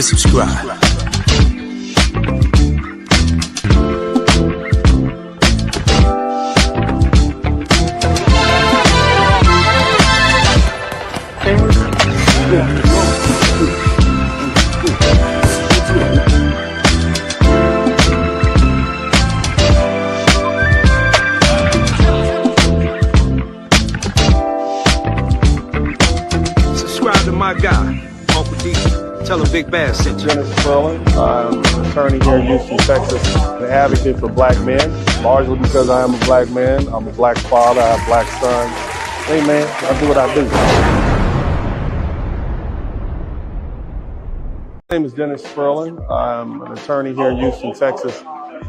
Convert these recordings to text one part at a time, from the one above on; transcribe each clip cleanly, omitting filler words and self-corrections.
hit subscribe. Subscribe to my guy, Uncle D. Tell him Big Bass sent you. Diaspora. I'm an attorney here in Houston, Texas, an advocate for black men, largely because I am a black man. I'm a black father, I have black sons. Hey man, I do what I do. My name is Dennis Sperling. I'm an attorney here in Houston, Texas.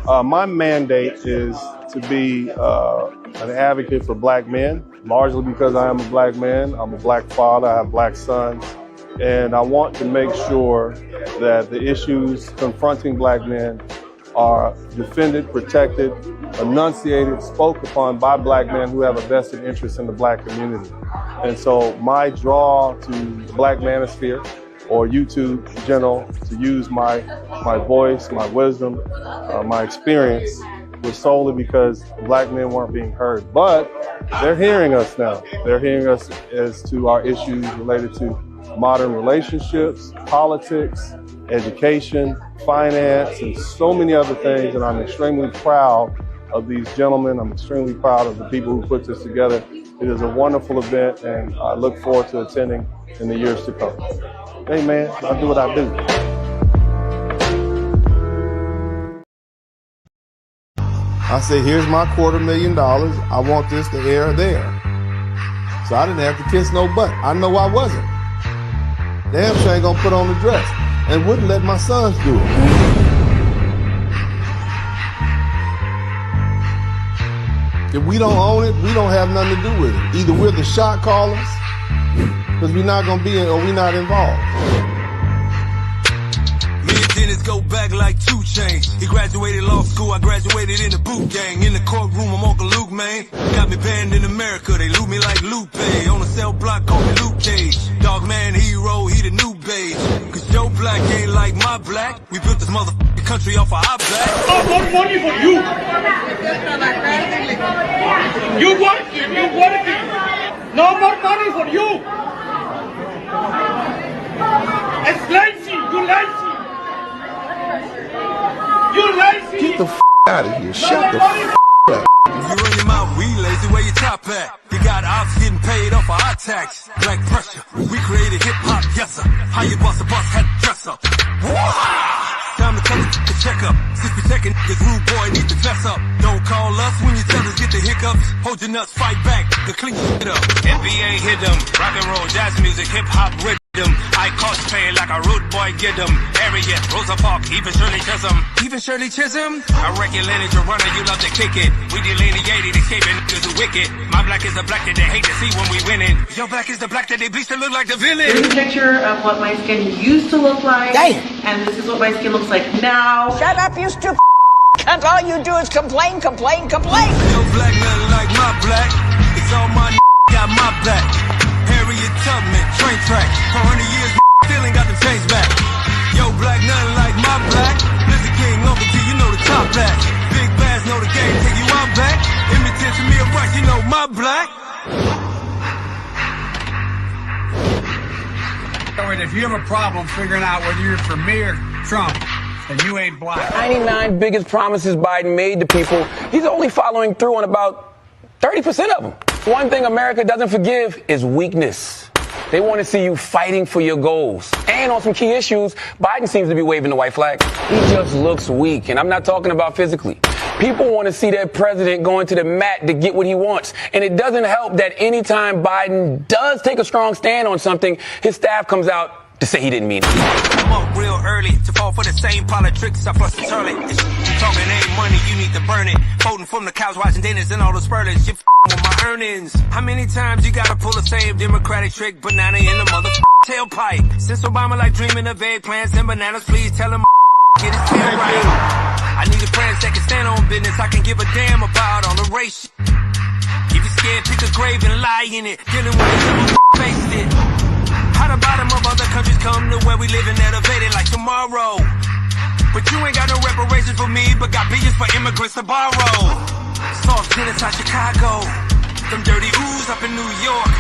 My mandate is to be an advocate for black men, largely because I am a black man. I'm a black father, I have black sons, and I want to make sure that the issues confronting black men are defended, protected, enunciated, spoke upon by black men who have a vested interest in the black community. And so my draw to the black manosphere, or YouTube in general, to use my voice, my wisdom, my experience, was solely because black men weren't being heard. But they're hearing us now. They're hearing us as to our issues related to modern relationships, politics, education, finance, and so many other things. And I'm extremely proud of these gentlemen. I'm extremely proud of the people who put this together. It is a wonderful event, and I look forward to attending in the years to come. Hey man, I do what I do. I say, here's my $250,000. I want this to air there. So I didn't have to kiss no butt. I know I wasn't. Damn sure ain't gonna put on the dress and wouldn't let my sons do it. If we don't own it, we don't have nothing to do with it. Either we're the shot callers, because we're not gonna be in, or we're not involved. Me and Dennis go back like 2 Chainz. He graduated law school, I graduated in the boot gang. In the courtroom, I'm Uncle Luke, man. Got me banned in America, they loot me like Lupe. On the cell block, call me Luke Cage. Dog man hero, he the new beige. Cause your black ain't like my black. We built this motherfucking country off of our black. No more money for you. You working. No more money for you. It's lazy, you lazy. You lazy. Get the out of here. Shut the up. You run your mouth, we lazy, where your top at? You got ops getting paid off of our tax. Black pressure, we created hip hop, yes sir. How you bust a bus, had to dress up. Time to tell us to check up. Since we taking niggas, rude boy need to fess up. Don't call us when you tell us get the hiccups. Hold your nuts, fight back, the clean shit up. NBA hit them, rock and roll, jazz music, hip hop rhythm. I cosplay like a rude boy, get them. Harriet, Rosa Parks, even Shirley Chisholm. Even Shirley Chisholm? I reckon lineage, your runner, you love to kick it. We delineated, escaping niggas who wicked. My black is the black that they hate to see when we winning. Your black is the black that they bleach to look like the villain. Here's a picture of what my skin used to look like. Damn. And this is what my skin looks like now. Shut up, you stupid cunt. All you do is complain. Your black nothing like my black. It's all my got my back. Harriet Tubman, train track. 400 years, still ain't got the change back. Yo, black, nothing like my black. Lizzie King, Uncle T, you know the top back. Big Bass, know the game, take you out back. Imitation me a right, you know my black. If you have a problem figuring out whether you're for me or Trump, then you ain't black. 99 biggest promises Biden made to people, he's only following through on about 30% of them. One thing America doesn't forgive is weakness. They want to see you fighting for your goals. And on some key issues, Biden seems to be waving the white flag. He just looks weak, and I'm not talking about physically. People want to see their president going to the mat to get what he wants. And it doesn't help that anytime Biden does take a strong stand on something, his staff comes out to say he didn't mean it. I'm up real early to fall for the same politics. I flush the toilet. You talking ain't money, you need to burn it. Folding from the couch, watching dinners and all the spurlers. You with my earnings. How many times you gotta pull the same Democratic trick? Banana in the tailpipe. Since Obama like dreaming of eggplants and bananas, please tell him get his tail right. I need a friend that can stand on business. I can give a damn about all the race. If you're scared, pick a grave and lie in it. Dealing with it, faced it. How the bottom of other countries come to where we live and elevated like tomorrow. But you ain't got no reparations for me, but got billions for immigrants to borrow. Soft genocide Chicago, them dirty ooze up in New York,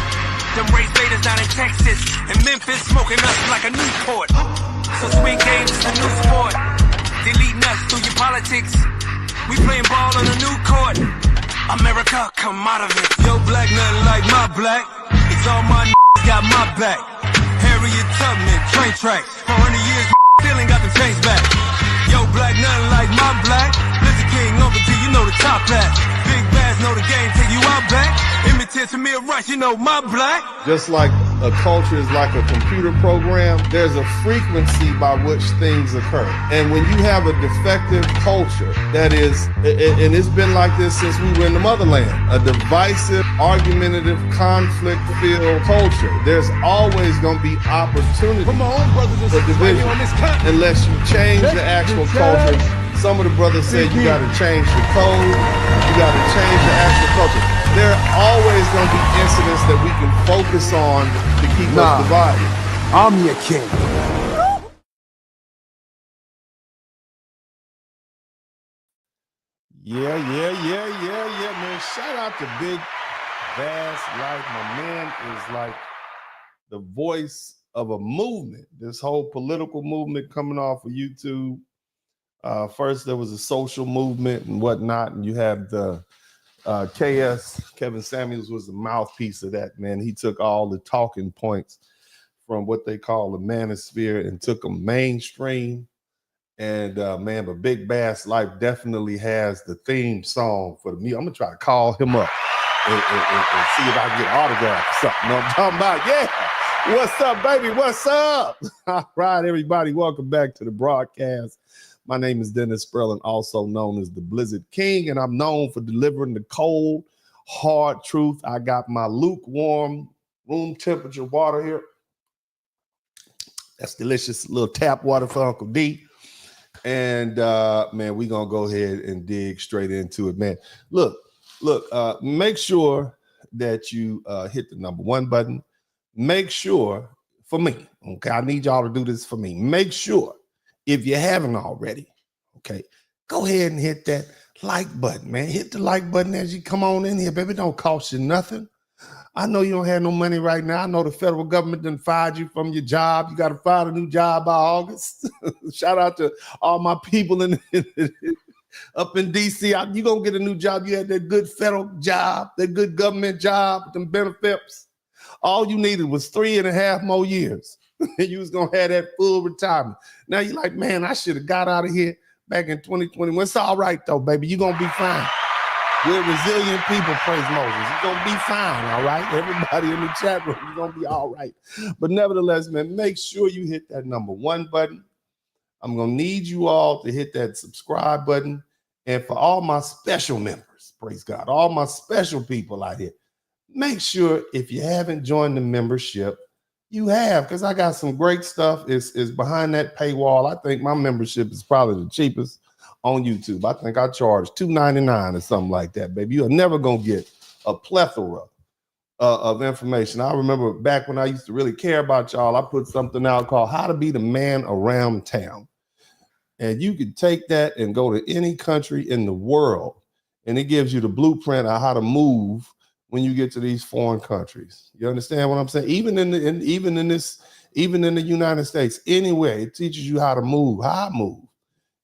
them race baiters down in Texas, and Memphis smoking us like a Newport. So swing games is a new sport, deleting us through your politics. We playing ball on a new court. America, come out of it. Yo, black, nothing like my black. It's all my got my back. Harriet Tubman, train tracks. 400 years, still ain't got the chains back. Yo, black, nothing like my black. Lizard King, over to you know the top hat. Big bass know the game, take you out back. Imitate to me a rush, you know my black. Just like a culture is like a computer program, there's a frequency by which things occur. And when you have a defective culture that is, and it's been like this since we were in the motherland, a divisive, argumentative, conflict-filled culture, there's always going to be opportunity for division unless you change the actual culture. Some of the brothers said you got to change the code, you got to change the actual culture. There are always going to be incidents that we can focus on to keep us divided. I'm your king. Yeah, man. Shout out to Big Bass Life. My man is like the voice of a movement. This whole political movement coming off of YouTube. First, there was a social movement and whatnot, and you have the Kevin Samuels was the mouthpiece of that, man. He took all the talking points from what they call the manosphere and took them mainstream. And man, but Big Bass Life definitely has the theme song for the music. I'm gonna try to call him up and see if I can get autograph or something. You know what I'm talking about? Yeah. What's up, baby? What's up? All right, everybody. Welcome back to the broadcast. My name is Dennis Sperlin, also known as the Blizzard King, and I'm known for delivering the cold, hard truth. I got my lukewarm, room temperature water here. That's delicious little tap water for Uncle D. And man, we're gonna go ahead and dig straight into it, man. Look, make sure that you hit the number 1 button. Make sure, for me, okay, I need y'all to do this for me. Make sure, if you haven't already, okay, go ahead and hit that like button, man. Hit the like button as you come on in here, baby. Don't cost you nothing. I know you don't have no money right now. I know the federal government done fired you from your job. You got to find a new job by August. Shout out to all my people up in D.C. You going to get a new job. You had that good federal job, that good government job with them benefits. All you needed was 3.5 more years. And you was going to have that full retirement. Now you're like, man, I should have got out of here back in 2021. It's all right, though, baby. You're going to be fine. We're resilient people, praise Moses. You're going to be fine, all right? Everybody in the chat room, you're going to be all right. But nevertheless, man, make sure you hit that number 1 button. I'm going to need you all to hit that subscribe button. And for all my special members, praise God, all my special people out here, make sure if you haven't joined the membership, you have, because I got some great stuff. It's behind that paywall. I think my membership is probably the cheapest on YouTube. I think I charge $2.99 or something like that, baby. You're never going to get a plethora of information. I remember back when I used to really care about y'all, I put something out called How to Be the Man Around Town. And you can take that and go to any country in the world, and it gives you the blueprint of how to move when you get to these foreign countries. You understand what I'm saying? Even in the United States, anywhere, it teaches you how to move, how I move.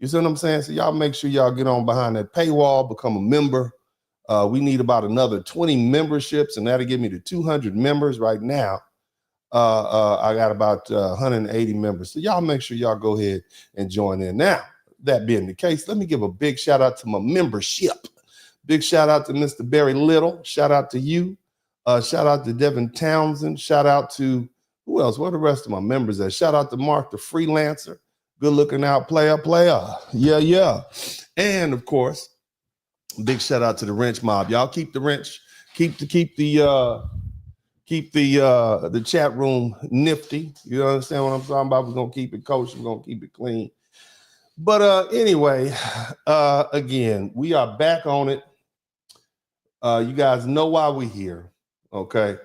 You see what I'm saying? So y'all make sure y'all get on behind that paywall, become a member. We need about another 20 memberships, and that'll give me the 200 members right now. I got about 180 members. So y'all make sure y'all go ahead and join in. Now, that being the case, let me give a big shout out to my membership. Big shout out to Mr. Barry Little. Shout out to you. Shout out to Devin Townsend. Shout out to, who else? What are the rest of my members at? Shout out to Mark the Freelancer. Good looking out player. Yeah. And of course, big shout out to the wrench mob. Y'all keep the wrench, keep the chat room nifty. You understand what I'm talking about? We're gonna keep it kosher, we're gonna keep it clean. But anyway, again, we are back on it. You guys know why we're here, okay?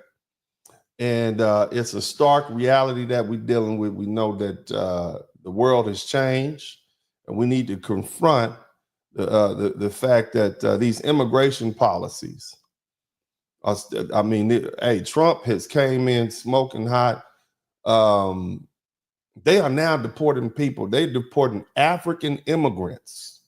And it's a stark reality that we're dealing with. We know that the world has changed, and we need to confront the fact that these immigration policies hey, Trump has came in smoking hot. They are now deporting people. They're deporting African immigrants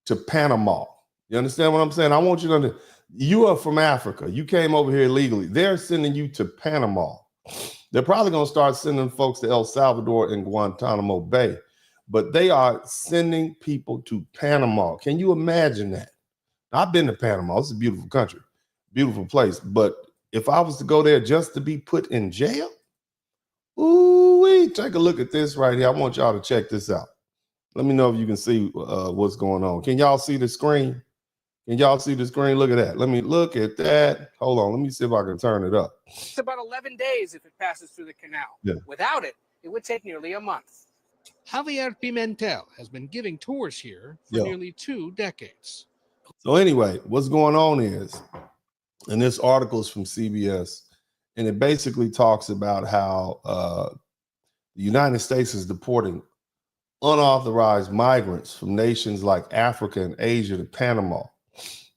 to Panama. You understand what I'm saying? I want you to understand. You are from Africa. You came over here illegally. They're sending you to Panama. They're probably going to start sending folks to El Salvador and Guantanamo Bay, but they are sending people to Panama. Can you imagine that? I've been to Panama. It's a beautiful country, beautiful place. But if I was to go there just to be put in jail, ooh, take a look at this right here. I want y'all to check this out. Let me know if you can see what's going on. Can y'all see the screen? Can y'all see the screen? Look at that. Let me look at that. Hold on. Let me see if I can turn it up. It's about 11 days if it passes through the canal. Yeah. Without it, it would take nearly a month. Javier Pimentel has been giving tours here for nearly 2 decades. So anyway, what's going on is, and this article is from CBS, and it basically talks about how the United States is deporting unauthorized migrants from nations like Africa and Asia to Panama.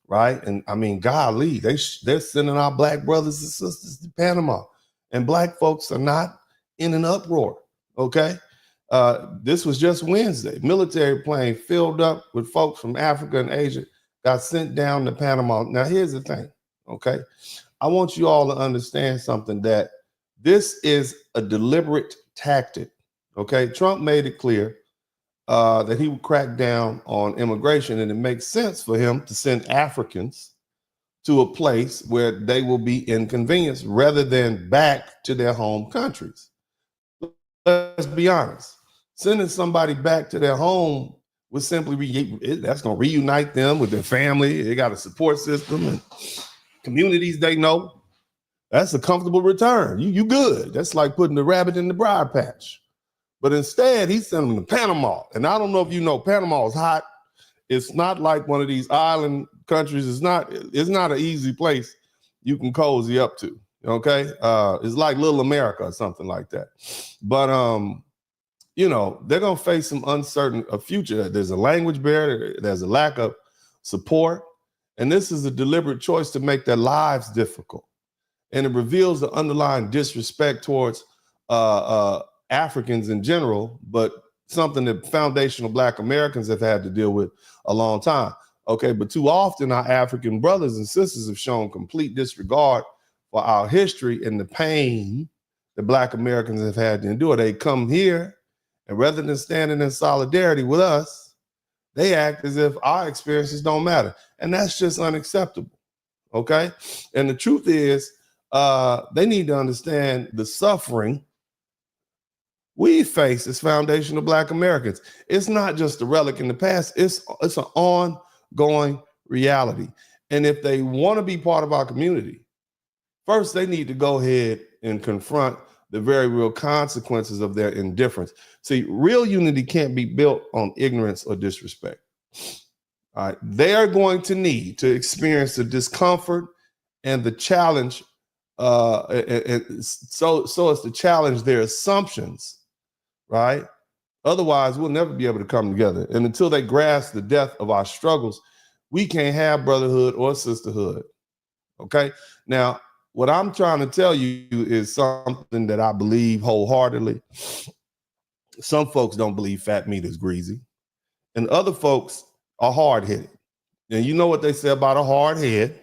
Right. And I mean, golly, they're sending our black brothers and sisters to Panama, and black folks are not in an uproar. OK, this was just Wednesday. Military plane filled up with folks from Africa and Asia got sent down to Panama. Now, here's the thing. OK, I want you all to understand something, that this is a deliberate tactic. OK, Trump made it clear that he would crack down on immigration, and it makes sense for him to send Africans to a place where they will be inconvenienced rather than back to their home countries. Let's be honest. Sending somebody back to their home would simply that's going to reunite them with their family. They got a support system and communities they know. That's a comfortable return. You good. That's like putting the rabbit in the briar patch. But instead, he sent them to Panama. And I don't know if you know, Panama is hot. It's not like one of these island countries. It's not an easy place you can cozy up to. Okay. It's like Little America or something like that. But, you know, they're going to face some uncertain future. There's a language barrier. There's a lack of support. And this is a deliberate choice to make their lives difficult. And it reveals the underlying disrespect towards Africans in general, but something that foundational Black Americans have had to deal with a long time. Okay, but too often our African brothers and sisters have shown complete disregard for our history and the pain that Black Americans have had to endure. They come here, and rather than standing in solidarity with us, they act as if our experiences don't matter. And that's just unacceptable. Okay, and the truth is, they need to understand the suffering we face as foundational Black Americans. It's not just a relic in the past. It's an ongoing reality. And if they want to be part of our community, first they need to go ahead and confront the very real consequences of their indifference. See, real unity can't be built on ignorance or disrespect. All right, they are going to need to experience the discomfort and the challenge, so as to challenge their assumptions. Right? Otherwise, we'll never be able to come together. And until they grasp the depth of our struggles, we can't have brotherhood or sisterhood. Okay? Now, what I'm trying to tell you is something that I believe wholeheartedly. Some folks don't believe fat meat is greasy, and other folks are hard-headed. And you know what they say about a hard head?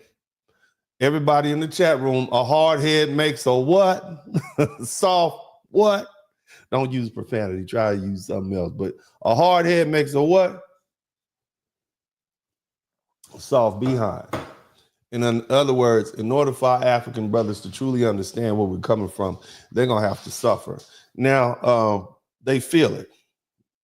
Everybody in the chat room, a hard head makes a what? Soft what? Don't use profanity. Try to use something else. But a hard head makes a what? Soft behind. And in other words, in order for our African brothers to truly understand where we're coming from, they're going to have to suffer. Now, they feel it.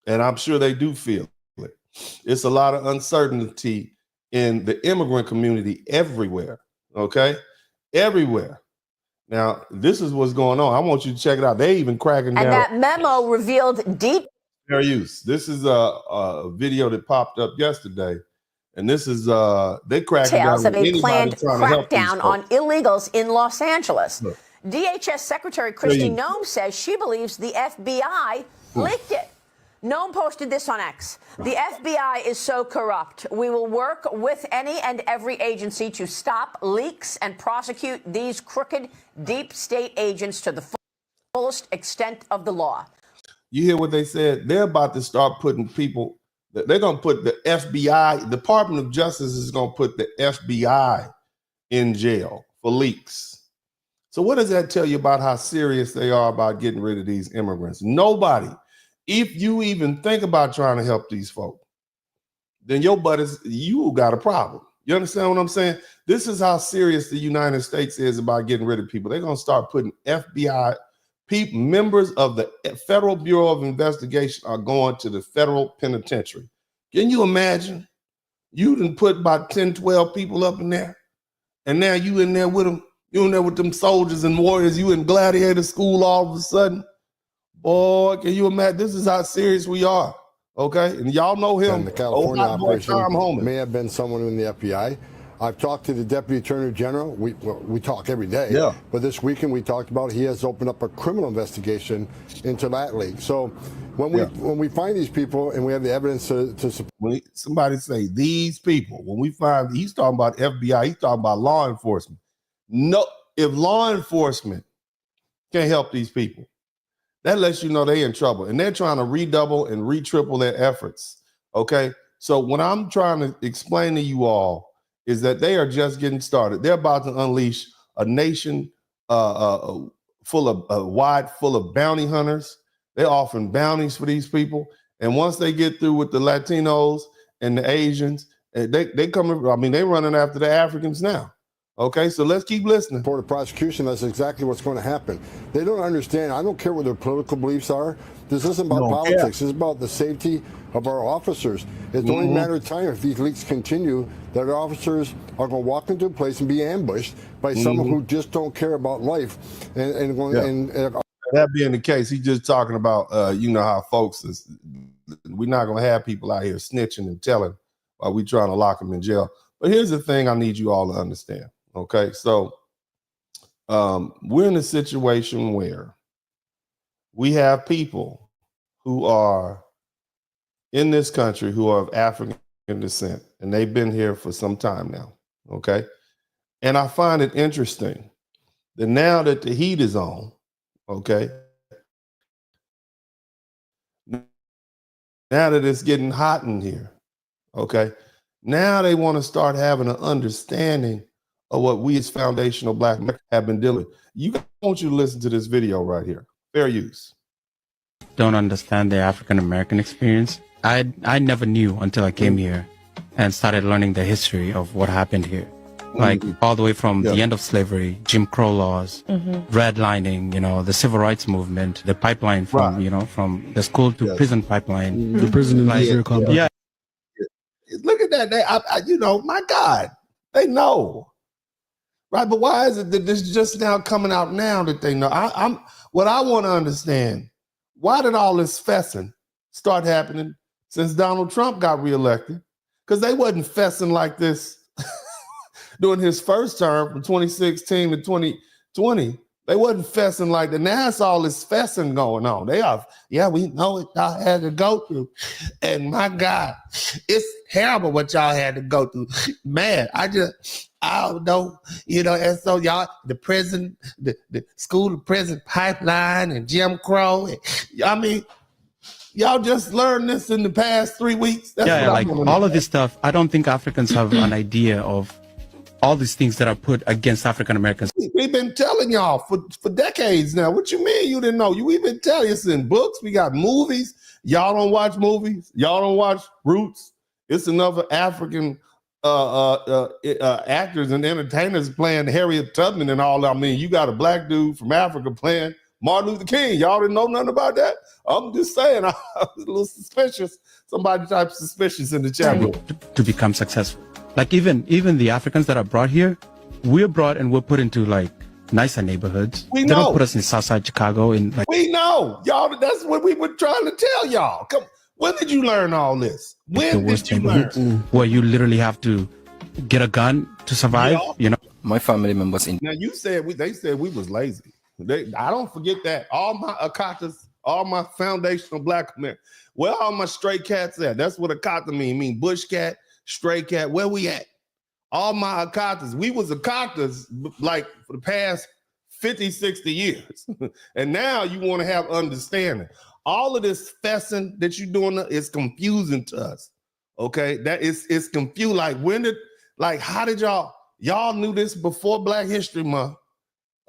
And I'm sure they do feel it. It's a lot of uncertainty in the immigrant community everywhere. Okay? Everywhere. Now, this is what's going on. I want you to check it out. They even cracking down. And that memo revealed deep fair use. This is a video that popped up yesterday. And this is they cracking down details of a planned crackdown on illegals in Los Angeles. Look. DHS Secretary Kristi Noem says she believes the FBI leaked it. Noem posted this on X. The FBI is so corrupt. We will work with any and every agency to stop leaks and prosecute these crooked deep state agents to the fullest extent of the law. You hear what they said? They're about to start putting people, they're going to put the FBI, Department of Justice is going to put the FBI in jail for leaks. So what does that tell you about how serious they are about getting rid of these immigrants? Nobody. If you even think about trying to help these folks, then your butt is, you got a problem. You understand what I'm saying? This is how serious the United States is about getting rid of people. They're going to start putting FBI people, members of the Federal Bureau of Investigation are going to the federal penitentiary. Can you imagine? You done put about 10, 12 people up in there, and now you in there with them. You in there with them soldiers and warriors. You in gladiator school all of a sudden. Boy, can you imagine? This is how serious we are, okay? And y'all know him. And the California operation may have been someone in the FBI. I've talked to the Deputy Attorney General. We talk every day. Yeah. But this weekend we talked about he has opened up a criminal investigation into that league. So when we find these people and we have the evidence to support. When somebody say these people, when we find, he's talking about FBI, he's talking about law enforcement. No, if law enforcement can't help these people, that lets you know they're in trouble, and they're trying to redouble and re-triple their efforts, okay? So what I'm trying to explain to you all is that they are just getting started. They're about to unleash a nation full of bounty hunters. They're offering bounties for these people, and once they get through with the Latinos and the Asians, they come. I mean, they're running after the Africans now. Okay, so let's keep listening. For the prosecution, that's exactly what's going to happen. They don't understand. I don't care what their political beliefs are. This isn't about politics. This is about the safety of our officers. It's only a matter of time if these leaks continue that our officers are going to walk into a place and be ambushed by someone who just don't care about life. That being the case, he's just talking about, you know, how folks is, we're not going to have people out here snitching and telling while we're trying to lock them in jail. But here's the thing I need you all to understand. Okay, so we're in a situation where we have people who are in this country who are of African descent, and they've been here for some time now, okay? And I find it interesting that now that the heat is on, okay, now that it's getting hot in here, okay, now they want to start having an understanding of what we as foundational Black men have been dealing with. I want you to listen to this video right here. Fair use. Don't understand the African American experience. I never knew until I came here and started learning the history of what happened here. Like all the way from the end of slavery, Jim Crow laws, redlining, you know, the civil rights movement, the pipeline from, you know, from the school to prison pipeline. The prison industrial complex. Yeah. Look at that. You know, my God, they know. Right, but why is it that this just now coming out now that they know? What I want to understand, why did all this fessing start happening since Donald Trump got reelected? Because they wasn't fessing like this during his first term from 2016 to 2020. They wasn't fessing like that. Now it's all this fessing going on. They are, we know what y'all had to go through. And my God, it's terrible what y'all had to go through. Man, I don't know, you know, and so y'all, the prison, the school to prison pipeline and Jim Crow. I mean, y'all just learned this in the past 3 weeks. That's like all of this stuff. I don't think Africans have an idea of all these things that are put against African Americans. We've been telling y'all for decades now. What you mean you didn't know? We've been telling you. It's in books. We got movies. Y'all don't watch movies. Y'all don't watch Roots. It's another African actors and entertainers playing Harriet Tubman and all. I mean, you got a black dude from Africa playing Martin Luther King. Y'all didn't know nothing about that? I'm just saying, I was a little suspicious. Somebody type suspicious in the chat room. To become successful. Like even the Africans that are brought here, we're brought and we're put into like nicer neighborhoods. We know. They don't put us in Southside Chicago. We know. Y'all, that's what we were trying to tell y'all. Come, when did you learn all this? When did you learn? Where you literally have to get a gun to survive, you know? my family members in. Now you said they said we was lazy. I don't forget that. All my Akatas, all my foundational black Americans, where all my stray cats at? That's what Akata mean bush cat, stray cat. Where we at? All my Akatas. We was Akatas like for the past 50, 60 years. And now you want to have understanding. All of this fessing that you're doing is confusing to us. Okay, that it's confused. Like how did y'all knew this before Black History Month?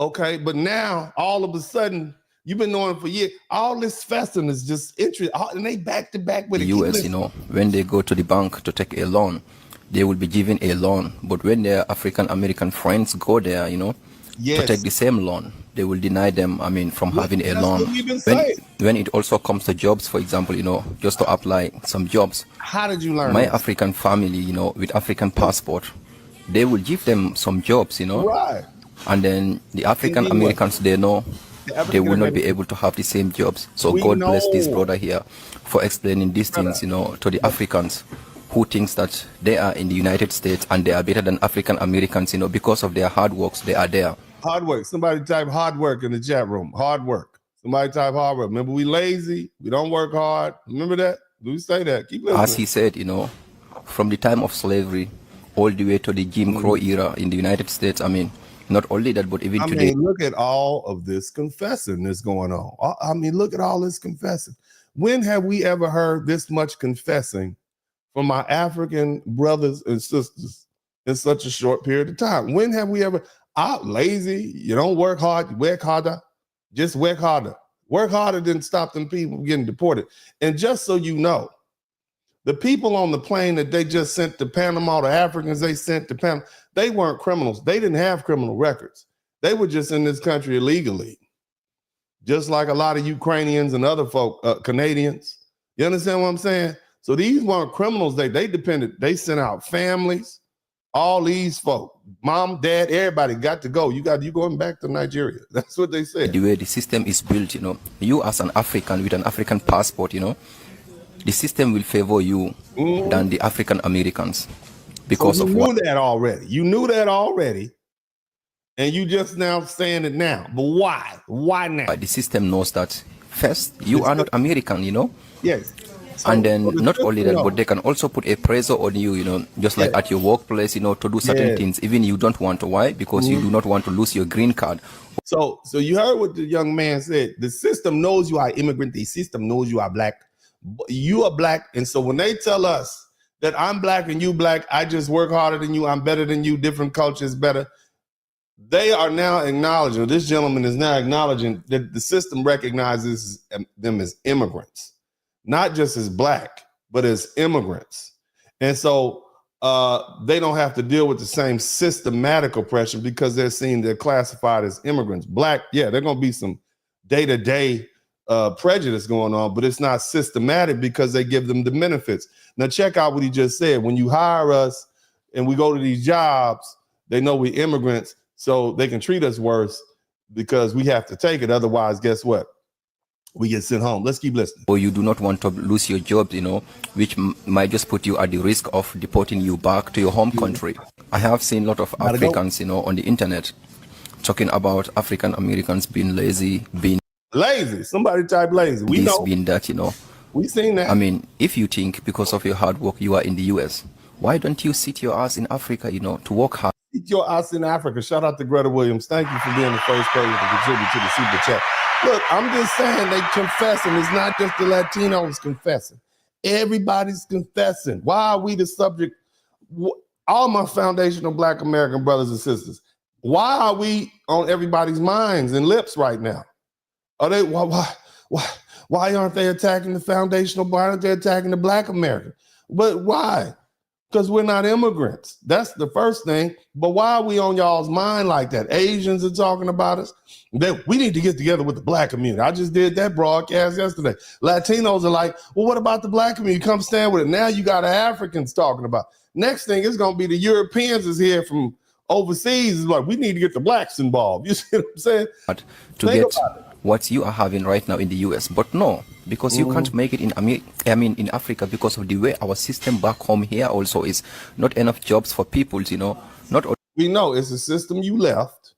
Okay, but now all of a sudden you've been knowing for years. All this fessing is just interesting, and they back to back with the U.S. When they go to the bank to take a loan, they will be given a loan. But when their African American friends go there, to take the same loan, they will deny them, from having a loan. When it also comes to jobs, for example, just to apply some jobs. How did you learn my that? African family, with African passport, they will give them some jobs, Right. And then the African Americans, they know they will not be able to have the same jobs. So God bless this brother here for explaining these things, to the Africans who thinks that they are in the United States and they are better than African Americans, because of their hard works, they are there. Hard work. Somebody type hard work in the chat room. Hard work. Somebody type hard work. Remember, we lazy. We don't work hard. Remember that? Do we say that? Keep listening. As he said, from the time of slavery all the way to the Jim Crow era in the United States, not only that, but even today. Look at all of this confessing that's going on. Look at all this confessing. When have we ever heard this much confessing from our African brothers and sisters in such a short period of time? When have we ever, lazy, you don't work hard, you work harder, just work harder. Work harder than stop them people getting deported. And just so you know, the people on the plane that they just sent to Panama, the Africans they sent to Panama, they weren't criminals. They didn't have criminal records. They were just in this country illegally. Just like a lot of Ukrainians and other folk, Canadians. You understand what I'm saying? So these weren't criminals. They sent out families, all these folk, mom, dad, everybody got to go. You going back to Nigeria. That's what they said. The way the system is built, you as an African with an African passport, the system will favor you than the African Americans because of what? You knew that already. You knew that already. And you just now saying it now. But why? Why now? The system knows that first, you are not American, Yes. So, and then not only that, but they can also put a pressure on you, just like at your workplace, to do certain things, even you don't want to. Why? Because you do not want to lose your green card. So you heard what the young man said. The system knows you are immigrant. The system knows you are black. You are black. And so when they tell us that I'm black and you black, I just work harder than you, I'm better than you, different cultures better, they are now acknowledging, this gentleman is now acknowledging that the system recognizes them as immigrants. Not just as black, but as immigrants. And so they don't have to deal with the same systematic oppression because they're classified as immigrants. Black, yeah, there's going to be some day-to-day prejudice going on, but it's not systematic because they give them the benefits. Now, check out what he just said. When you hire us and we go to these jobs, they know we're immigrants, so they can treat us worse because we have to take it. Otherwise, guess what? We get sent home. Let's keep listening. Or you do not want to lose your job, which might just put you at the risk of deporting you back to your home country. I have seen a lot of Africans, on the internet talking about African Americans being lazy, being lazy. Somebody type lazy. We know. Being that, We seen that. If you think because of your hard work you are in the US, why don't you sit your ass in Africa, to work hard? Sit your ass in Africa. Shout out to Greta Williams. Thank you for being the first person to contribute to the super chat. Look, I'm just saying they confessing. It's not just the Latinos confessing. Everybody's confessing. Why are we the subject? All my foundational Black American brothers and sisters, why are we on everybody's minds and lips right now? Are they why aren't they attacking the foundational? Why aren't they attacking the Black American? But why? Because we're not immigrants. That's the first thing. But why are we on y'all's mind like that? Asians are talking about us. That we need to get together with the Black community. I just did that broadcast yesterday. Latinos are like, well, what about the Black community? Come stand with it. Now you got Africans talking about it. Next thing is going to be the Europeans is here from overseas. It's like, we need to get the Blacks involved. You see what I'm saying? To get what you are having right now in the US, but no, because you can't make it in in Africa because of the way our system back home here also is not enough jobs for people, not We know it's a system you left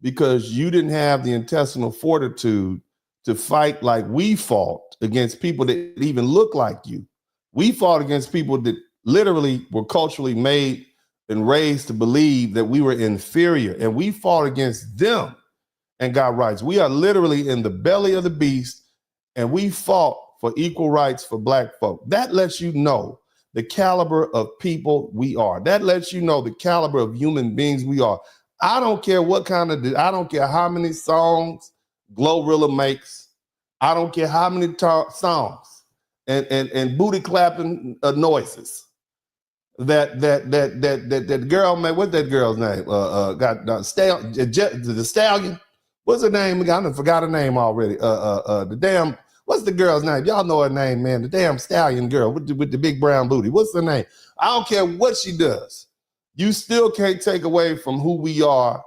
because you didn't have the intestinal fortitude to fight like we fought against people that even look like you. We fought against people that literally were culturally made and raised to believe that we were inferior, and we fought against them and got rights. We are literally in the belly of the beast, and we fought for equal rights for Black folk. That lets you know the caliber of people we are. That lets you know the caliber of human beings we are. I don't care what kind of, I don't care how many songs Glorilla makes. I don't care how many songs and booty clapping noises that girl made. What's that girl's name? The Stallion. What's her name? I done forgot her name already. The damn, what's the girl's name? Y'all know her name, man. The damn Stallion girl with the big brown booty. What's her name? I don't care what she does. You still can't take away from who we are,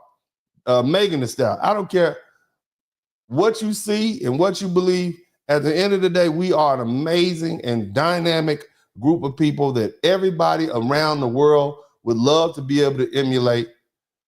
Megan Thee Stallion. I don't care what you see and what you believe. At the end of the day, we are an amazing and dynamic group of people that everybody around the world would love to be able to emulate,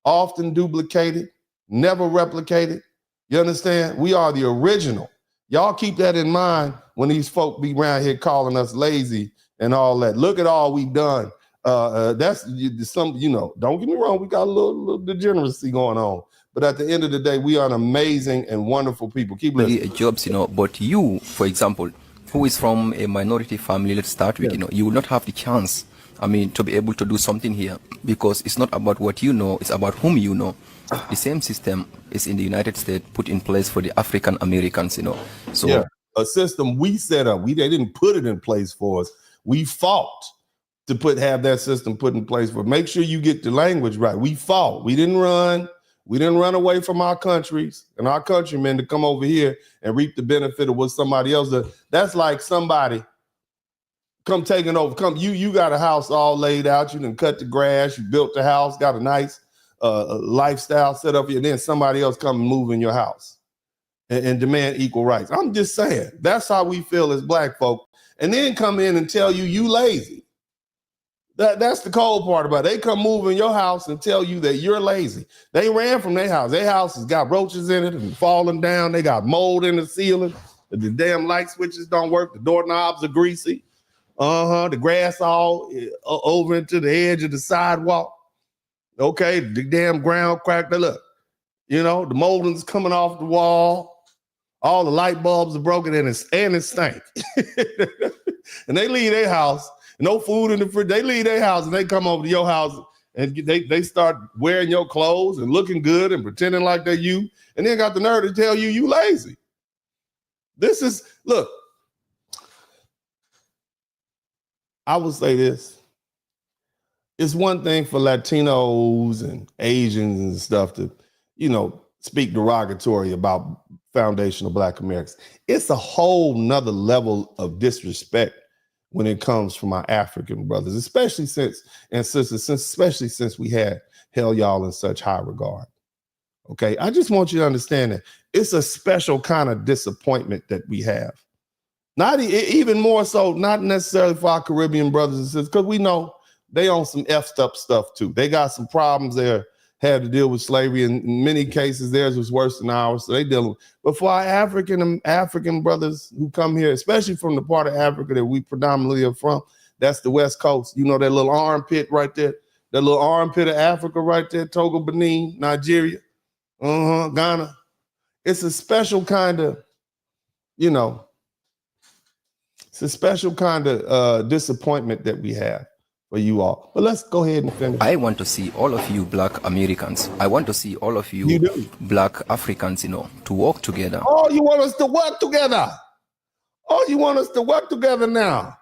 often duplicated, never replicated. You understand? We are the original. Y'all keep that in mind when these folk be around here calling us lazy and all that. Look at all we've done. That's some, you know, don't get me wrong, we got a little degeneracy going on. But at the end of the day, we are an amazing and wonderful people. Keep listening. Jobs, you know, but you, for example, who is from a minority family, let's start with, you know, you will not have the chance, I mean, to be able to do something here, because it's not about what you know, it's about whom you know. The same system is in the United States put in place for the African Americans, you know. So yeah, a system we set up. They didn't put it in place for us. We fought to have that system put in place for. Make sure you get the language right. We fought. We didn't run. We didn't run away from our countries and our countrymen to come over here and reap the benefit of what somebody else does. That's like somebody come taking over. You got a house all laid out. You done cut the grass. You built the house. Got a nice lifestyle set up here. And then somebody else come and move in your house and demand equal rights. I'm just saying, that's how we feel as Black folk. And then come in and tell you lazy. That's the cold part about it. They come move in your house and tell you that you're lazy. They ran from their house. Their house has got roaches in it and falling down. They got mold in the ceiling. The damn light switches don't work. The doorknobs are greasy. The grass all over into the edge of the sidewalk. Okay, the damn ground cracked. Look, you know, the molding's coming off the wall. All the light bulbs are broken and it stank. And they leave their house. No food in the fridge. They leave their house and they come over to your house and they start wearing your clothes and looking good and pretending like they're you, and then got the nerve to tell you lazy. This is, look, I would say this. It's one thing for Latinos and Asians and stuff to, you know, speak derogatory about foundational Black Americans. It's a whole nother level of disrespect when it comes from our African brothers, especially since we had held y'all in such high regard. Okay, I just want you to understand that it's a special kind of disappointment that we have. Not even more so, not necessarily for our Caribbean brothers and sisters, because we know they on some effed up stuff too. They got some problems there, had to deal with slavery. In many cases, theirs was worse than ours, so they dealing with. But for our African brothers who come here, especially from the part of Africa that we predominantly are from, that's the West Coast. You know that little armpit right there, that little armpit of Africa right there, Togo, Benin, Nigeria, Ghana. It's a special kind of, you know, it's a special kind of disappointment that we have for you all. But let's go ahead and finish. I want to see all of you Black Americans. I want to see all of you Black Africans, you know, to work together. Oh, you want us to work together? Oh, you want us to work together now?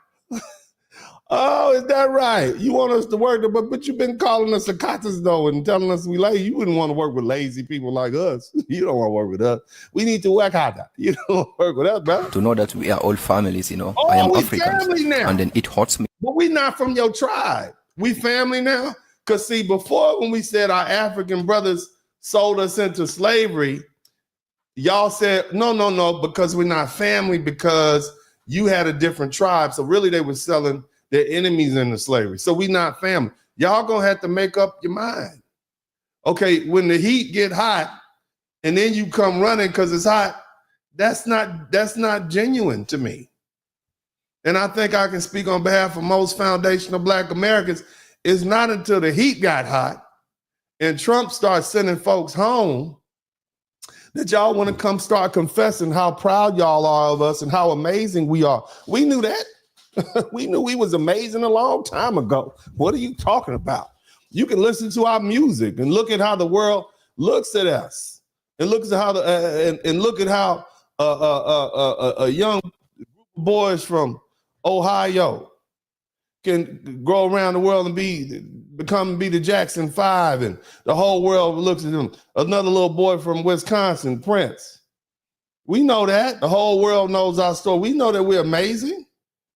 Oh, is that right? You want us to work, but you've been calling us cicatas though and telling us we lazy. You wouldn't want to work with lazy people like us. You don't want to work with us. We need to work harder. You don't work with us, bro. To know that we are all families, you know. Oh, I am we African, family now. And then it hurts me. But we're not from your tribe. We family now. Because see, before when we said our African brothers sold us into slavery, y'all said, no, because we're not family, because you had a different tribe. So really they were selling their enemies into slavery. So we not family. Y'all gonna have to make up your mind. Okay, when the heat get hot and then you come running because it's hot, that's not genuine to me. And I think I can speak on behalf of most foundational Black Americans. It's not until the heat got hot and Trump starts sending folks home that y'all want to come start confessing how proud y'all are of us and how amazing we are. We knew that. We knew we was amazing a long time ago. What are you talking about? You can listen to our music and look at how the world looks at us, and look at how look at how a young group of boys from Ohio can go around the world and be the Jackson 5, and the whole world looks at them. Another little boy from Wisconsin, Prince. We know that. The whole world knows our story. We know that we're amazing.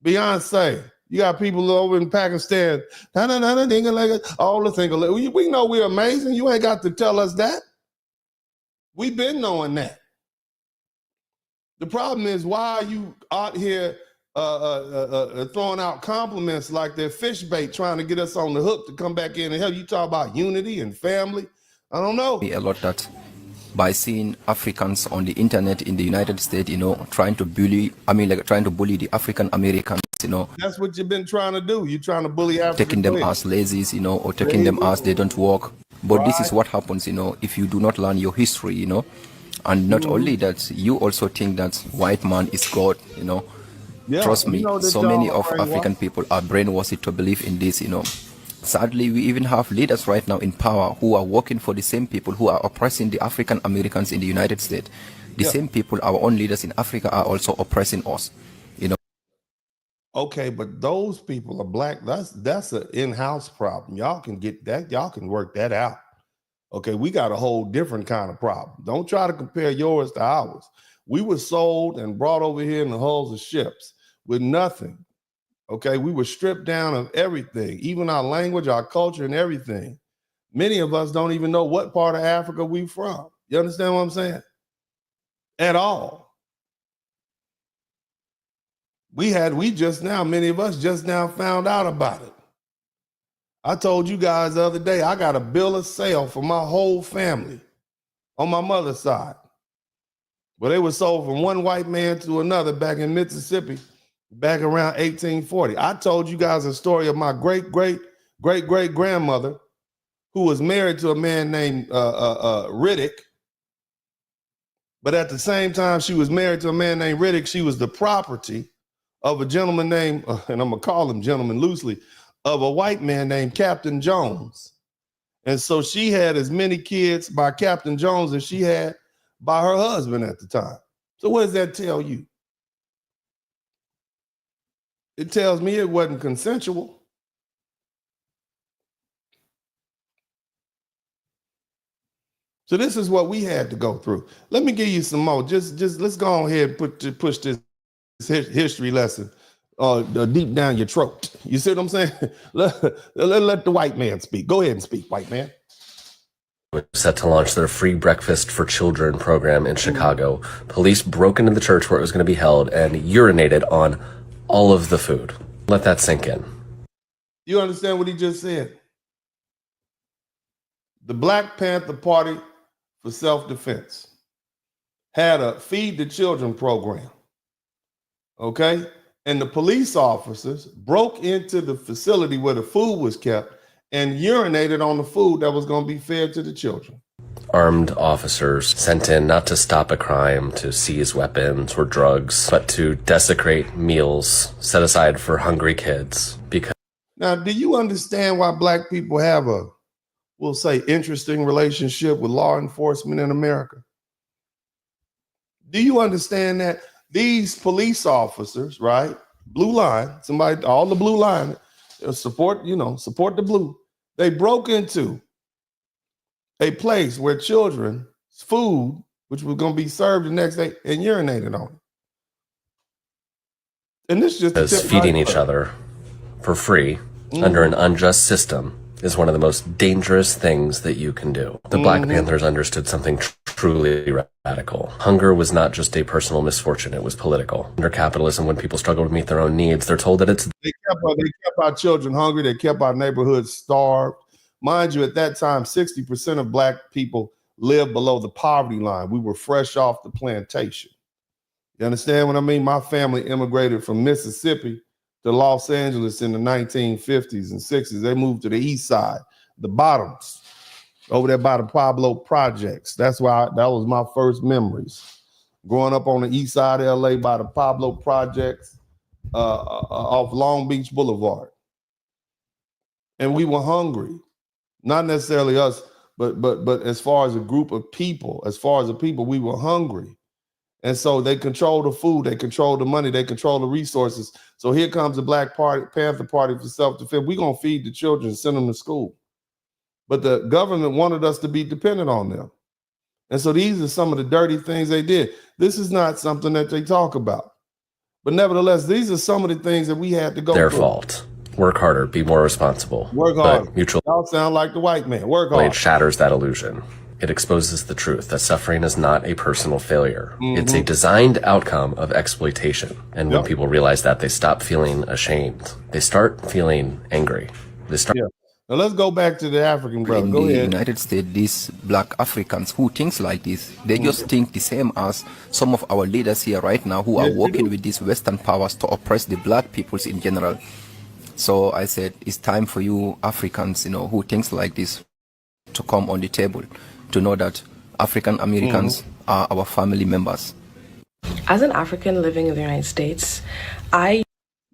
Beyonce. You got people over in Pakistan. All the things. We know we're amazing. You ain't got to tell us that. We've been knowing that. The problem is, why are you out here throwing out compliments like they're fish bait, trying to get us on the hook to come back in and help? You talk about unity and family. I don't know. A lot that by seeing Africans on the internet in the United States, trying to bully the African Americans, That's what you've been trying to do. You're trying to bully Africans. Taking them as lazies, or taking them as they don't work. But this is what happens, if you do not learn your history, and not only that, you also think that white man is God, Yeah, Trust me, so many of African people are brainwashed to believe in this, Sadly, we even have leaders right now in power who are working for the same people who are oppressing the African Americans in the United States. The same people, our own leaders in Africa, are also oppressing us, Okay, but those people are Black. That's an in-house problem. Y'all can get that. Y'all can work that out. Okay, we got a whole different kind of problem. Don't try to compare yours to ours. We were sold and brought over here in the hulls of ships with nothing. Okay, we were stripped down of everything, even our language, our culture, and everything. Many of us don't even know what part of Africa we from. You understand what I'm saying? At all. Many of us just now found out about it. I told you guys the other day, I got a bill of sale for my whole family on my mother's side. But they were sold from one white man to another back in Mississippi, back around 1840. I told you guys a story of my great-great-great-great-grandmother who was married to a man named Riddick. But at the same time she was married to a man named Riddick, she was the property of a gentleman named, and I'm going to call him gentleman loosely, of a white man named Captain Jones. And so she had as many kids by Captain Jones as she had by her husband at the time. So what does that tell you? It tells me it wasn't consensual. So this is what we had to go through. Let me give you some more. Just let's go ahead and push this history lesson deep down your throat. You see what I'm saying? Let the white man speak. Go ahead and speak, white man. Set to launch their free breakfast for children program in Chicago. Police broke into the church where it was going to be held and urinated on all of the food. Let that sink in. You understand what he just said? The Black Panther Party for Self-Defense had a Feed the Children program. Okay? And the police officers broke into the facility where the food was kept and urinated on the food that was going to be fed to the children. Armed officers sent in not to stop a crime, to seize weapons or drugs, but to desecrate meals set aside for hungry kids. Because now, do you understand why Black people have a, we'll say, interesting relationship with law enforcement in America? Do you understand that these police officers, right? Blue line, somebody, all the blue line, support the blue. They broke into a place where children's food, which was going to be served the next day, and urinated on it. And this is just feeding each other for free under an unjust system is one of the most dangerous things that you can do. The Black Panthers understood something truly radical. Hunger was not just a personal misfortune, it was political. Under capitalism, when people struggle to meet their own needs, they're told that it's... They kept our children hungry, they kept our neighborhoods starved, Mind you, at that time, 60% of black people lived below the poverty line. We were fresh off the plantation. You understand what I mean? My family immigrated from Mississippi to Los Angeles in the 1950s and 60s. They moved to the east side, the bottoms, over there by the Pablo projects. That's why that was my first memories. Growing up on the east side of LA by the Pablo projects off Long Beach Boulevard. And we were hungry. Not necessarily us, but as far as a group of people, we were hungry. And so they control the food, they control the money, they control the resources. So here comes the Black Panther Party for self-defense. We're going to feed the children and send them to school. But the government wanted us to be dependent on them. And so these are some of the dirty things they did. This is not something that they talk about. But nevertheless, these are some of the things that we had to go through. Their fault. Work harder, be more responsible. Work harder. Mutual Y'all sound like the white man. Work harder. It shatters that illusion. It exposes the truth that suffering is not a personal failure. It's a designed outcome of exploitation. And when people realize that, they stop feeling ashamed. They start feeling angry. They start. Now let's go back to the African brother. In Go the ahead. United States, these black Africans who thinks like this, they just think the same as some of our leaders here right now who are working with these Western powers to oppress the black peoples in general. So I said, it's time for you Africans, who thinks like this, to come on the table, to know that African Americans are our family members. As an African living in the United States,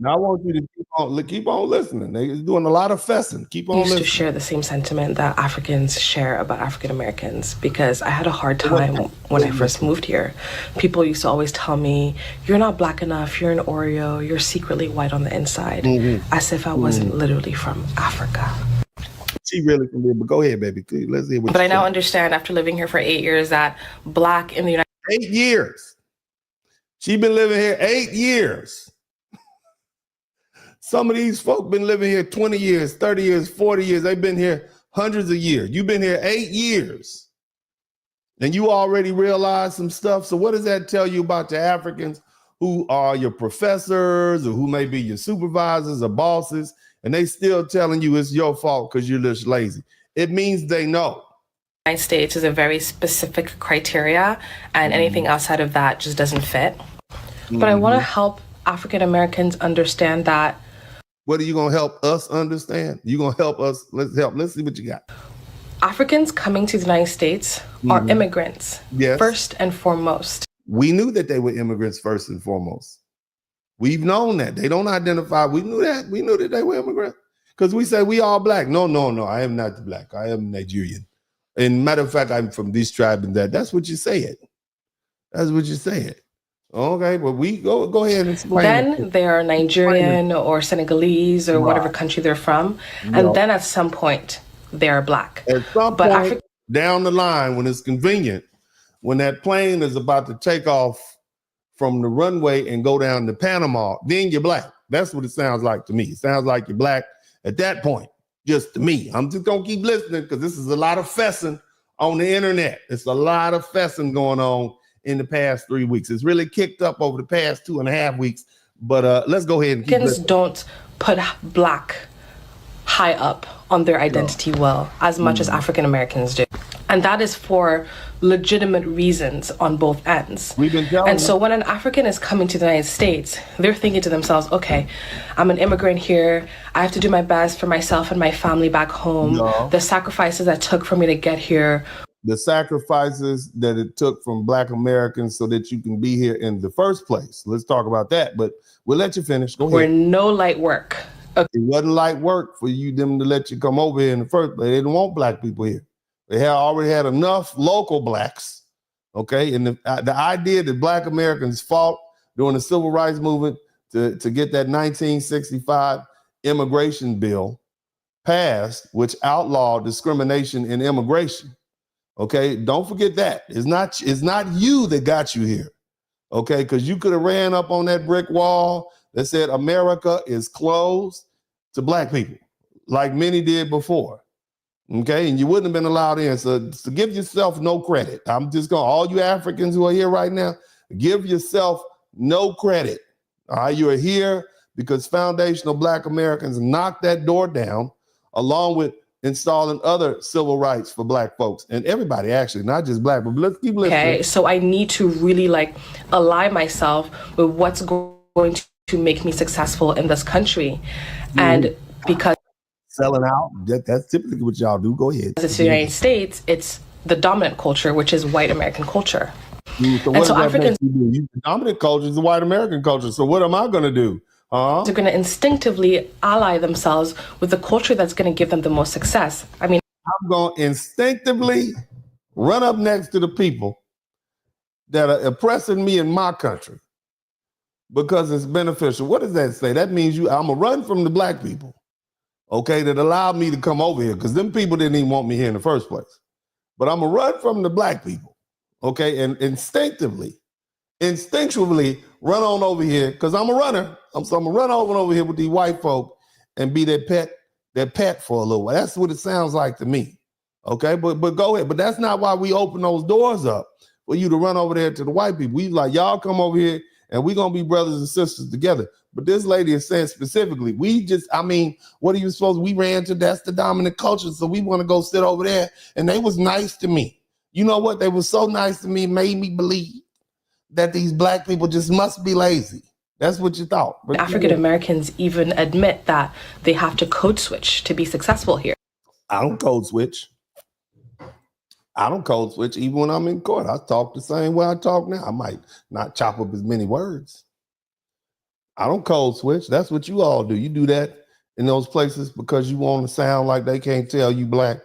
Now I want you to keep on listening. They're doing a lot of fussing. Keep on used listening. to share the same sentiment that Africans share about African Americans because I had a hard time when I first moved here. People used to always tell me, you're not black enough, you're an Oreo, you're secretly white on the inside, as if I wasn't literally from Africa. She really can be, but go ahead, baby. Let's hear what But you I now say. understand after living here for 8 years that black in the United 8 years. She been living here 8 years. Some of these folk been living here 20 years, 30 years, 40 years. They've been here hundreds of years. You've been here 8 years. And you already realized some stuff. So what does that tell you about the Africans who are your professors or who may be your supervisors or bosses, and they still telling you it's your fault because you're just lazy? It means they know. United States is a very specific criteria, and anything outside of that just doesn't fit. But I want to help African Americans understand that. What are you going to help us understand? You going to help us? Let's see what you got. Africans coming to the United States are immigrants, first and foremost. We knew that they were immigrants first and foremost. We've known that. They don't identify. We knew that. We knew that they were immigrants because we say we all black. No. I am not black. I am Nigerian. And matter of fact, I'm from this tribe and that. That's what you say it. That's what you say it. Okay, well, we go ahead and explain. Then they are Nigerian or Senegalese or whatever country they're from. And then at some point, they are black. At some point down the line, when it's convenient, when that plane is about to take off from the runway and go down to Panama, then you're black. That's what it sounds like to me. It sounds like you're black at that point, just to me. I'm just going to keep listening because this is a lot of fussing on the internet. It's a lot of fussing going on in the past 3 weeks. It's really kicked up over the past 2.5 weeks. But let's go ahead and keep Africans don't put black high up on their identity as much as African Americans do. And that is for legitimate reasons on both ends. And so when an African is coming to the United States, they're thinking to themselves, okay, I'm an immigrant here. I have to do my best for myself and my family back home. The sacrifices that took for me to get here. The sacrifices that it took from Black Americans so that you can be here in the first place. Let's talk about that, but we'll let you finish. Go ahead. We're no light work. It wasn't light work for them to let you come over here in the first place. They didn't want black people here. They had already had enough local blacks, okay? And the idea that Black Americans fought during the Civil Rights Movement to get that 1965 immigration bill passed, which outlawed discrimination in immigration. Okay, don't forget that. It's not you that got you here. Okay, because you could have ran up on that brick wall that said America is closed to black people, like many did before. Okay, and you wouldn't have been allowed in. So give yourself no credit. I'm just going, all you Africans who are here right now, give yourself no credit. All right, you are here because foundational Black Americans knocked that door down, along with installing other civil rights for black folks and everybody, actually, not just black, but let's keep listening. Okay, so I need to really like align myself with what's going to make me successful in this country. And because selling out, that's typically what y'all do. Go ahead. It's the United States, it's the dominant culture, which is white American culture. So what Africans do? The dominant culture is the white American culture. So what am I going to do? They're going to instinctively ally themselves with the culture that's going to give them the most success. I mean, I'm going to instinctively run up next to the people that are oppressing me in my country because it's beneficial. What does that say? That means I'm going to run from the black people, okay, that allowed me to come over here because them people didn't even want me here in the first place. But I'm going to run from the black people, okay, and instinctively run on over here because I'm a runner. So I'm gonna run over here with these white folk and be their pet for a little while. That's what it sounds like to me. Okay, but go ahead. But that's not why we open those doors up for you to run over there to the white people. We like, y'all come over here and we're gonna be brothers and sisters together. But this lady is saying specifically, what are you supposed to? We ran to that's the dominant culture, so we want to go sit over there. And they was nice to me. You know what? They were so nice to me, made me believe that these black people just must be lazy. That's what you thought. But African Americans even admit that they have to code switch to be successful here. I don't code switch. Even when I'm in court. I talk the same way I talk now. I might not chop up as many words. I don't code switch. That's what you all do. You do that in those places because you want to sound like they can't tell you black.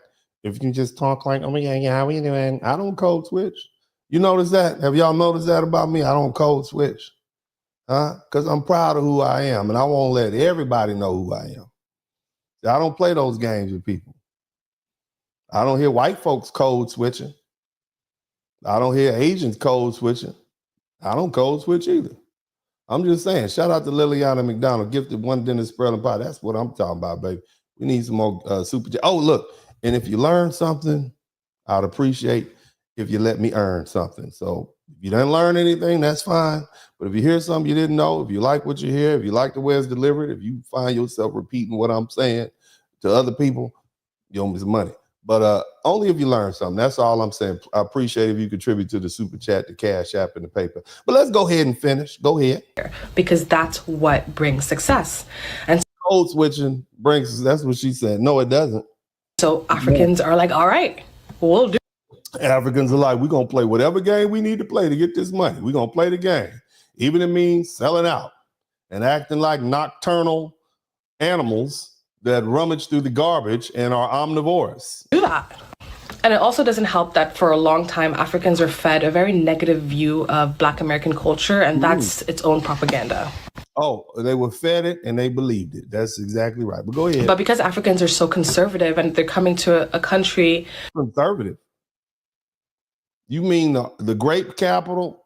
If you can just talk like, oh yeah, how are you doing? I don't code switch. You notice that? Have y'all noticed that about me? I don't code switch. Because I'm proud of who I am, and I won't let everybody know who I am. I don't play those games with people. I don't hear white folks code switching. I don't hear Asians code switching. I don't code switch either. I'm just saying, shout out to Liliana McDonald, gifted one dinner spread and pie. That's what I'm talking about, baby. We need some more super chat. Oh, look, and if you learn something, I'd appreciate if you let me earn something. So if you didn't learn anything, that's fine. But if you hear something you didn't know, if you like what you hear, if you like the way it's delivered, if you find yourself repeating what I'm saying to other people, you owe me some money. But only if you learn something. That's all I'm saying. I appreciate if you contribute to the super chat, the Cash App, and the paper. But let's go ahead and finish. Go ahead. Because that's what brings success. And code switching brings, that's what she said. No, it doesn't. So Africans are like, all right, we'll do. Africans are like, we're going to play whatever game we need to play to get this money. We're going to play the game. Even if it means selling out and acting like nocturnal animals that rummage through the garbage and are omnivorous. Do that. And it also doesn't help that for a long time, Africans are fed a very negative view of Black American culture, and that's its own propaganda. Oh, they were fed it and they believed it. That's exactly right. But go ahead. But because Africans are so conservative and they're coming to a country... Conservative? You mean the grape capital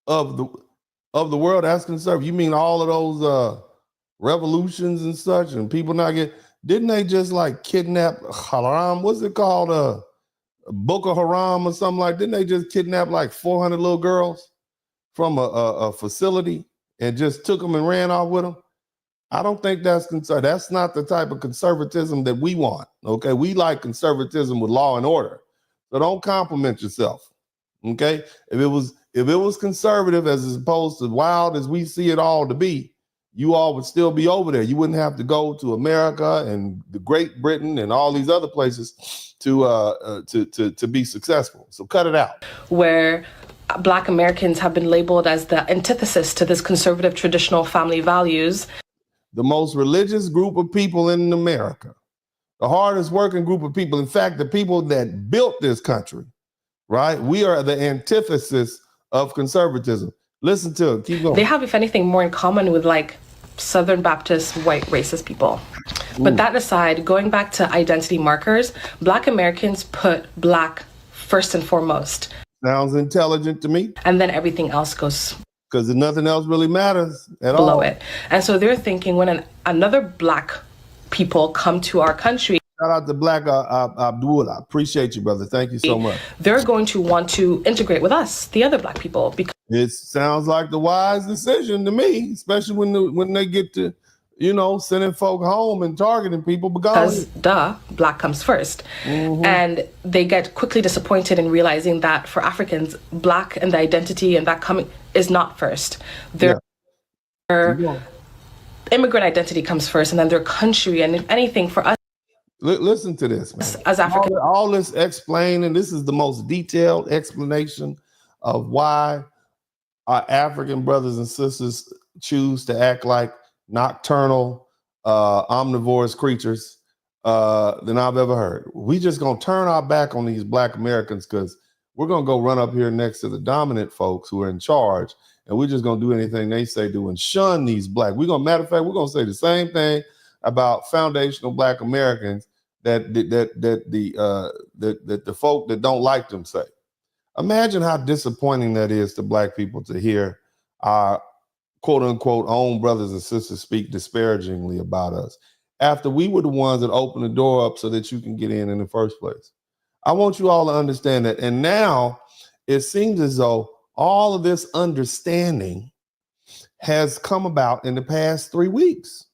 of the world? That's conservative. You mean all of those revolutions and such, and people not get? Didn't they just like kidnap Haram? What's it called? Boko Haram or something like? Didn't they just kidnap like 400 little girls from a facility and just took them and ran off with them? I don't think that's conservative. That's not the type of conservatism that we want. Okay, we like conservatism with law and order. So don't compliment yourself. Okay, if it was conservative as opposed to wild as we see it all to be, you all would still be over there. You wouldn't have to go to America and the Great Britain and all these other places to be successful. So cut it out. Where Black Americans have been labeled as the antithesis to this conservative traditional family values. The most religious group of people in America, the hardest working group of people. In fact, the people that built this country, right? We are the antithesis of conservatism. Listen to it. Keep going. They have, if anything, more in common with like Southern Baptist, white, racist people. But that aside, going back to identity markers, Black Americans put Black first and foremost. Sounds intelligent to me. And then everything else goes. Because nothing else really matters at all. Below it. And so they're thinking when another Black people come to our country. Shout out to Black Abdul. I appreciate you, brother. Thank you so much. They're going to want to integrate with us, the other Black people. Because it sounds like the wise decision to me, especially when they get to you know, sending folk home and targeting people because black comes first. And they get quickly disappointed in realizing that for Africans, black and the identity and that coming is not first. Their immigrant identity comes first, and then their country, and if anything for us. Listen to this, man. As African, all this explaining, this is the most detailed explanation of why our African brothers and sisters choose to act like nocturnal, omnivorous creatures than I've ever heard. We just gonna turn our back on these black Americans because we're gonna go run up here next to the dominant folks who are in charge, and we're just gonna do anything they say do and shun these black. Matter of fact, we're gonna say the same thing about foundational black Americans that the folk that don't like them say. Imagine how disappointing that is to black people to hear our quote unquote own brothers and sisters speak disparagingly about us after we were the ones that opened the door up so that you can get in the first place. I want you all to understand that. And now it seems as though all of this understanding has come about in the past 3 weeks.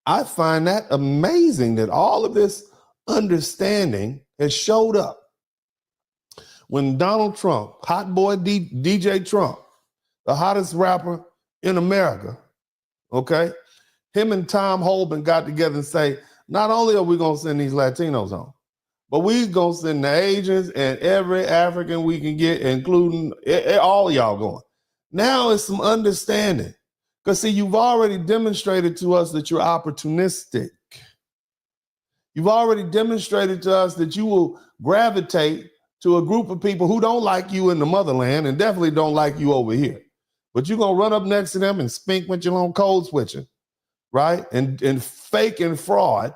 I find that amazing that all of this understanding has showed up when Donald Trump, hot boy DJ Trump, the hottest rapper in America, okay, him and Tom Holman got together and say, not only are we going to send these Latinos home, but we're going to send the Asians and every African we can get, including all y'all going. Now it's some understanding. Because, see, you've already demonstrated to us that you're opportunistic. You've already demonstrated to us that you will gravitate to a group of people who don't like you in the motherland and definitely don't like you over here. But you're going to run up next to them and spink with your own code switching, right? And fake and fraud.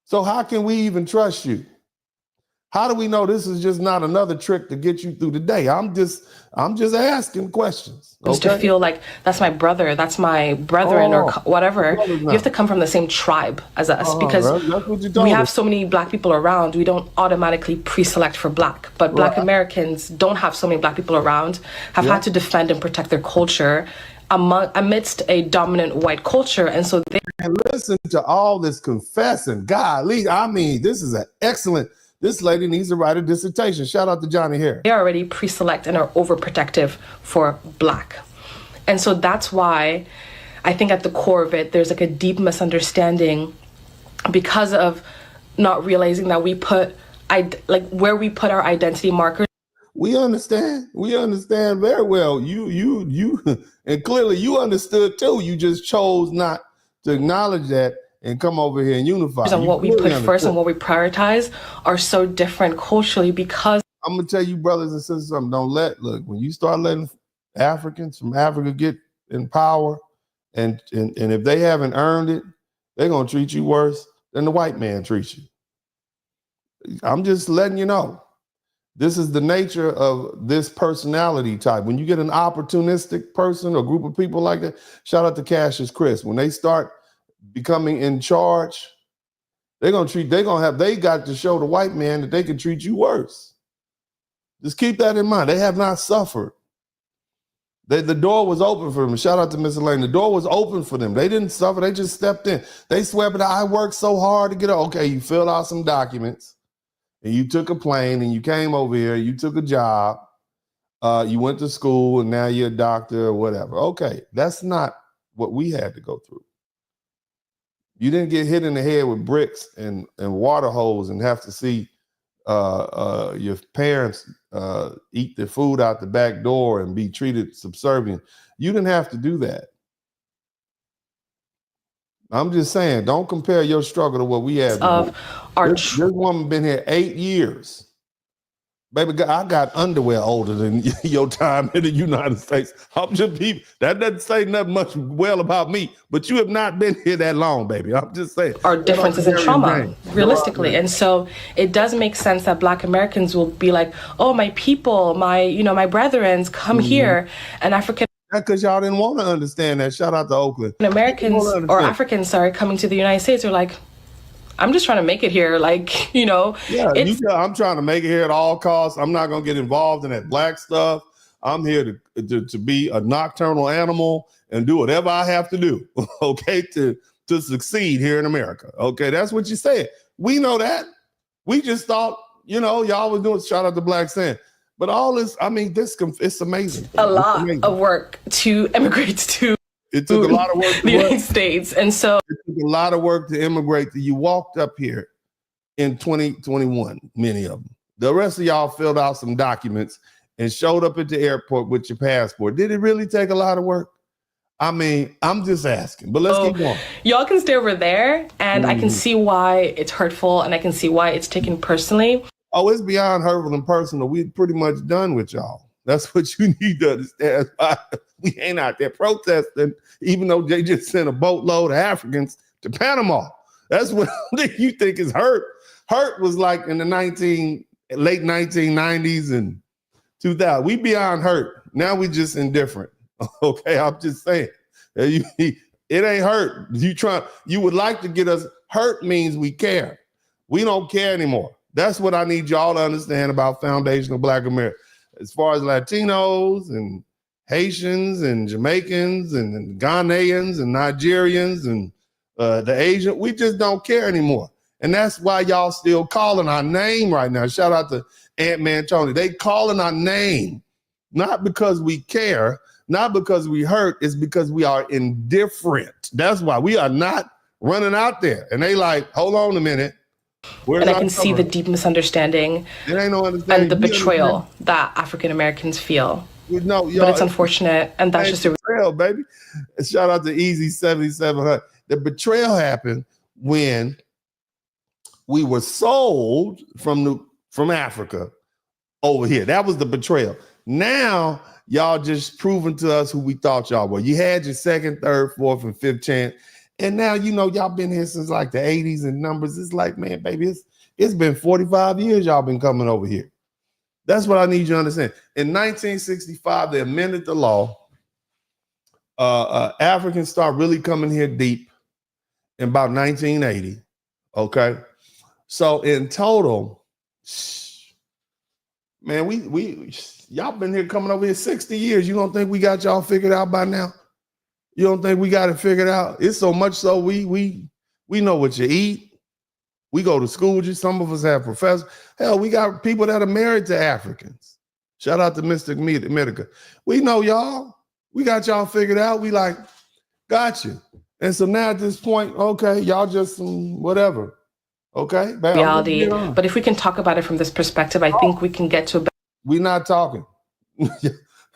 So how can we even trust you? How do we know this is just not another trick to get you through the day? I'm just asking questions. Okay? To feel like that's my brother, that's my brethren, or whatever. You have to come from the same tribe as us because we have so many black people around. We don't automatically pre-select for black, but black Americans don't have so many black people around, have had to defend and protect their culture amidst a dominant white culture, and so they listen to all this confessing. Golly, I mean, this is an excellent. This lady needs to write a dissertation. Shout out to Johnny Harris. They already pre-select and are overprotective for black. And so that's why I think at the core of it, there's like a deep misunderstanding because of not realizing that we put, where we put our identity markers. We understand. We understand very well. You, and clearly you understood too. You just chose not to acknowledge that and come over here and unify. And what we put first and what we prioritize are so different culturally because... I'm going to tell you, brothers and sisters, something. Look, when you start letting Africans from Africa get in power, and if they haven't earned it, they're going to treat you worse than the white man treats you. I'm just letting you know. This is the nature of this personality type. When you get an opportunistic person or group of people like that, shout out to Cassius Chris. When they start becoming in charge, they got to show the white man that they can treat you worse. Just keep that in mind. They have not suffered. The door was open for them. Shout out to Miss Elaine. The door was open for them. They didn't suffer. They just stepped in. They swept it out. I worked so hard to get it. Okay, you filled out some documents and you took a plane and you came over here. You took a job. You went to school and now you're a doctor or whatever. Okay, that's not what we had to go through. You didn't get hit in the head with bricks and water hose and have to see your parents eat their food out the back door and be treated subservient. You didn't have to do that. I'm just saying, don't compare your struggle to what we had. This woman been here 8 years. Baby, I got underwear older than your time in the United States. I'm just people. That doesn't say nothing much well about me, but you have not been here that long, baby. I'm just saying. Our differences in trauma, realistically. And so it does make sense that Black Americans will be like, oh, my people, my brethren, come here. And African because y'all didn't want to understand that. Shout out to Oakland. Americans or Africans, coming to the United States are like, I'm just trying to make it here. Yeah, I'm trying to make it here at all costs. I'm not going to get involved in that black stuff. I'm here to be a nocturnal animal and do whatever I have to do, okay, to succeed here in America. Okay, that's what you said. We know that. We just thought, y'all was doing, shout out to Black Sand. But all this, I mean, it's amazing. A lot of work to immigrate to. It took a lot of work to the United States. And so it took a lot of work to immigrate. You walked up here in 2021, many of them. The rest of y'all filled out some documents and showed up at the airport with your passport. Did it really take a lot of work? I mean, I'm just asking, but let's keep going. Y'all can stay over there, and I can see why it's hurtful, and I can see why it's taken personally. Oh, it's beyond hurtful and personal. We're pretty much done with y'all. That's what you need to understand. We ain't out there protesting, even though they just sent a boatload of Africans to Panama. That's what you think is hurt. Hurt was like in the late 1990s and 2000. We beyond hurt. Now we just indifferent. Okay, I'm just saying. It ain't hurt. You would like to get us hurt means we care. We don't care anymore. That's what I need y'all to understand about foundational Black America. As far as Latinos and Haitians and Jamaicans and Ghanaians and Nigerians and the Asian, we just don't care anymore. And that's why y'all still calling our name right now. Shout out to Ant-Man Tony. They calling our name, not because we care, not because we hurt, it's because we are indifferent. That's why we are not running out there. And they like, hold on a minute. And I can see the deep misunderstanding and the betrayal that African Americans feel. No, but it's unfortunate, and that's just a betrayal, baby. Shout out to Easy 7700. The betrayal happened when we were sold from Africa over here. That was the betrayal. Now y'all just proving to us who we thought y'all were. You had your second, third, fourth, and fifth chance. And now, y'all been here since like the 80s and numbers. It's like, man, baby, it's been 45 years y'all been coming over here. That's what I need you to understand. In 1965, they amended the law. Africans start really coming here deep in about 1980. Okay. So in total, man, y'all been here coming over here 60 years. You don't think we got y'all figured out by now? You don't think we got it figured out? It's so much so we know what you eat. We go to school with you. Some of us have professors. Hell, we got people that are married to Africans. Shout out to Mr. Medica. We know y'all. We got y'all figured out. We like, got you. And so now at this point, okay, y'all just whatever. Okay? Reality. But if we can talk about it from this perspective, I think we can get to a We're not talking.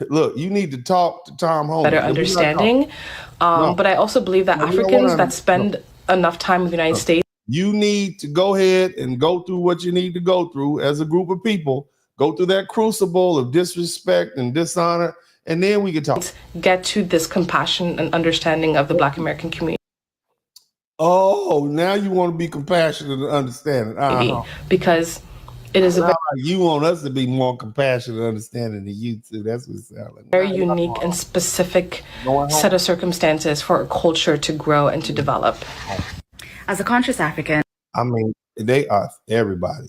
Look, you need to talk to Tom Holmes. Better understanding. But I also believe that Africans that spend enough time in the United States. You need to go ahead and go through what you need to go through as a group of people. Go through that crucible of disrespect and dishonor, and then we can talk. Get to this compassion and understanding of the Black American community. Oh, now you want to be compassionate and understanding. Because it is you want us to be more compassionate and understanding than you too. That's what it sounds like. Very unique and specific set of circumstances for a culture to grow and to develop. As a conscious African, I mean, they are everybody.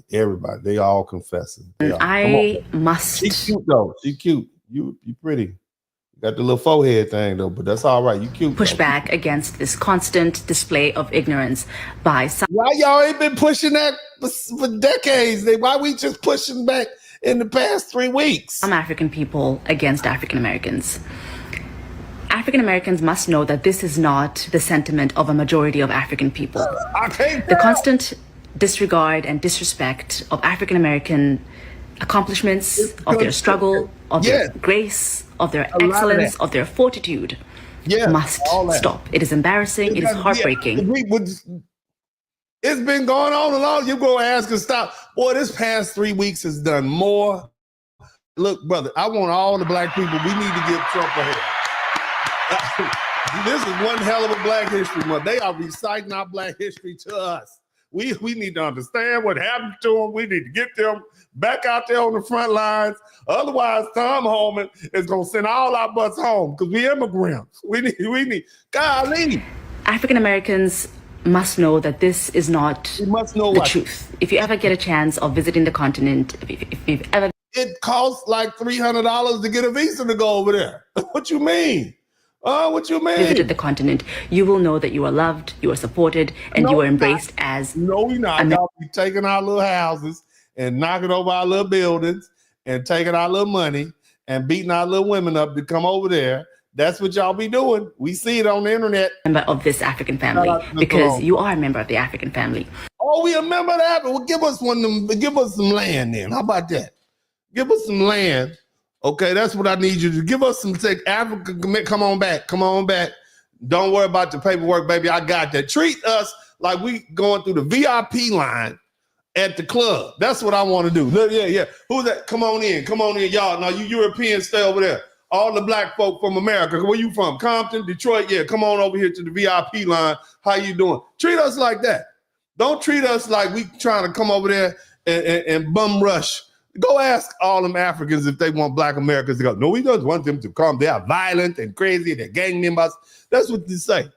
They all confessing. I must. She's cute though. She's cute. You pretty. You got the little forehead thing though, but that's all right. You cute. Push back against this constant display of ignorance by some. Why y'all ain't been pushing that for decades? Why we just pushing back in the past 3 weeks? Some African people against African Americans. African Americans must know that this is not the sentiment of a majority of African people. The constant disregard and disrespect of African American accomplishments, of their struggle, of their grace, of their excellence, of their fortitude must stop. It is embarrassing. It is heartbreaking. It's been going on a long. You go ask and stop. Boy, this past 3 weeks has done more. Look, brother, I want all the Black people. We need to give Trump a head. This is one hell of a Black History Month. They are reciting our Black history to us. We need to understand what happened to them. We need to get them back out there on the front lines. Otherwise, Tom Holman is going to send all our butts home because we immigrants. We need, golly. African Americans must know that this is not the truth. If you ever get a chance of visiting the continent, if you've ever... It costs like $300 to get a visa to go over there. What you mean? Oh, what you mean? Visited the continent, you will know that you are loved, you are supported, and you are embraced as. No, we not. Y'all be taking our little houses and knocking over our little buildings and taking our little money and beating our little women up to come over there. That's what y'all be doing. We see it on the internet. Member of this African family, because you are a member of the African family. Oh, we a member of that? Well, give us some land then. How about that? Give us some land. Okay, that's what I need you to give us some. Take Africa, come on back. Don't worry about the paperwork, baby. I got that. Treat us like we going through the VIP line at the club. That's what I want to do. Yeah. Who's that? Come on in, y'all. Now you Europeans stay over there. All the black folk from America. Where you from? Compton, Detroit. Yeah, come on over here to the VIP line. How you doing? Treat us like that. Don't treat us like we trying to come over there and bum rush. Go ask all them Africans if they want black Americans to go. No, we don't want them to come. They are violent and crazy. They're gang members. That's what they say.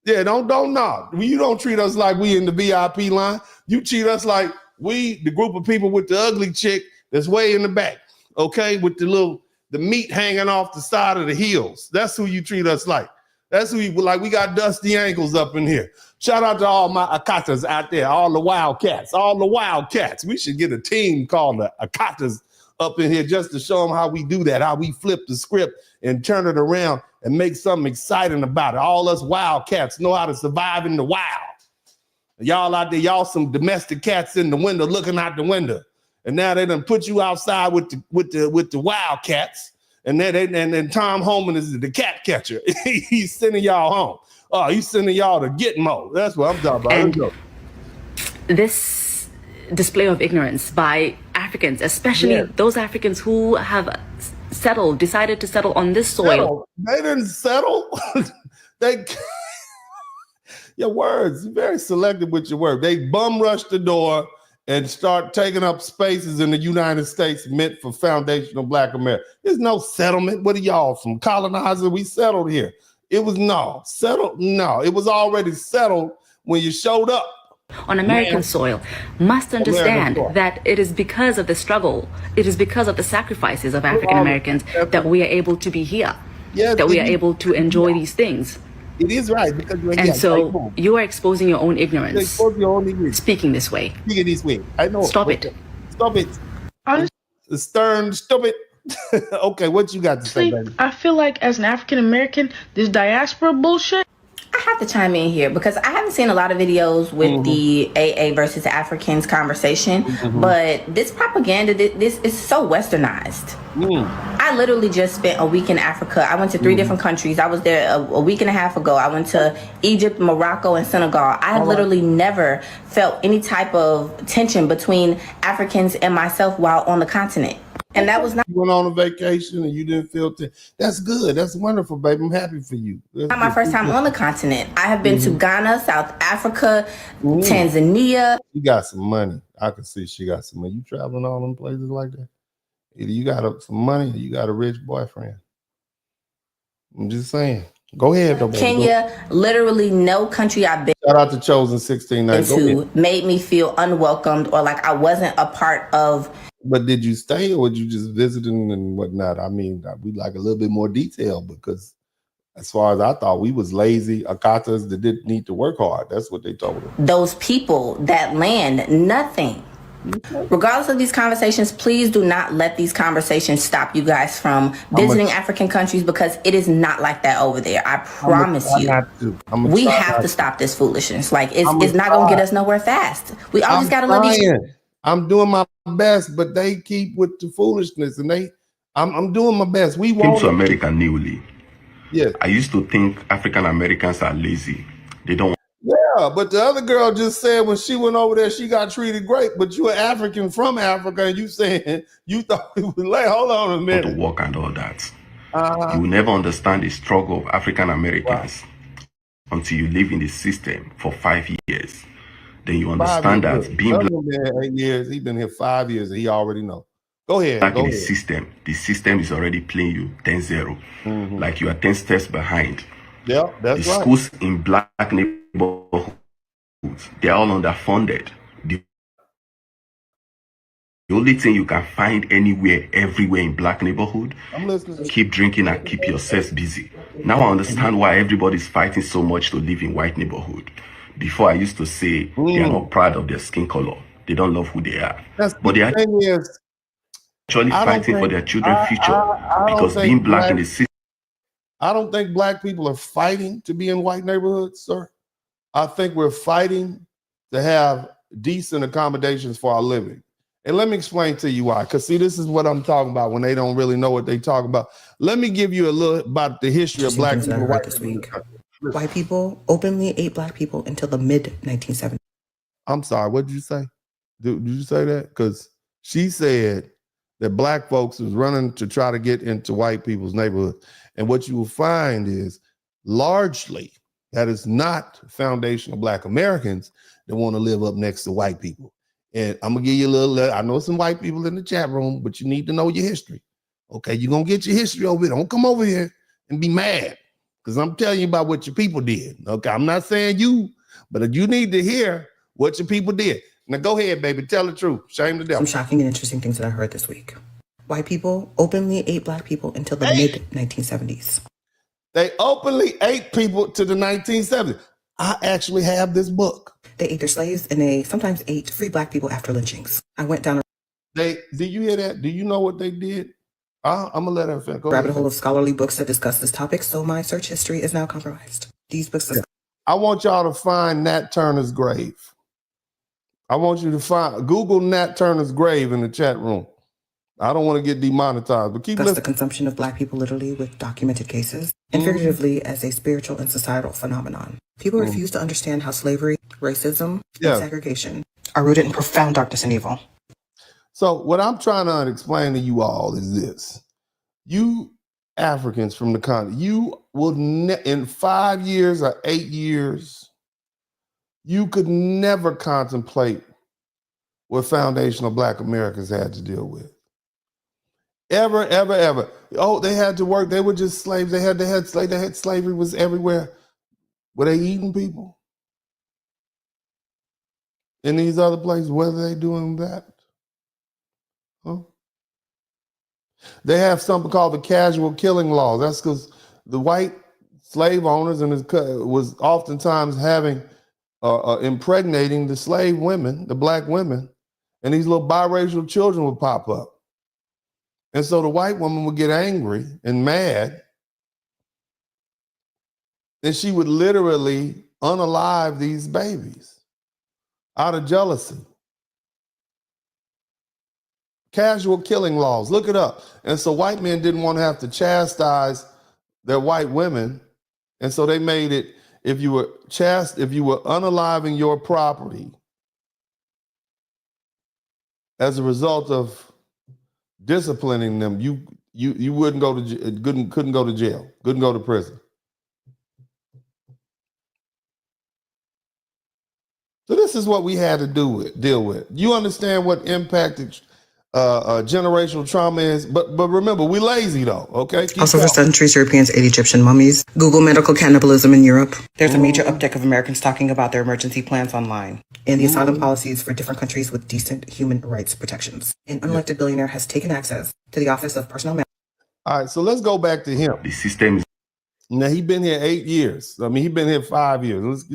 Yeah, don't nod. You don't treat us like we in the VIP line. You treat us like we, the group of people with the ugly chick that's way in the back, okay, with the meat hanging off the side of the heels. That's who you treat us like. That's who you like. We got dusty ankles up in here. Shout out to all my Akatas out there, all the wildcats. We should get a team called the Akatas up in here just to show them how we do that, how we flip the script and turn it around and make something exciting about it. All us wildcats know how to survive in the wild. Y'all out there, y'all some domestic cats in the window looking out the window. And now they done put you outside with the wildcats. And then Tom Homan is the cat catcher. He's sending y'all home. Oh, he's sending y'all to Gitmo. That's what I'm talking about. And this display of ignorance by Africans, especially those Africans who have decided to settle on this soil. They didn't settle. Your words, you're very selective with your words. They bum rush the door and start taking up spaces in the United States meant for foundational black America. There's no settlement. What are y'all from? Colonizer? We settled here. It was settled. No, it was already settled when you showed up. On American soil, must understand that it is because of the struggle, it is because of the sacrifices of African Americans that we are able to be here, that we are able to enjoy these things. It is right. Because and so you are exposing your own ignorance. Speaking this way. Speaking this way. I know. Stop it. Stop it. Stern, stop it. Okay, what you got to say, baby? I feel like as an African American, this diaspora bullshit. I have to chime in here because I haven't seen a lot of videos with the AA versus Africans conversation, but this propaganda, this is so westernized. I literally just spent a week in Africa. I went to 3 different countries. I was there a week and a half ago. I went to Egypt, Morocco, and Senegal. I literally never felt any type of tension between Africans and myself while on the continent. And that was not. You went on a vacation and you didn't feel. That's good. That's wonderful, baby. I'm happy for you. That's not my first time on the continent. I have been to Ghana, South Africa, Tanzania. You got some money. I can see she got some money. You traveling all them places like that? Either you got some money or you got a rich boyfriend. I'm just saying. Go ahead, though. Kenya, literally no country I've been. Shout out to Chosen 1690. Made me feel unwelcomed or like I wasn't a part of. But did you stay or would you just visiting and whatnot? I mean, we'd like a little bit more detail because as far as I thought, we was lazy Akatas that didn't need to work hard. That's what they told us. Those people, that land, nothing. Regardless of these conversations, please do not let these conversations stop you guys from visiting African countries because it is not like that over there. I promise you. We have to stop this foolishness. Like, it's not going to get us nowhere fast. We all just got to love each other. I'm doing my best, but they keep with the foolishness, and I'm doing my best. We came to America newly. Yes. I used to think African Americans are lazy. They don't. Yeah, but the other girl just said when she went over there, she got treated great. But you're African from Africa, and you saying you thought it was like, hold on a minute. To work and all that. You will never understand the struggle of African Americans until you live in the system for 5 years. Then you understand that being black. Been 8 years. He's been here 5 years, and he already know. Go ahead. Back in the system is already playing you 10-0. Like you are 10 steps behind. Yeah, that's the schools in black neighborhoods, they're all underfunded. The only thing you can find anywhere, everywhere in black neighborhood, I'm listening. keep drinking and keep yourself busy. Now I understand why everybody's fighting so much to live in white neighborhood. Before I used to say they are not proud of their skin color. They don't love who they are. But they are actually fighting for their children's future because being black in the city. I don't think black people are fighting to be in white neighborhoods, sir. I think we're fighting to have decent accommodations for our living. And let me explain to you why. Because see, this is what I'm talking about when they don't really know what they talk about. Let me give you a little about the history of black people. This week. White people openly ate black people until the mid-1970s. I'm sorry, what did you say? Did you say that? Because she said that black folks was running to try to get into white people's neighborhood. And what you will find is largely that is not foundational black Americans that want to live up next to white people. And I'm gonna give you a little, I know some white people in the chat room, but you need to know your history. Okay, you're gonna get your history over here. Don't come over here and be mad. Because I'm telling you about what your people did. Okay, I'm not saying you, but you need to hear what your people did. Now go ahead, baby, tell the truth. Shame the devil. Some shocking and interesting things that I heard this week. White people openly ate black people until the mid-1970s. They openly ate people to the 1970s. I actually have this book. They ate their slaves and they sometimes ate free black people after lynchings. I went down did you hear that? Do you know what they did? I'm gonna let her finish. Rabbit hole of scholarly books that discuss this topic, so my search history is now compromised. These books I want y'all to find Nat Turner's grave. I want you to Google Nat Turner's grave in the chat room. I don't want to get demonetized, but keep listening. The consumption of black people literally with documented cases and figuratively as a spiritual and societal phenomenon. People refuse to understand how slavery, racism, and segregation are rooted in profound darkness and evil. So what I'm trying to explain to you all is this. You Africans from the continent, you will in 5 years or 8 years, you could never contemplate what foundational black Americans had to deal with. Ever, ever, ever. Oh, they had to work. They were just slaves. They had slavery was everywhere. Were they eating people? In these other places, were they doing that? Huh? They have something called the casual killing laws. That's because the white slave owners and was oftentimes having impregnating the slave women, the black women, and these little biracial children would pop up. And so the white woman would get angry and mad, and she would literally unalive these babies out of jealousy. Casual killing laws, look it up. And so white men didn't want to have to chastise their white women. And so they made it, if you were unaliving your property as a result of disciplining them, you wouldn't go to couldn't go to jail, couldn't go to prison. So this is what we had to deal with. You understand what impacted generational trauma is, but remember, we lazy though. Okay. Also, for centuries, Europeans ate Egyptian mummies. Google medical cannibalism in Europe. There's a major uptick of Americans talking about their emergency plans online and the asylum policies for different countries with decent human rights protections. An unelected billionaire has taken access to the Office of Personnel Management. All right, so let's go back to him. The system is now he's been here 8 years. I mean, he's been here 5 years.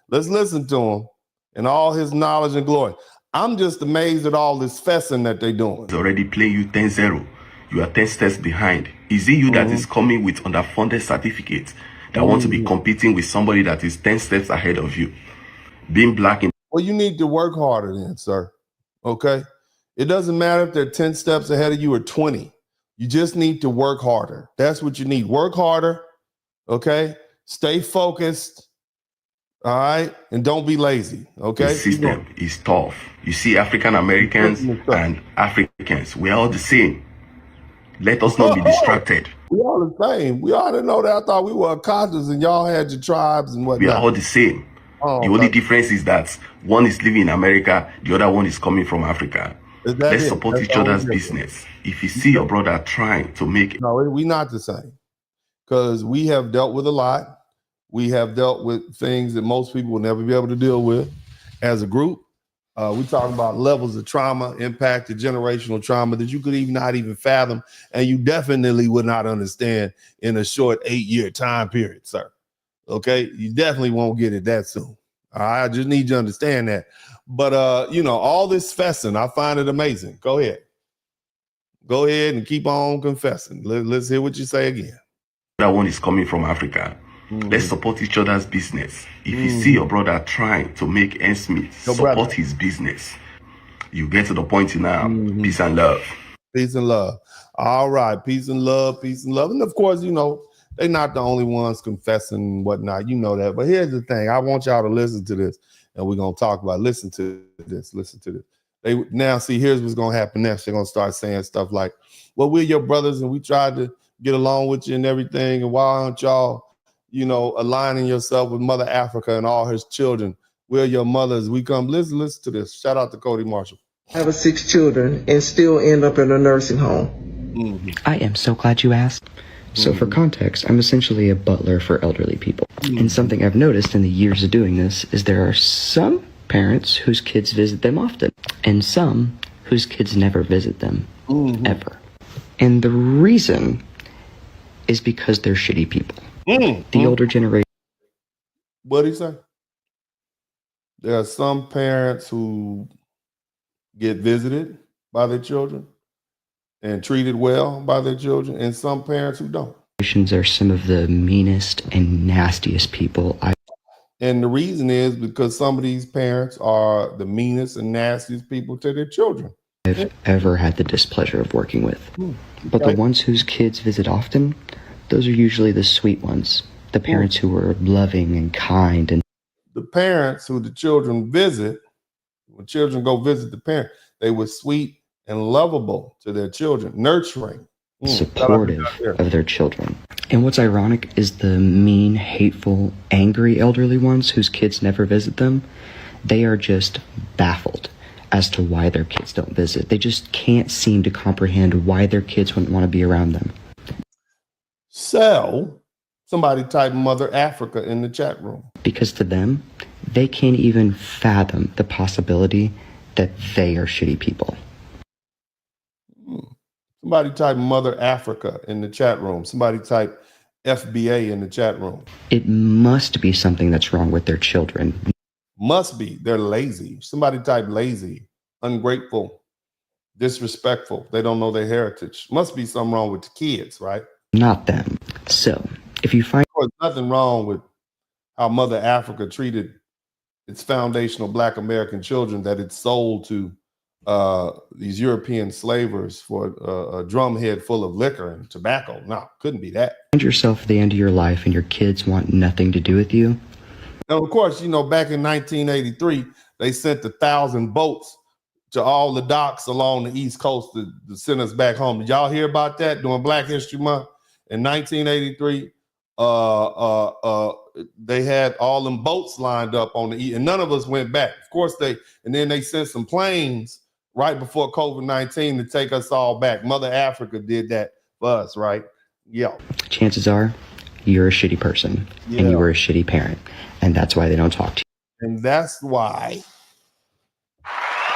Let's listen to him and all his knowledge and glory. I'm just amazed at all this fessing that they're doing. It's already playing you 10-0. You are 10 steps behind. Is it you that is coming with underfunded certificates that want to be competing with somebody that is 10 steps ahead of you? Being black in... Well, you need to work harder then, sir. Okay? It doesn't matter if they're 10 steps ahead of you or 20. You just need to work harder. That's what you need. Work harder. Okay? Stay focused. All right, and don't be lazy, okay? The system is tough. You see, African Americans and Africans, we're all the same. Let us not be distracted. We all the same. We all didn't know that. I thought we were continents and y'all had your tribes and whatnot. We are all the same. The only difference is that one is living in America, the other one is coming from Africa. Let's support each other's business. If you see your brother trying to make it. No, we're not the same. Because we have dealt with a lot. We have dealt with things that most people will never be able to deal with as a group. We talking about levels of trauma, impacted generational trauma that you could not even fathom, and you definitely would not understand in a short 8-year time period, sir. Okay, you definitely won't get it that soon. All right, I just need you to understand that. But all this fessing, I find it amazing. Go ahead and keep on confessing. Let's hear what you say again. That one is coming from Africa. Let's support each other's business. If you see your brother trying to make ends meet, support his business. You get to the point now. Peace and love. Peace and love. All right. Peace and love. Peace and love. And of course, they're not the only ones confessing and whatnot. You know that. But here's the thing. I want y'all to listen to this. And we're going to talk about listen to this. Now, see, here's what's going to happen next. They're going to start saying stuff like, well, we're your brothers and we tried to get along with you and everything. And why aren't y'all, aligning yourself with Mother Africa and all his children? We're your mothers. We come. Listen to this. Shout out to Cody Marshall. I have 6 children and still end up in a nursing home. I am so glad you asked. So for context, I'm essentially a butler for elderly people. And something I've noticed in the years of doing this is there are some parents whose kids visit them often and some whose kids never visit them ever. And the reason is because they're shitty people. The older generation. What did he say? There are some parents who get visited by their children and treated well by their children, and some parents who don't. Are some of the meanest and nastiest people And the reason is because some of these parents are the meanest and nastiest people to their children I've ever had the displeasure of working with. But the ones whose kids visit often, those are usually the sweet ones. The parents who are loving and kind. And the parents who the children visit, when children go visit the parent, they were sweet and lovable to their children, nurturing, supportive of their children. And what's ironic is the mean, hateful, angry elderly ones whose kids never visit them, they are just baffled as to why their kids don't visit. They just can't seem to comprehend why their kids wouldn't want to be around them. So, somebody type Mother Africa in the chat room. Because to them, they can't even fathom the possibility that they are shitty people. Somebody type Mother Africa in the chat room. Somebody type FBA in the chat room. It must be something that's wrong with their children. Must be. They're lazy. Somebody type lazy, ungrateful, disrespectful. They don't know their heritage. Must be something wrong with the kids, right? Not them. So, if you find... There's nothing wrong with how Mother Africa treated its foundational Black American children that it sold to these European slavers for a drumhead full of liquor and tobacco. No, couldn't be that. Find yourself at the end of your life and your kids want nothing to do with you. Now, of course, back in 1983, they sent 1,000 boats to all the docks along the East Coast to send us back home. Did y'all hear about that during Black History Month? In 1983, they had all them boats lined up on the East, and none of us went back. Of course, and then they sent some planes right before COVID-19 to take us all back. Mother Africa did that for us, right? Yeah. Chances are you're a shitty person and you were a shitty parent, and that's why they don't talk to you. And that's why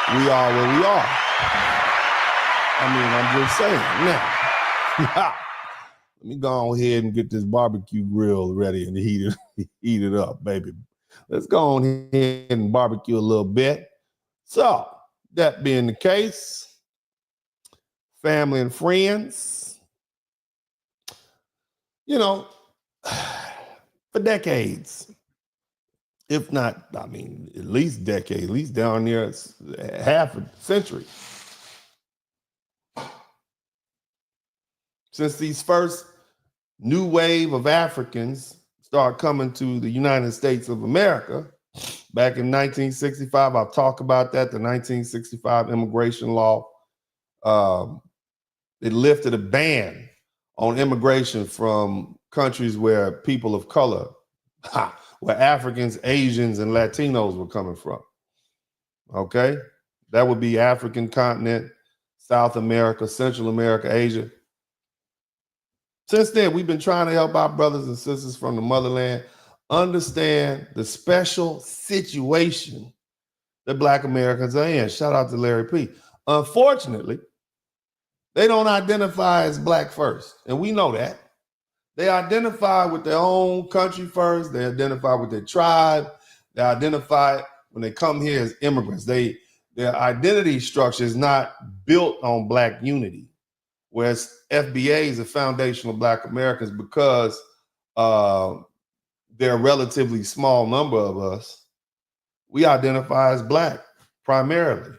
we are where we are. I mean, I'm just saying now. Let me go ahead and get this barbecue grill ready and heat it up, baby. Let's go on ahead and barbecue a little bit. So, that being the case, family and friends, for decades, if not, at least decades, at least down there, half a century, since these first new wave of Africans start coming to the United States of America, back in 1965, I'll talk about that, the 1965 immigration law. It lifted a ban on immigration from countries where people of color, where Africans, Asians, and Latinos were coming from. Okay? That would be African continent, South America, Central America, Asia. Since then, we've been trying to help our brothers and sisters from the motherland understand the special situation that Black Americans are in. Shout out to Larry P. Unfortunately, they don't identify as Black first, and we know that. They identify with their own country first. They identify with their tribe. They identify when they come here as immigrants. Their identity structure is not built on Black unity, whereas FBA is a foundation of Black Americans because they're a relatively small number of us. We identify as Black primarily.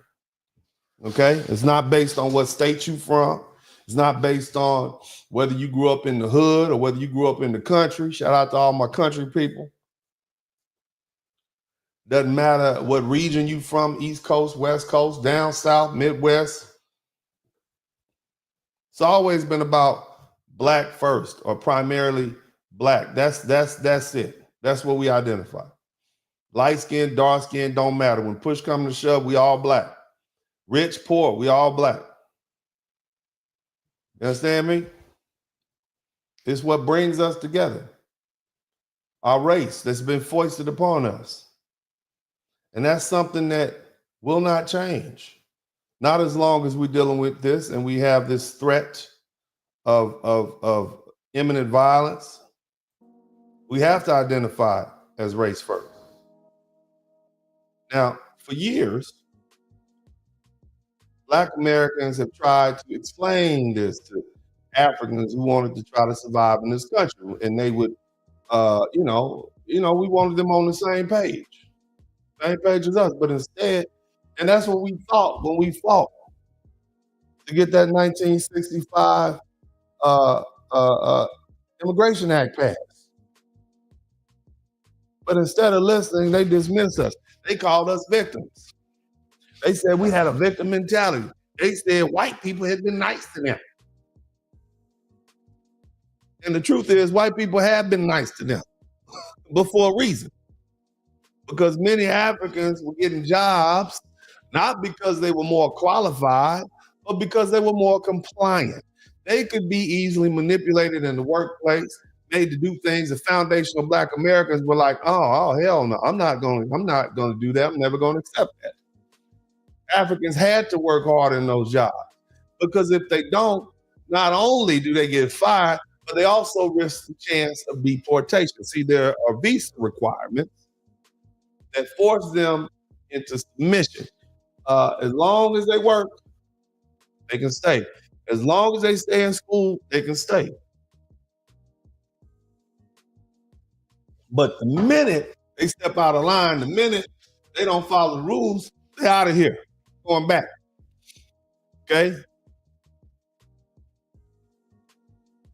Okay, it's not based on what state you from. It's not based on whether you grew up in the hood or whether you grew up in the country. Shout out to all my country people. Doesn't matter what region you from, East Coast, West Coast, down South, Midwest. It's always been about Black first or primarily Black. That's it. That's what we identify. Light skin, dark skin, don't matter. When push comes to shove, we all Black. Rich, poor, we all Black. You understand me? It's what brings us together. Our race that's been foisted upon us. And that's something that will not change. Not as long as we're dealing with this and we have this threat of imminent violence. We have to identify as race first. Now, for years, Black Americans have tried to explain this to Africans who wanted to try to survive in this country. And they would, we wanted them on the same page as us. But instead, and that's what we thought when we fought to get that 1965 Immigration Act passed. But instead of listening, they dismissed us. They called us victims. They said we had a victim mentality. They said white people had been nice to them. And the truth is, white people have been nice to them, but for a reason. Because many Africans were getting jobs, not because they were more qualified, but because they were more compliant. They could be easily manipulated in the workplace, made to do things. The foundational Black Americans were like, oh hell no, I'm not going to do that. I'm never going to accept that. Africans had to work hard in those jobs because if they don't, not only do they get fired, but they also risk the chance of deportation. See, there are visa requirements that force them into submission. As long as they work, they can stay. As long as they stay in school, they can stay. But the minute they step out of line, the minute they don't follow the rules, they're out of here, going back. Okay?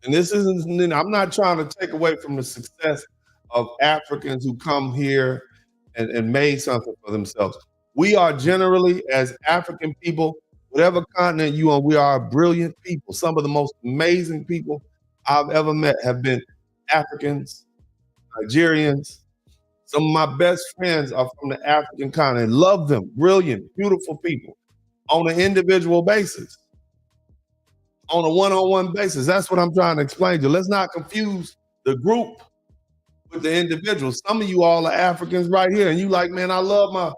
And this isn't, I'm not trying to take away from the success of Africans who come here and made something for themselves. We are generally, as African people, whatever continent you on, we are brilliant people. Some of the most amazing people I've ever met have been Africans, Nigerians. Some of my best friends are from the African continent. Love them, brilliant, beautiful people on an individual basis. On a one-on-one basis. That's what I'm trying to explain to you. Let's not confuse the group with the individual. Some of you all are Africans right here, and you like, man, I love my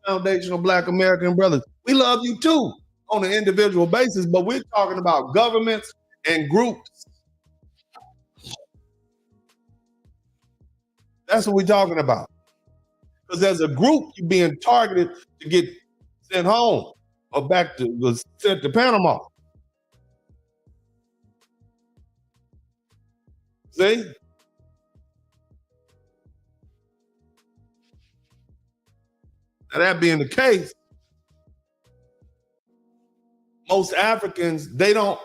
foundational Black American brothers. We love you too on an individual basis, but we're talking about governments and groups. That's what we're talking about. Because as a group, you're being targeted to get sent home or sent to Panama. See? Now that being the case, most Africans, they know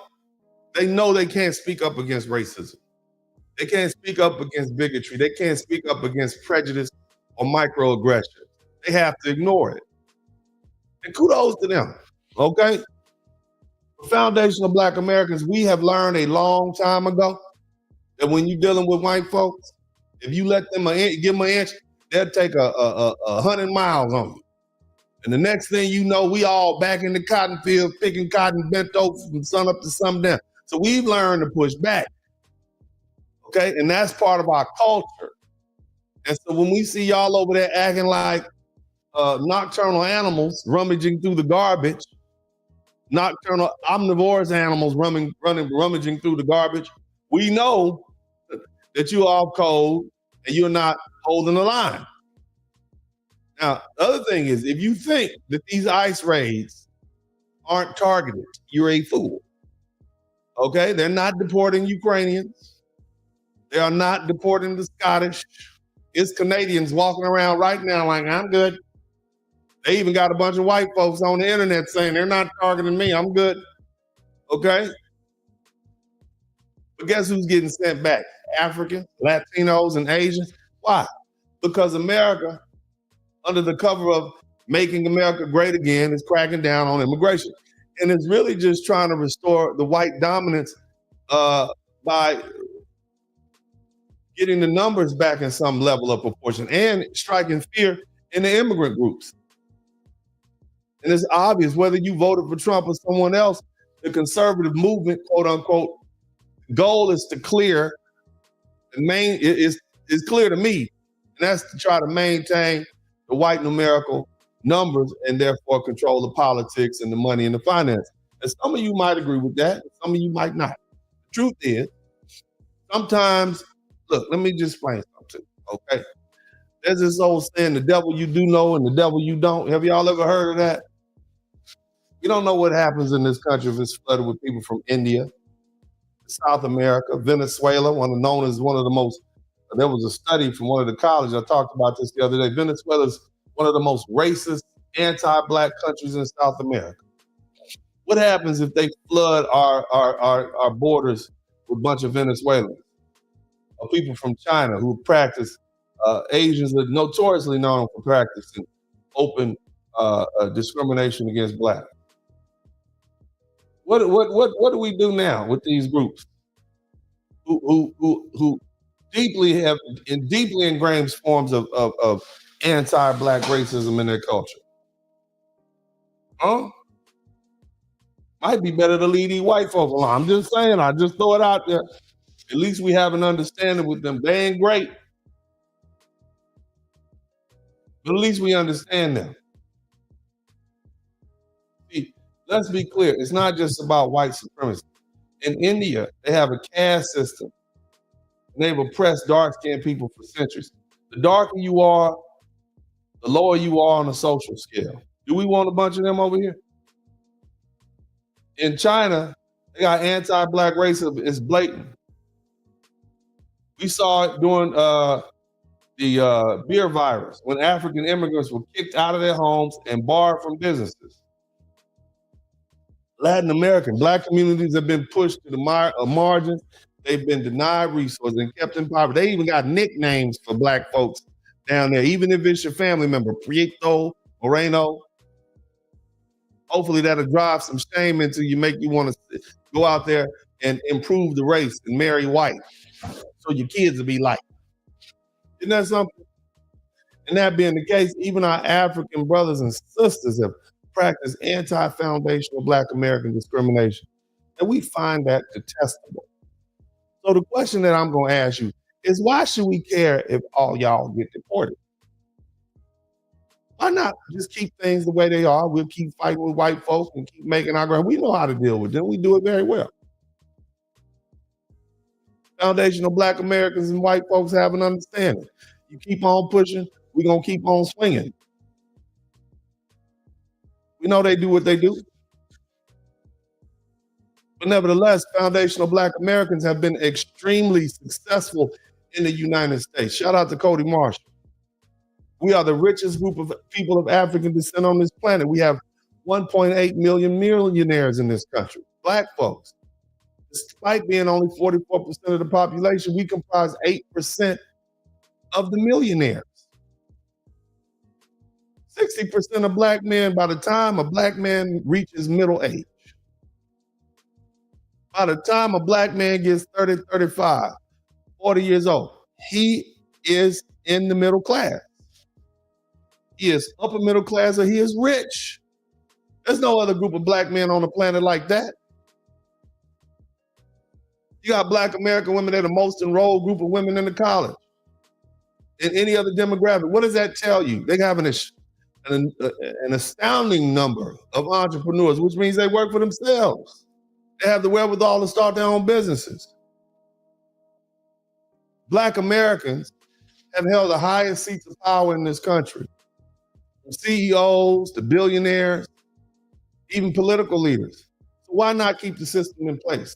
they can't speak up against racism. They can't speak up against bigotry. They can't speak up against prejudice or microaggression. They have to ignore it. And kudos to them, okay? The foundational Black Americans, we have learned a long time ago that when you're dealing with white folks, if you let them give them an inch, they'll take 100 miles on you. And the next thing you know, we all back in the cotton field, picking cotton bent over from sun up to sundown. So we've learned to push back. Okay, and that's part of our culture. And so when we see y'all over there acting like nocturnal animals rummaging through the garbage, nocturnal omnivorous animals rummaging through the garbage, we know that you're off code and you're not holding the line. Now, the other thing is, if you think that these ICE raids aren't targeted, you're a fool. Okay? They're not deporting Ukrainians. They are not deporting the Scottish. It's Canadians walking around right now like, I'm good. They even got a bunch of white folks on the internet saying they're not targeting me. I'm good. Okay? But guess who's getting sent back? Africans, Latinos, and Asians. Why? Because America, under the cover of making America great again, is cracking down on immigration. And it's really just trying to restore the white dominance by getting the numbers back in some level of proportion and striking fear in the immigrant groups. And it's obvious whether you voted for Trump or someone else, the conservative movement, quote unquote, goal is to clear the main is clear to me. And that's to try to maintain the white numerical numbers and therefore control the politics and the money and the finance. And some of you might agree with that, some of you might not. The truth is, sometimes, look, let me just explain something, okay? There's this old saying, the devil you do know and the devil you don't. Have y'all ever heard of that? You don't know what happens in this country if it's flooded with people from India, South America, Venezuela, known as one of the most, there was a study from one of the colleges, I talked about this the other day. Venezuela is one of the most racist, anti-black countries in South America. What happens if they flood our borders with a bunch of Venezuelans or people from China who practice, Asians are notoriously known for practicing open discrimination against black. What do we do now with these groups who deeply have deeply ingrained forms of anti-black racism in their culture? Huh? Might be better to leave these white folks alone. I'm just saying, I just throw it out there. At least we have an understanding with them. They ain't great, but at least we understand them. See, let's be clear. It's not just about white supremacy. In India, they have a caste system. And they've oppressed dark-skinned people for centuries. The darker you are, the lower you are on the social scale. Do we want a bunch of them over here? In China, they got anti-black racism. It's blatant. We saw it during the beer virus when African immigrants were kicked out of their homes and barred from businesses. Latin American black communities have been pushed to the margins. They've been denied resources and kept in poverty. They even got nicknames for black folks down there, even if it's your family member, Prieto, Moreno. Hopefully that'll drive some shame into you, make you want to go out there and improve the race and marry white so your kids will be like. Isn't that something? And that being the case, even our African brothers and sisters have practiced anti-foundational black American discrimination. And we find that detestable. So the question that I'm going to ask you is, why should we care if all y'all get deported? Why not just keep things the way they are? We'll keep fighting with white folks and keep making our ground. We know how to deal with them. We do it very well. Foundational black Americans and white folks have an understanding. You keep on pushing, we're going to keep on swinging. We know they do what they do. But nevertheless, foundational black Americans have been extremely successful in the United States. Shout out to Cody Marshall. We are the richest group of people of African descent on this planet. We have 1.8 million millionaires in this country, black folks. Despite being only 44% of the population, we comprise 8% of the millionaires. 60% of black men, by the time a black man reaches middle age, by the time a black man gets 30, 35, 40 years old, he is in the middle class. He is upper middle class or he is rich. There's no other group of black men on the planet like that. You got black American women, they're the most enrolled group of women in the college. In any other demographic, what does that tell you? They're having an an astounding number of entrepreneurs, which means they work for themselves. They have the wherewithal to start their own businesses. Black Americans have held the highest seats of power in this country. From CEOs to billionaires, even political leaders. So why not keep the system in place?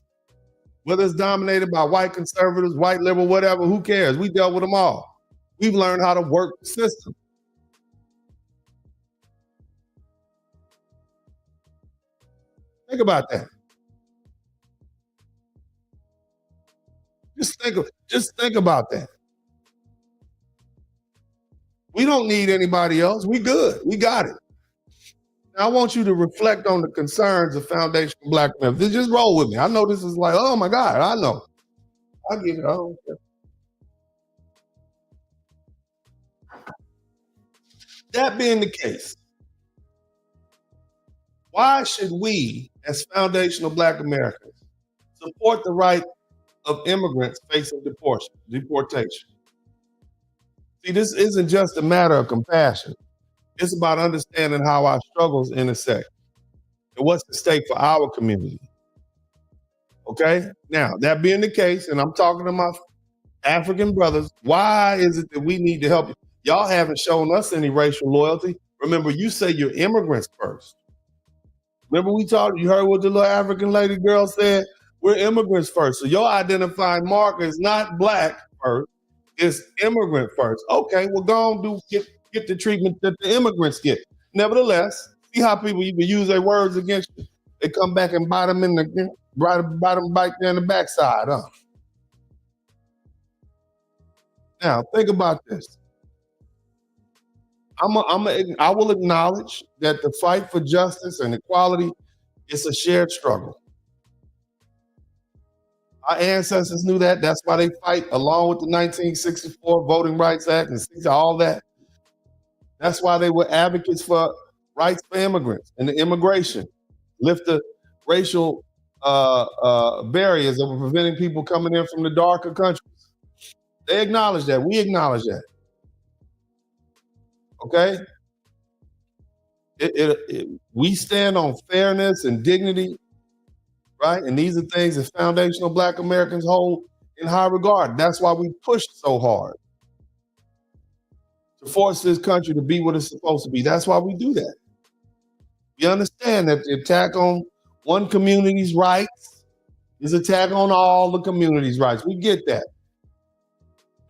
Whether it's dominated by white conservatives, white liberal, whatever, who cares? We dealt with them all. We've learned how to work the system. Think about that. Just think about that. We don't need anybody else. We good. We got it. Now, I want you to reflect on the concerns of foundational Black Americans. Just roll with me. I know this is like, oh my God, I know. I get it. I don't care. That being the case, why should we, as foundational Black Americans, support the right of immigrants facing deportation? See, this isn't just a matter of compassion. It's about understanding how our struggles intersect and what's at stake for our community. Okay? Now, that being the case, and I'm talking to my African brothers, why is it that we need to help you? Y'all haven't shown us any racial loyalty. Remember, you say you're immigrants first. Remember we talked, you heard what the little African lady girl said? We're immigrants first. So your identifying marker is not Black first, it's immigrant first. Okay, well go on, get the treatment that the immigrants get. Nevertheless, see how people even use their words against you? They come back and bite them in the bite there in the backside, huh? Now, think about this. I will acknowledge that the fight for justice and equality is a shared struggle. Our ancestors knew that. That's why they fight along with the 1964 Voting Rights Act and all that. That's why they were advocates for rights for immigrants and the immigration, lift the racial barriers that were preventing people coming in from the darker countries. They acknowledge that. We acknowledge that. Okay? We stand on fairness and dignity, right? And these are things that foundational Black Americans hold in high regard. That's why we pushed so hard to force this country to be what it's supposed to be. That's why we do that. We understand that the attack on one community's rights is attack on all the community's rights. We get that.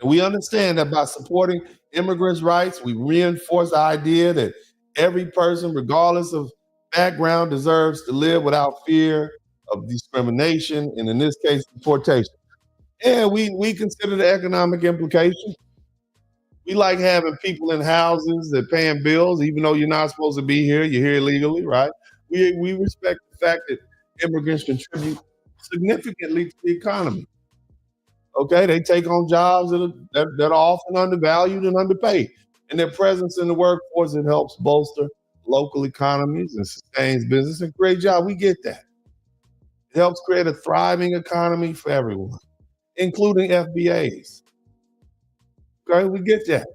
And we understand that by supporting immigrants' rights, we reinforce the idea that every person, regardless of background, deserves to live without fear of discrimination, and in this case, deportation. And we consider the economic implications. We like having people in houses that paying bills, even though you're not supposed to be here, you're here illegally, right? We respect the fact that immigrants contribute significantly to the economy. Okay, they take on jobs that are often undervalued and underpaid. And their presence in the workforce, it helps bolster local economies and sustains business and create jobs. We get that. It helps create a thriving economy for everyone, including FBAs. Okay, we get that.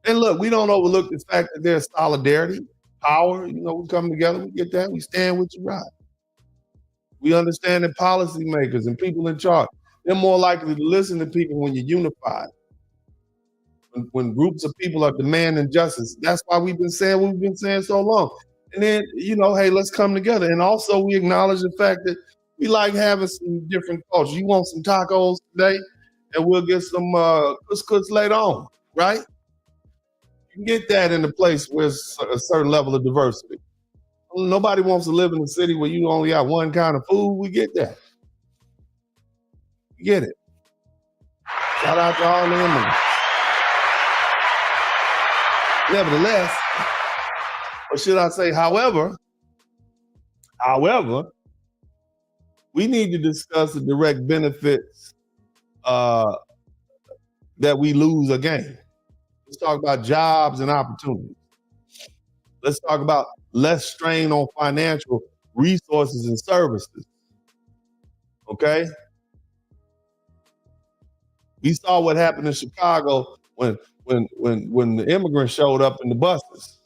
And look, we don't overlook the fact that there's solidarity, power, we come together, we get that, we stand with you, right? We understand that policymakers and people in charge, they're more likely to listen to people when you're unified. When groups of people are demanding justice, that's why we've been saying so long. And then, hey, let's come together. And also we acknowledge the fact that we like having some different cultures. You want some tacos today, and we'll get some couscous later on, right? You can get that in a place where there's a certain level of diversity. Nobody wants to live in a city where you only got one kind of food. We get that. We get it. Shout out to all the immigrants. Nevertheless, or should I say, however, we need to discuss the direct benefits that we lose or gain. Let's talk about jobs and opportunities. Let's talk about less strain on financial resources and services. Okay? We saw what happened in Chicago when when the immigrants showed up in the buses.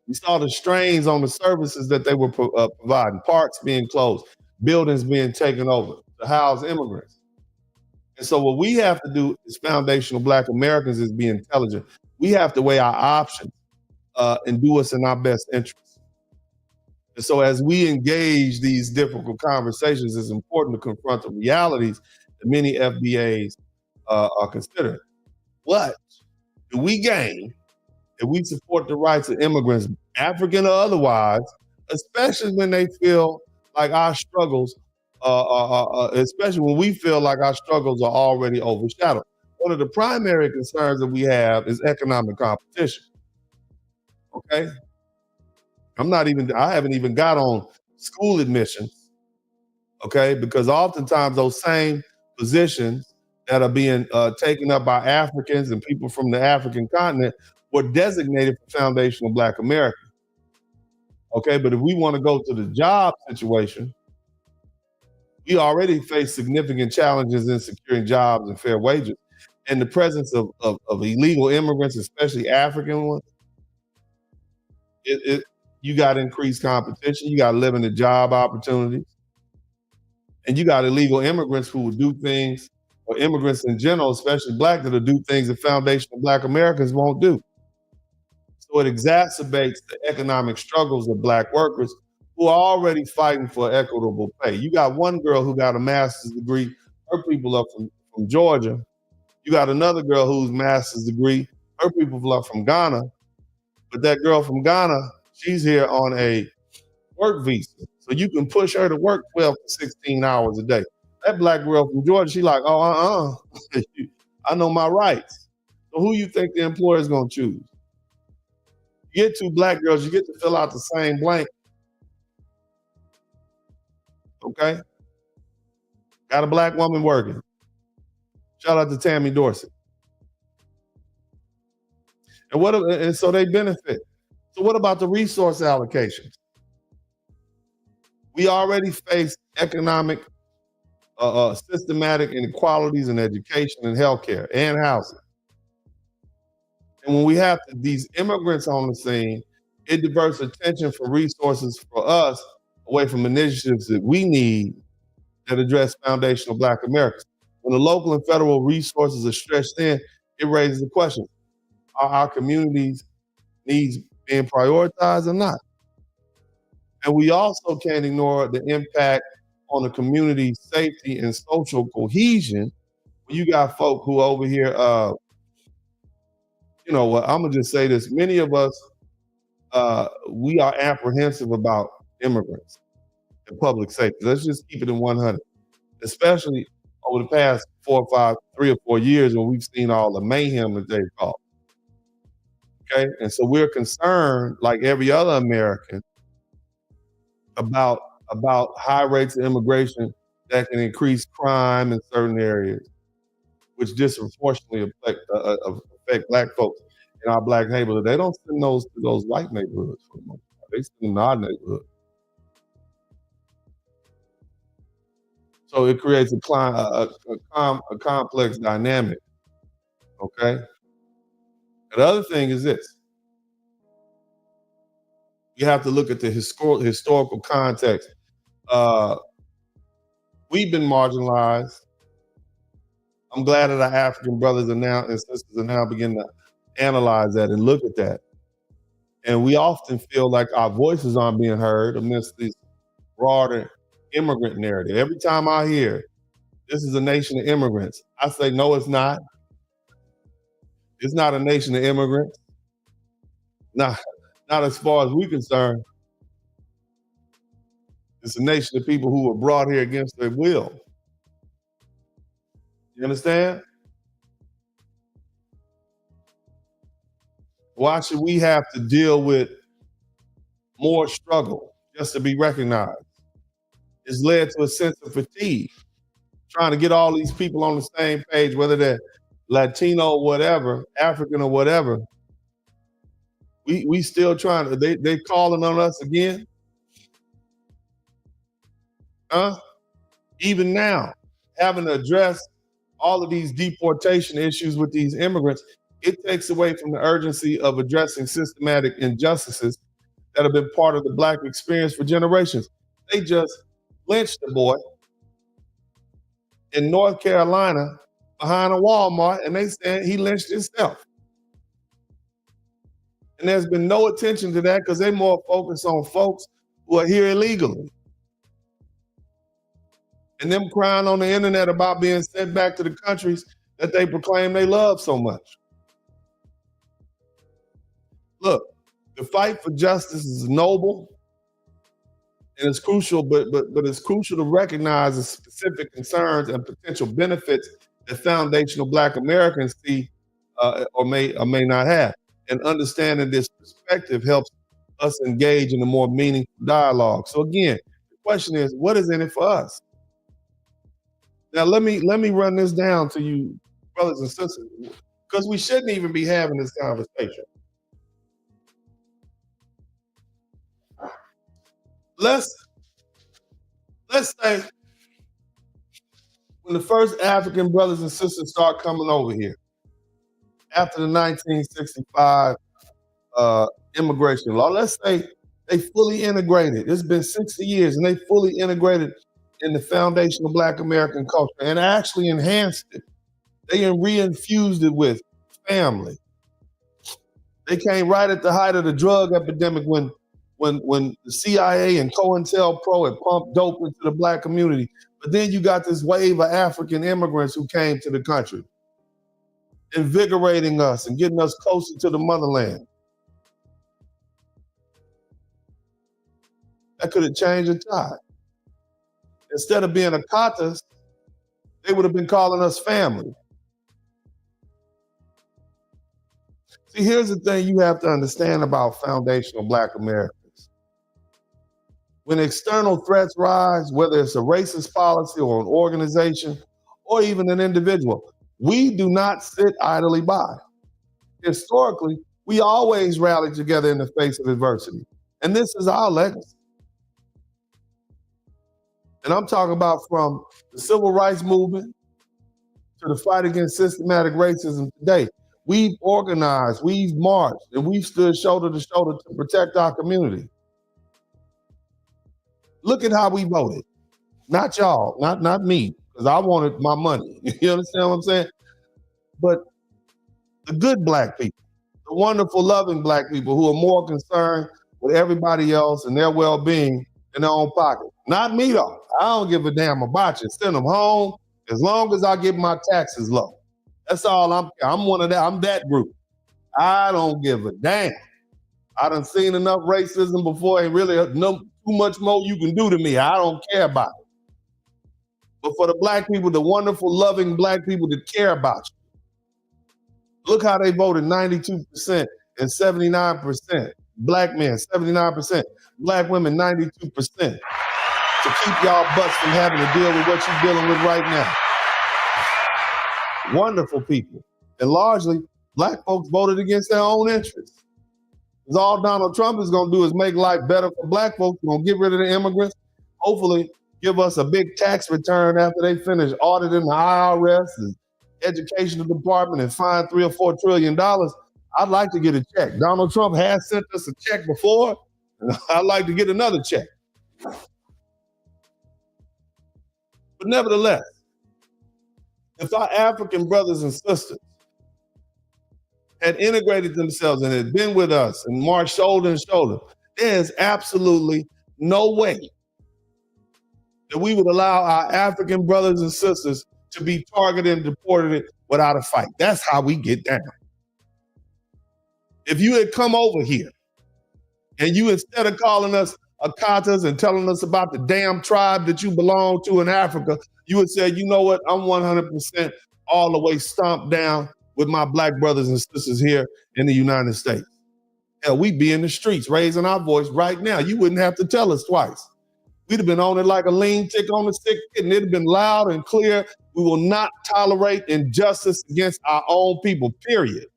We saw the strains on the services that they were providing, parks being closed, buildings being taken over to house immigrants. And so what we have to do as foundational Black Americans is be intelligent. We have to weigh our options and do what's in our best interest. And so as we engage these difficult conversations, it's important to confront the realities that many FBAs are considering. What do we gain if we support the rights of immigrants, African or otherwise, especially when they feel like our struggles, especially when we feel like our struggles are already overshadowed? One of the primary concerns that we have is economic competition. Okay? I haven't even got on school admissions, okay? Because oftentimes those same positions that are being taken up by Africans and people from the African continent were designated for foundational Black America. Okay, but if we want to go to the job situation, we already face significant challenges in securing jobs and fair wages. And the presence of illegal immigrants, especially African ones, you got increased competition, you got limited job opportunities, and you got illegal immigrants who will do things, or immigrants in general, especially Black, that'll do things that foundational Black Americans won't do. So it exacerbates the economic struggles of Black workers who are already fighting for equitable pay. You got one girl who got a master's degree, her people are from Georgia. You got another girl whose master's degree, her people are from Ghana. But that girl from Ghana, she's here on a work visa. So you can push her to work 12 to 16 hours a day. That Black girl from Georgia, she like, I know my rights. So who you think the employer is gonna choose? You get two Black girls, you get to fill out the same blank. Okay? Got a Black woman working. Shout out to Tammy Dorsey. And so they benefit. So what about the resource allocations? We already face economic, systematic inequalities in education and healthcare and housing. And when we have these immigrants on the scene, it diverts attention from resources for us away from initiatives that we need that address foundational Black Americans. When the local and federal resources are stretched thin, it raises the question, are our communities' needs being prioritized or not? And we also can't ignore the impact on the community's safety and social cohesion. You got folk who over here, I'm gonna just say this. Many of us, we are apprehensive about immigrants and public safety. Let's just keep it in 100, especially over the past 3 or 4 years when we've seen all the mayhem that they've caused. Okay, and so we're concerned, like every other American, about high rates of immigration that can increase crime in certain areas, which disproportionately affect Black folks in our Black neighborhood. They don't send those to those white neighborhoods for the most part. They send them to our neighborhood. So it creates a complex dynamic. Okay. The other thing is this. You have to look at the historical context. We've been marginalized. I'm glad that our African brothers and sisters are now beginning to analyze that and look at that. And we often feel like our voices aren't being heard amidst this broader immigrant narrative. Every time I hear, this is a nation of immigrants, I say, no, it's not. It's not a nation of immigrants. Not as far as we're concerned. It's a nation of people who were brought here against their will. You understand? Why should we have to deal with more struggle just to be recognized? It's led to a sense of fatigue, trying to get all these people on the same page, whether they're Latino or whatever, African or whatever. We still trying to, they calling on us again? Even now, having to address all of these deportation issues with these immigrants, it takes away from the urgency of addressing systematic injustices that have been part of the Black experience for generations. They just lynched the boy in North Carolina behind a Walmart, and they said he lynched himself. And there's been no attention to that because they're more focused on folks who are here illegally. And them crying on the internet about being sent back to the countries that they proclaim they love so much. Look, the fight for justice is noble and it's crucial, but it's crucial to recognize the specific concerns and potential benefits that foundational Black Americans see or may not have. And understanding this perspective helps us engage in a more meaningful dialogue. So again, the question is, what is in it for us? Now let me run this down to you, brothers and sisters, because we shouldn't even be having this conversation. Let's say when the first African brothers and sisters start coming over here after the 1965 immigration law, let's say they fully integrated. It's been 60 years and they fully integrated in the foundational Black American culture and actually enhanced it. They reinfused it with family. They came right at the height of the drug epidemic when the CIA and COINTELPRO had pumped dope into the Black community. But then you got this wave of African immigrants who came to the country, invigorating us and getting us closer to the motherland. That could have changed the tide. Instead of being Akatas, they would have been calling us family. See, here's the thing you have to understand about foundational Black Americans. When external threats rise, whether it's a racist policy or an organization or even an individual, we do not sit idly by. Historically, we always rally together in the face of adversity. And this is our legacy. And I'm talking about from the civil rights movement to the fight against systematic racism today. We've organized, we've marched, and we've stood shoulder to shoulder to protect our community. Look at how we voted. Not y'all, not me, because I wanted my money. You understand what I'm saying? But the good Black people, the wonderful, loving Black people who are more concerned with everybody else and their well-being in their own pocket. Not me, though. I don't give a damn about you. Send them home as long as I get my taxes low. That's all I'm one of that. I'm that group. I don't give a damn. I done seen enough racism before, and really no too much more you can do to me. I don't care about it. But for the Black people, the wonderful, loving Black people that care about you, look how they voted 92% and 79%. Black men, 79%. Black women, 92%. To keep y'all butts from having to deal with what you're dealing with right now. Wonderful people. And largely, Black folks voted against their own interests. Because all Donald Trump is going to do is make life better for Black folks. He's going to get rid of the immigrants. Hopefully, give us a big tax return after they finish auditing the IRS and educational department and fine $3 or $4 trillion. I'd like to get a check. Donald Trump has sent us a check before, and I'd like to get another check. But nevertheless, if our African brothers and sisters had integrated themselves and had been with us and marched shoulder to shoulder, there's absolutely no way that we would allow our African brothers and sisters to be targeted and deported without a fight. That's how we get down. If you had come over here and you, instead of calling us Akatas and telling us about the damn tribe that you belong to in Africa, you would say, you know what, I'm 100% all the way stomped down with my Black brothers and sisters here in the United States. Hell, we'd be in the streets raising our voice right now. You wouldn't have to tell us twice. We'd have been on it like a lean tick on the stick, and it'd have been loud and clear. We will not tolerate injustice against our own people, period.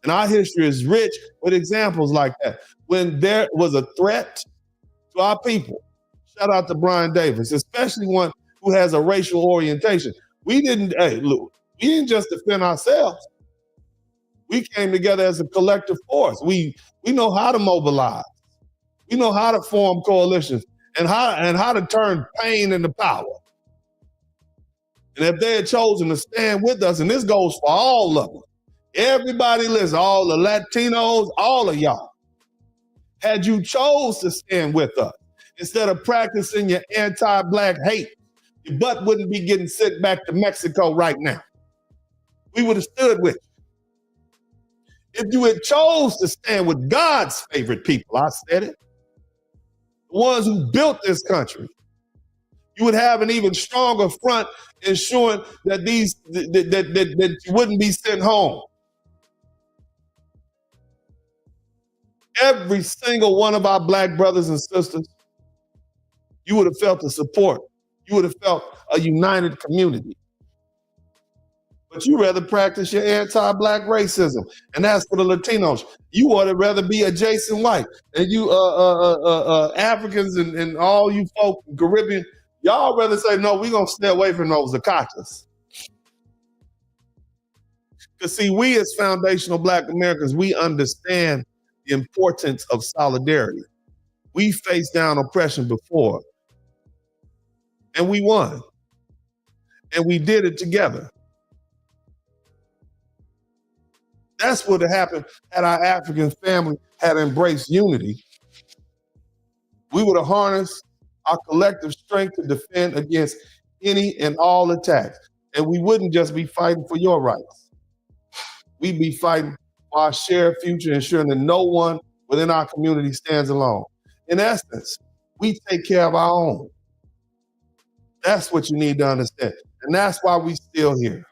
And our history is rich with examples like that. When there was a threat to our people, shout out to Brian Davis, especially when who has a racial orientation. We didn't just defend ourselves. We came together as a collective force. We know how to mobilize. We know how to form coalitions and how to turn pain into power. And if they had chosen to stand with us, and this goes for all of them, everybody listen, all the Latinos, all of y'all, had you chose to stand with us, instead of practicing your anti-black hate, your butt wouldn't be getting sent back to Mexico right now. We would have stood with you. If you had chose to stand with God's favorite people, I said it, the ones who built this country, you would have an even stronger front ensuring that that you wouldn't be sent home. Every single one of our black brothers and sisters, you would have felt the support. You would have felt a united community. But you rather practice your anti-black racism. And that's for the Latinos. You ought to rather be a Jason White. And you Africans and all you folk, Caribbean, y'all rather say, no, we're going to stay away from those Zacatas. Because see, we as foundational black Americans, we understand the importance of solidarity. We faced down oppression before. And we won. And we did it together. That's what had happened had our African family had embraced unity. We would have harnessed our collective strength to defend against any and all attacks. And we wouldn't just be fighting for your rights. We'd be fighting for our shared future, ensuring that no one within our community stands alone. In essence, we take care of our own. That's what you need to understand. And that's why we're still here.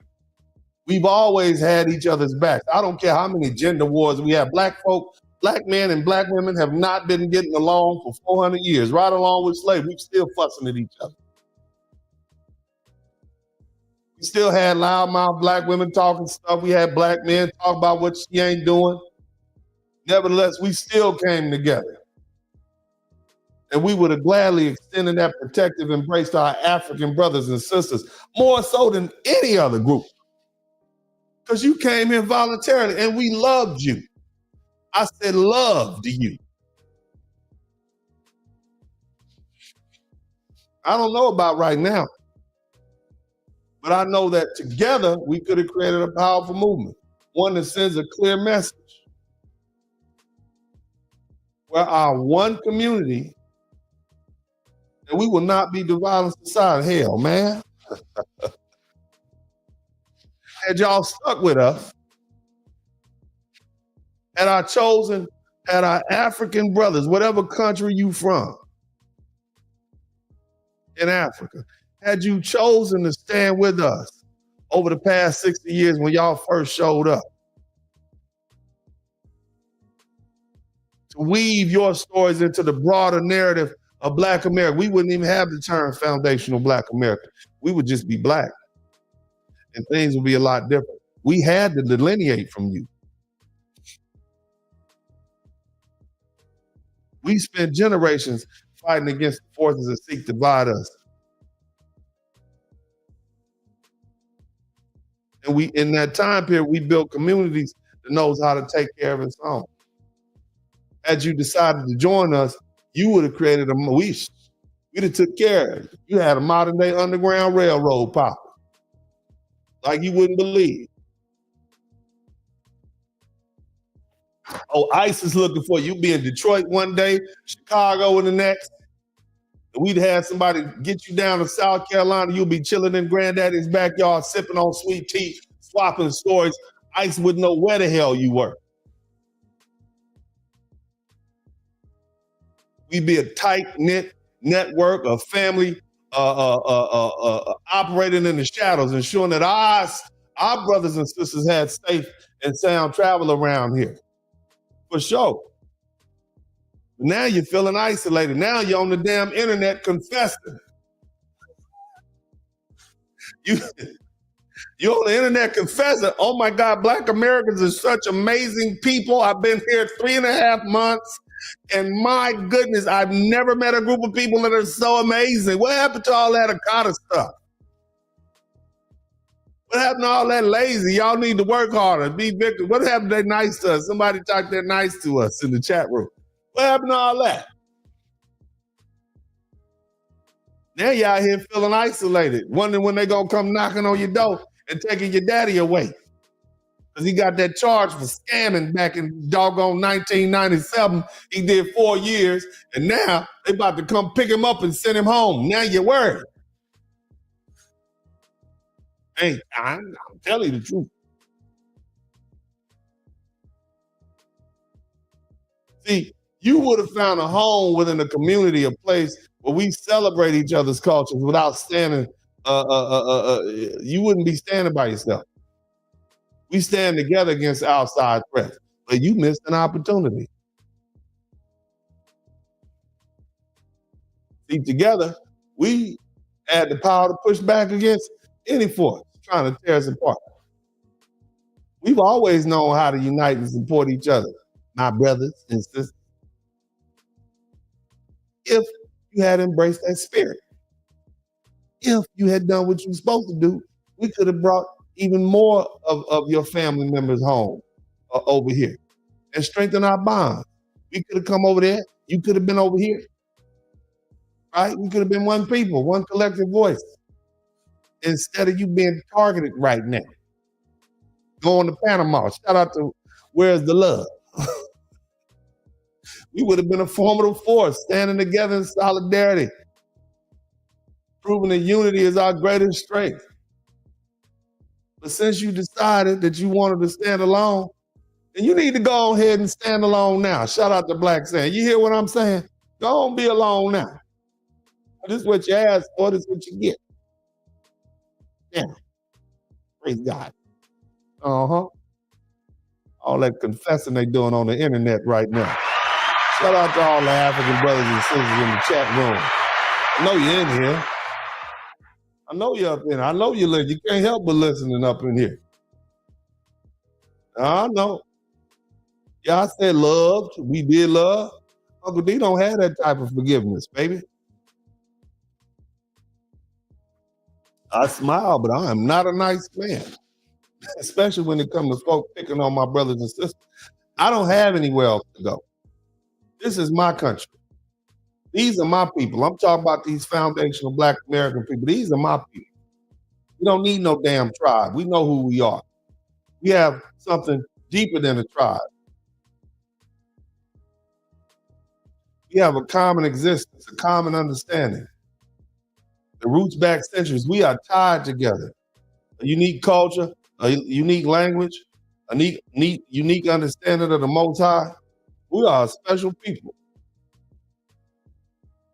We've always had each other's backs. I don't care how many gender wars we have. Black folk, black men and black women have not been getting along for 400 years, right along with slavery. We're still fussing at each other. We still had loudmouth black women talking stuff. We had black men talk about what she ain't doing. Nevertheless, we still came together. And we would have gladly extended that protective embrace to our African brothers and sisters, more so than any other group. Because you came here voluntarily and we loved you. I said loved you. I don't know about right now, but I know that together we could have created a powerful movement, one that sends a clear message. Where our one community, and we will not be divided in society. Hell, man. Had y'all stuck with us, had our African brothers, whatever country you from in Africa, had you chosen to stand with us over the past 60 years when y'all first showed up, to weave your stories into the broader narrative of Black America, we wouldn't even have the term foundational Black America. We would just be Black. And things would be a lot different. We had to delineate from you. We spent generations fighting against the forces that seek to divide us. And in that time period, we built communities that knows how to take care of its own. Had you decided to join us, you would have created we'd have took care of it. You had a modern day underground railroad popping. Like you wouldn't believe. Oh, ICE is looking for you. Be in Detroit one day, Chicago in the next. We'd have somebody get you down to South Carolina. You'll be chilling in Granddaddy's backyard, sipping on sweet tea, swapping stories. ICE wouldn't know where the hell you were. We'd be a tight-knit network of family operating in the shadows, ensuring that our brothers and sisters had safe and sound travel around here. For sure. But now you're feeling isolated. Now you're on the damn internet confessing. You're on the internet confessing, oh my God, Black Americans are such amazing people. I've been here 3.5 months. And my goodness, I've never met a group of people that are so amazing. What happened to all that Akata stuff? What happened to all that lazy? Y'all need to work harder, be victims. What happened to that nice to us? Somebody talked that nice to us in the chat room. What happened to all that? Now you out here feeling isolated, wondering when they gonna come knocking on your door and taking your daddy away. Because he got that charge for scamming back in doggone 1997. He did 4 years, and now they about to come pick him up and send him home. Now you're worried. Hey, I'm telling you the truth. See, you would have found a home within a community, a place where we celebrate each other's cultures without standing. You wouldn't be standing by yourself. We stand together against outside threats, but you missed an opportunity. See, together, we had the power to push back against any force trying to tear us apart. We've always known how to unite and support each other, my brothers and sisters. If you had embraced that spirit, if you had done what you were supposed to do, we could have brought even more of your family members home over here and strengthen our bonds. We could have come over there. You could have been over here. Right? We could have been one people, one collective voice. Instead of you being targeted right now. Going to Panama. Shout out to Where's the Love? We would have been a formidable force, standing together in solidarity, proving that unity is our greatest strength. But since you decided that you wanted to stand alone, then you need to go ahead and stand alone now. Shout out to Black saying, you hear what I'm saying? Go on, be alone now. This is what you ask for, this is what you get. Yeah. Praise God. Uh-huh. All that confessing they doing on the internet right now. Shout out to all the African brothers and sisters in the chat room. I know you're in here. I know you're up in here. I know you listen. You can't help but listening up in here. I know. Yeah, I said loved. We did love. Uncle D don't have that type of forgiveness, baby. I smile, but I am not a nice man. Especially when it comes to folk picking on my brothers and sisters. I don't have anywhere else to go. This is my country. These are my people. I'm talking about these foundational Black American people. These are my people. We don't need no damn tribe. We know who we are. We have something deeper than a tribe. We have a common existence, a common understanding. The roots back centuries. We are tied together. A unique culture, a unique language, a unique understanding of the Most High. We are a special people.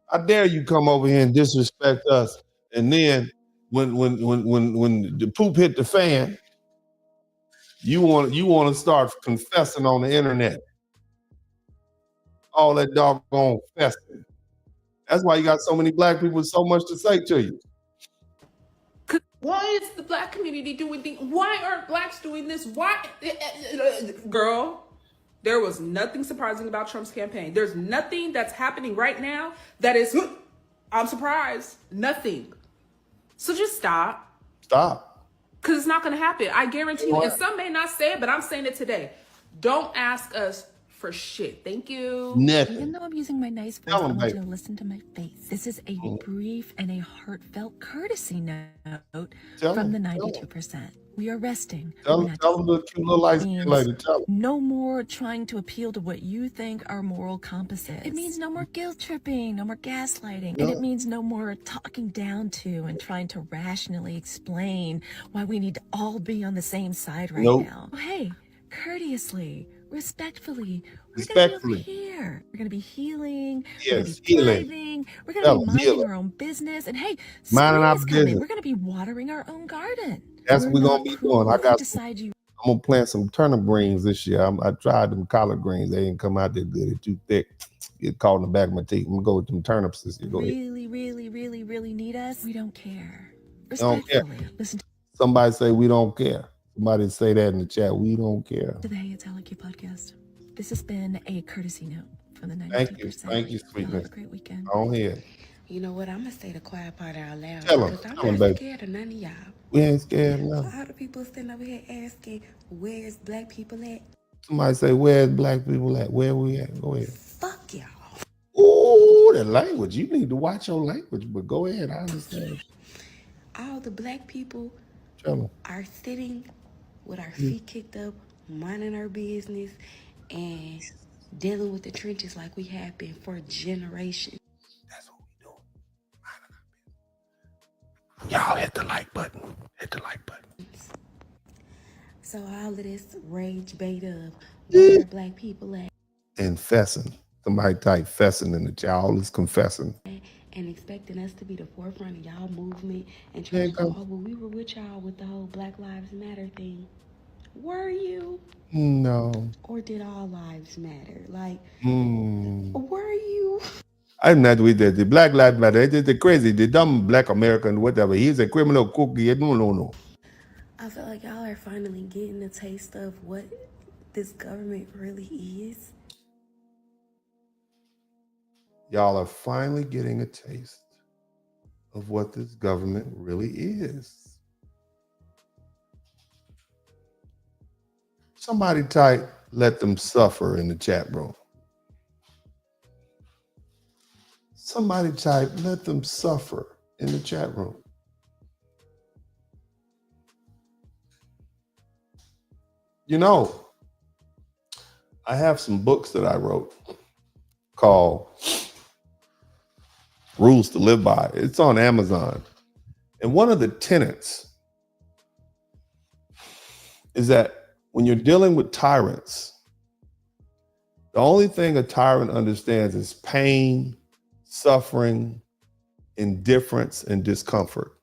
How dare you come over here and disrespect us? And then when the poop hit the fan, you want to start confessing on the internet. All that doggone fessing. That's why you got so many Black people with so much to say to you. Why is the Black community doing things? Why aren't Blacks doing this? Why? Girl, there was nothing surprising about Trump's campaign. There's nothing that's happening right now that is, I'm surprised. Nothing. So just stop. Stop. Because it's not going to happen. I guarantee you. And some may not say it, but I'm saying it today. Don't ask us for shit. Thank you. Nothing. Even though I'm using my nice voice, I want you to listen to my face. This is a brief and a heartfelt courtesy note from the 92%. We are resting. Tell them the cute little light skin lady. Tell them. No more trying to appeal to what you think our moral compass is. It means no more guilt tripping, no more gaslighting. And it means no more talking down to and trying to rationally explain why we need to all be on the same side right now. Hey, courteously, respectfully, we're going to be over here. We're going to be healing. We're going to be thriving. We're going to be minding our own business. And hey, spring is coming. We're going to be watering our own garden. That's what we're going to be doing. I'm going to plant some turnip greens this year. I tried them collard greens. They didn't come out that good. They're too thick. Get caught in the back of my teeth. I'm going to go with them turnips this year. Really need us? We don't care. Don't care. Listen. Somebody say we don't care. Somebody say that in the chat. We don't care. To the Hey It's Alec podcast. This has been a courtesy note for the 92%. Thank you, sweetness. Have a great weekend. Go ahead. You know what? I'm going to say the quiet part out loud. Tell 'em. Because I'm Tell 'em, not baby. scared of none of y'all. We ain't scared of nothing. All the people sitting over here asking, where's black people at? Somebody say, where's black people at? Where we at? Go ahead. Fuck y'all. Ooh, the language. You need to watch your language, but go ahead. I understand. All the black people Tell 'em. are sitting with our feet kicked up, minding our business, and dealing with the trenches like we have been for generations. That's what we doing. Y'all hit the like button. Hit the like button. So all of this rage bait of where are black people at? And fessing. Somebody type fessing in the chat. All is confessing. And expecting us to be the forefront of y'all movement and trying to go, oh, well, we were with y'all with the whole Black Lives Matter thing. Were you? No. Or did all lives matter? Like, Were you? I'm not with that. The Black Lives Matter. It is the crazy, the dumb black American, whatever. He's a criminal cookie. No. I feel like y'all are finally getting a taste of what this government really is. Y'all are finally getting a taste of what this government really is. Somebody type, let them suffer in the chat room. Somebody type, let them suffer in the chat room. You know, I have some books that I wrote called Rules to Live By. It's on Amazon. And one of the tenets is that when you're dealing with tyrants, the only thing a tyrant understands is pain, suffering, indifference, and discomfort.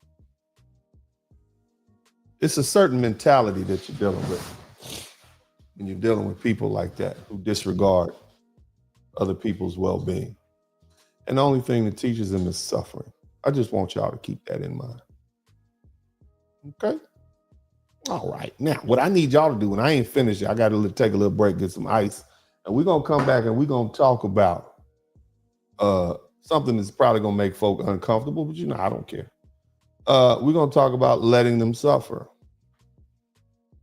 It's a certain mentality that you're dealing with when you're dealing with people like that who disregard other people's well-being. And the only thing that teaches them is suffering. I just want y'all to keep that in mind. Okay? All right. Now, what I need y'all to do, and I ain't finished yet, I got to take a little break, get some ice, and we're going to come back and we're going to talk about something that's probably going to make folk uncomfortable, but you know, I don't care. We're going to talk about letting them suffer.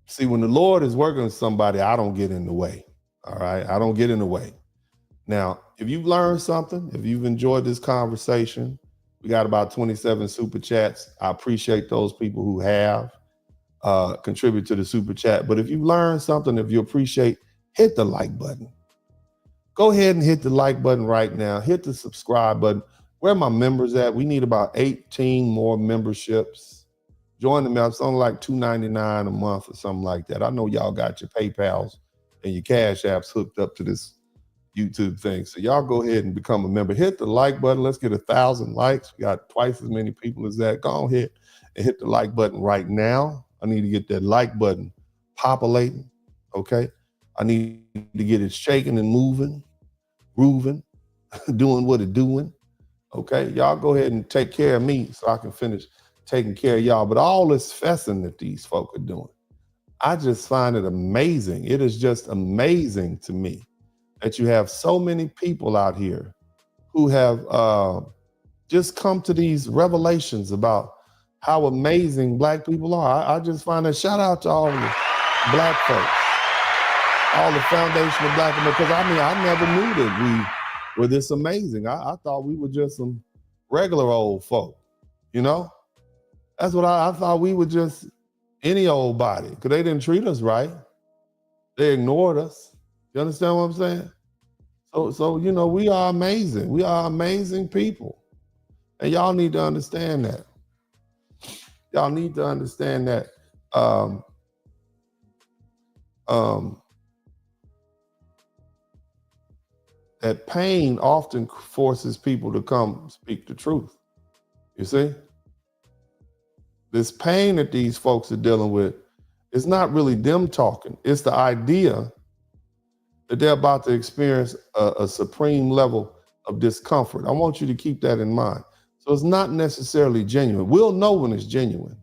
See, when the Lord is working with somebody, I don't get in the way. All right? I don't get in the way. Now, if you've learned something, if you've enjoyed this conversation, we got about 27 super chats. I appreciate those people who have contributed to the super chat. But if you learned something, if you appreciate, hit the like button. Go ahead and hit the like button right now. Hit the subscribe button. Where are my members at? We need about 18 more memberships. Join them. It's only like $2.99 a month or something like that. I know y'all got your PayPals and your Cash Apps hooked up to this YouTube thing. So y'all go ahead and become a member. Hit the like button. Let's get 1,000 likes. We got twice as many people as that. Go ahead and hit the like button right now. I need to get that like button populating. Okay. I need to get it shaking and moving, grooving, doing what it's doing. Okay. Y'all go ahead and take care of me so I can finish taking care of y'all. But all this fessing that these folk are doing, I just find it amazing. It is just amazing to me that you have so many people out here who have just come to these revelations about how amazing black people are. I just find a shout out to all the black folks, all the foundation of black America, because I mean, I never knew that we were this amazing. I thought we were just some regular old folk, you know? That's what I thought we were just any old body, because they didn't treat us right. They ignored us. You understand what I'm saying? So you know, we are amazing. We are amazing people. And y'all need to understand that. Y'all need to understand that that pain often forces people to come speak the truth. You see? This pain that these folks are dealing with is not really them talking. It's the idea that they're about to experience a supreme level of discomfort. I want you to keep that in mind. So it's not necessarily genuine. We'll know when it's genuine.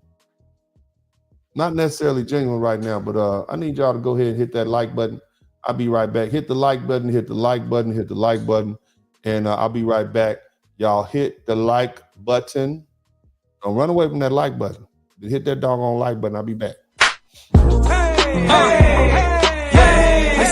Not necessarily genuine right now, but I need y'all to go ahead and hit that like button. I'll be right back. Hit the like button, hit the like button, hit the like button. And I'll be right back. Y'all hit the like button. Don't run away from that like button. Hit that doggone like button. I'll be back. It's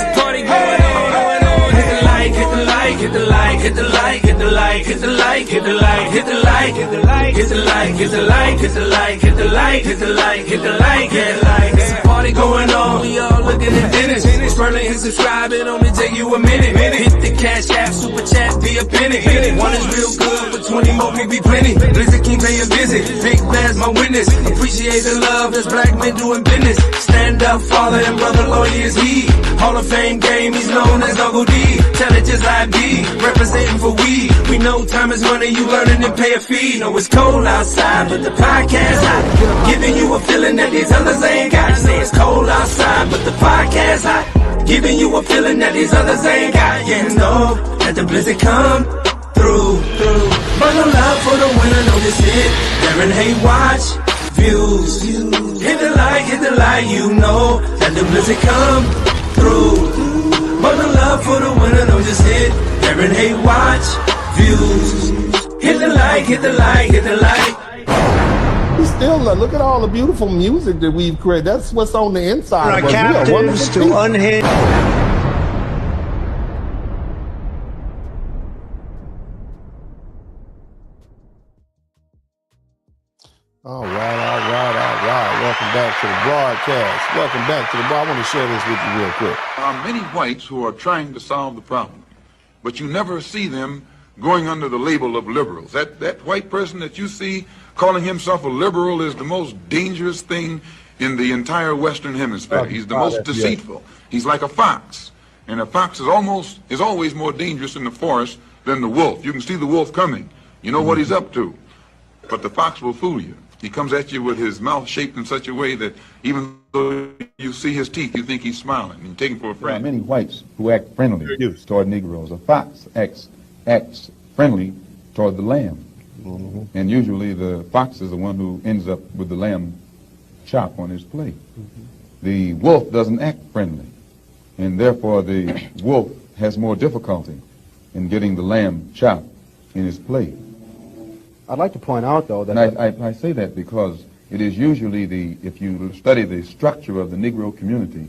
a party going on. Hit the like, hit the like, hit the like, hit the like, hit the like, hit the like, hit the like, hit the like, hit the like, hit the like, hit the like, hit the like, hit the like, hit the like, hit the like, hit the like. It's a party going on. We all looking at dinners. Scrolling and subscribing, only take you a minute. Hit the cash app, super chat, be a penny. One is real good, but 20 more will be plenty. Blizzard King pay a visit. Big Blast my witness. Appreciate the love that's black men doing business. Stand up, father and brother lawyer is he. Hall of Fame game, he's known as Uncle D. Tell it just like B, representing for we. We know time is money, you learning and pay a fee. Know it's cold outside, but the podcast hot. Giving you a feeling that these others ain't got. Say it's cold outside, but the podcast hot. Giving you a feeling that these others ain't got. Yeah, know that the blizzard come through. Bundle up for the winner, know this hit. Darren Hay watch views. Hit the like, you know that the blizzard come through. Bundle up for the winner, know this hit. Darren Hay watch views. Hit the like, hit the like, hit the like. We still look at all the beautiful music that we've created. That's what's on the inside. Our captives to unhinged. All right. Welcome back to the broadcast. Welcome back to the broadcast. I want to share this with you real quick. There are many whites who are trying to solve the problem, but you never see them going under the label of liberals. That white person that you see calling himself a liberal is the most dangerous thing in the entire Western Hemisphere. He's the most deceitful. He's like a fox, and a fox is always more dangerous in the forest than the wolf. You can see the wolf coming. You know what he's up to, but the fox will fool you. He comes at you with his mouth shaped in such a way that even though you see his teeth, you think he's smiling. You take him for a friend. There are many whites who act friendly toward Negroes. A fox acts friendly toward the lamb. Mm-hmm. And usually the fox is the one who ends up with the lamb chop on his plate. Mm-hmm. The wolf doesn't act friendly, and therefore the wolf has more difficulty in getting the lamb chop in his plate. I'd like to point out, though, that... I say that because it is usually if you study the structure of the Negro community,